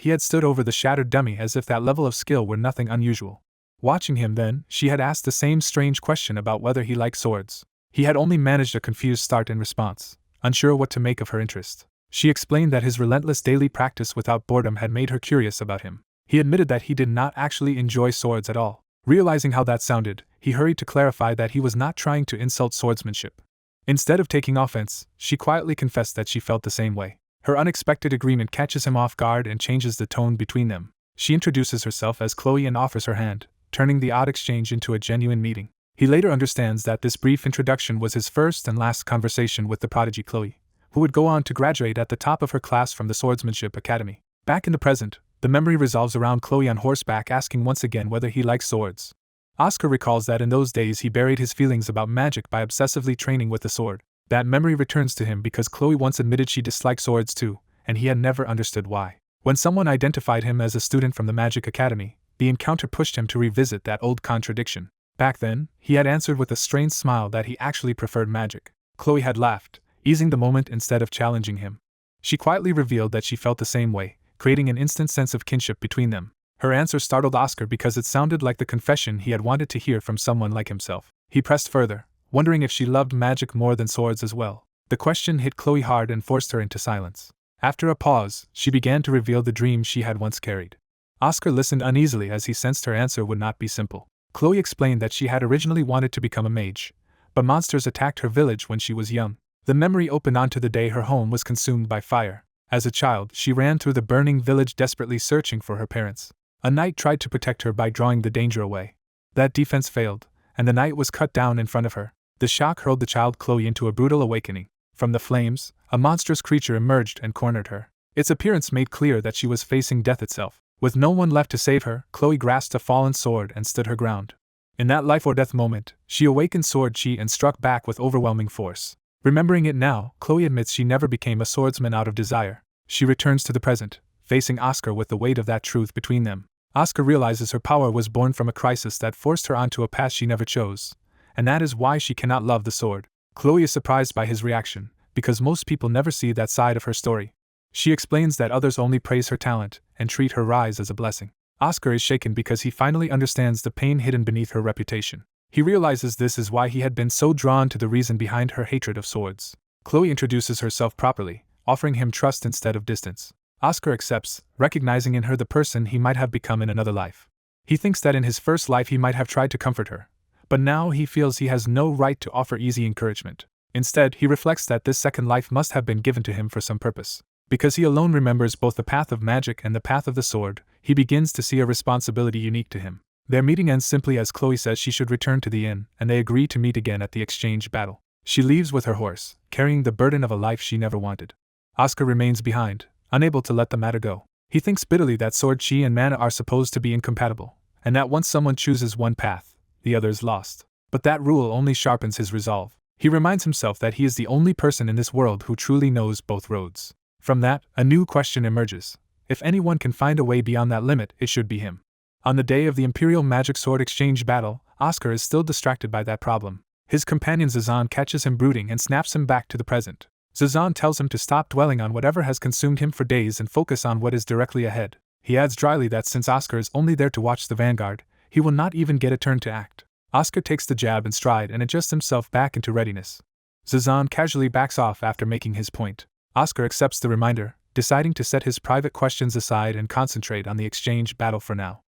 he had stood over the shattered dummy as if that level of skill were nothing unusual. Watching him then, she had asked the same strange question about whether he liked swords. He had only managed a confused start in response, unsure what to make of her interest. She explained that his relentless daily practice without boredom had made her curious about him. He admitted that he did not actually enjoy swords at all. Realizing how that sounded, he hurried to clarify that he was not trying to insult swordsmanship. Instead of taking offense, she quietly confessed that she felt the same way. Her unexpected agreement catches him off guard and changes the tone between them. She introduces herself as Chloe and offers her hand, turning the odd exchange into a genuine meeting. He later understands that this brief introduction was his first and last conversation with the prodigy Chloe, who would go on to graduate at the top of her class from the Swordsmanship Academy. Back in the present, the memory revolves around Chloe on horseback asking once again whether he likes swords. Oscar recalls that in those days he buried his feelings about magic by obsessively training with the sword. That memory returns to him because Chloe once admitted she disliked swords too, and he had never understood why. When someone identified him as a student from the Magic Academy, the encounter pushed him to revisit that old contradiction. Back then, he had answered with a strained smile that he actually preferred magic. Chloe had laughed, easing the moment instead of challenging him. She quietly revealed that she felt the same way, creating an instant sense of kinship between them. Her answer startled Oscar because it sounded like the confession he had wanted to hear from someone like himself. He pressed further, wondering if she loved magic more than swords as well. The question hit Chloe hard and forced her into silence. After a pause, she began to reveal the dream she had once carried. Oscar listened uneasily as he sensed her answer would not be simple. Chloe explained that she had originally wanted to become a mage, but monsters attacked her village when she was young. The memory opened onto the day her home was consumed by fire. As a child, she ran through the burning village desperately searching for her parents. A knight tried to protect her by drawing the danger away. That defense failed, and the knight was cut down in front of her. The shock hurled the child Chloe into a brutal awakening. From the flames, a monstrous creature emerged and cornered her. Its appearance made clear that she was facing death itself. With no one left to save her, Chloe grasped a fallen sword and stood her ground. In that life-or-death moment, she awakened sword chi and struck back with overwhelming force. Remembering it now, Chloe admits she never became a swordsman out of desire. She returns to the present, facing Oscar with the weight of that truth between them. Oscar realizes her power was born from a crisis that forced her onto a path she never chose, and that is why she cannot love the sword. Chloe is surprised by his reaction, because most people never see that side of her story. She explains that others only praise her talent and treat her rise as a blessing. Oscar is shaken because he finally understands the pain hidden beneath her reputation. He realizes this is why he had been so drawn to the reason behind her hatred of swords. Chloe introduces herself properly, offering him trust instead of distance. Oscar accepts, recognizing in her the person he might have become in another life. He thinks that in his first life he might have tried to comfort her, but now he feels he has no right to offer easy encouragement. Instead, he reflects that this second life must have been given to him for some purpose. Because he alone remembers both the path of magic and the path of the sword, he begins to see a responsibility unique to him. Their meeting ends simply as Chloe says she should return to the inn, and they agree to meet again at the exchange battle. She leaves with her horse, carrying the burden of a life she never wanted. Oscar remains behind, unable to let the matter go. He thinks bitterly that sword chi and mana are supposed to be incompatible, and that once someone chooses one path, the other is lost. But that rule only sharpens his resolve. He reminds himself that he is the only person in this world who truly knows both roads. From that, a new question emerges. If anyone can find a way beyond that limit, it should be him. On the day of the Imperial Magic Sword Exchange battle, Oscar is still distracted by that problem. His companion Zazan catches him brooding and snaps him back to the present. Zazan tells him to stop dwelling on whatever has consumed him for days and focus on what is directly ahead. He adds dryly that since Oscar is only there to watch the vanguard, he will not even get a turn to act. Oscar takes the jab in stride and adjusts himself back into readiness. Zazan casually backs off after making his point. Oscar accepts the reminder, deciding to set his private questions aside and concentrate on the exchange battle for now.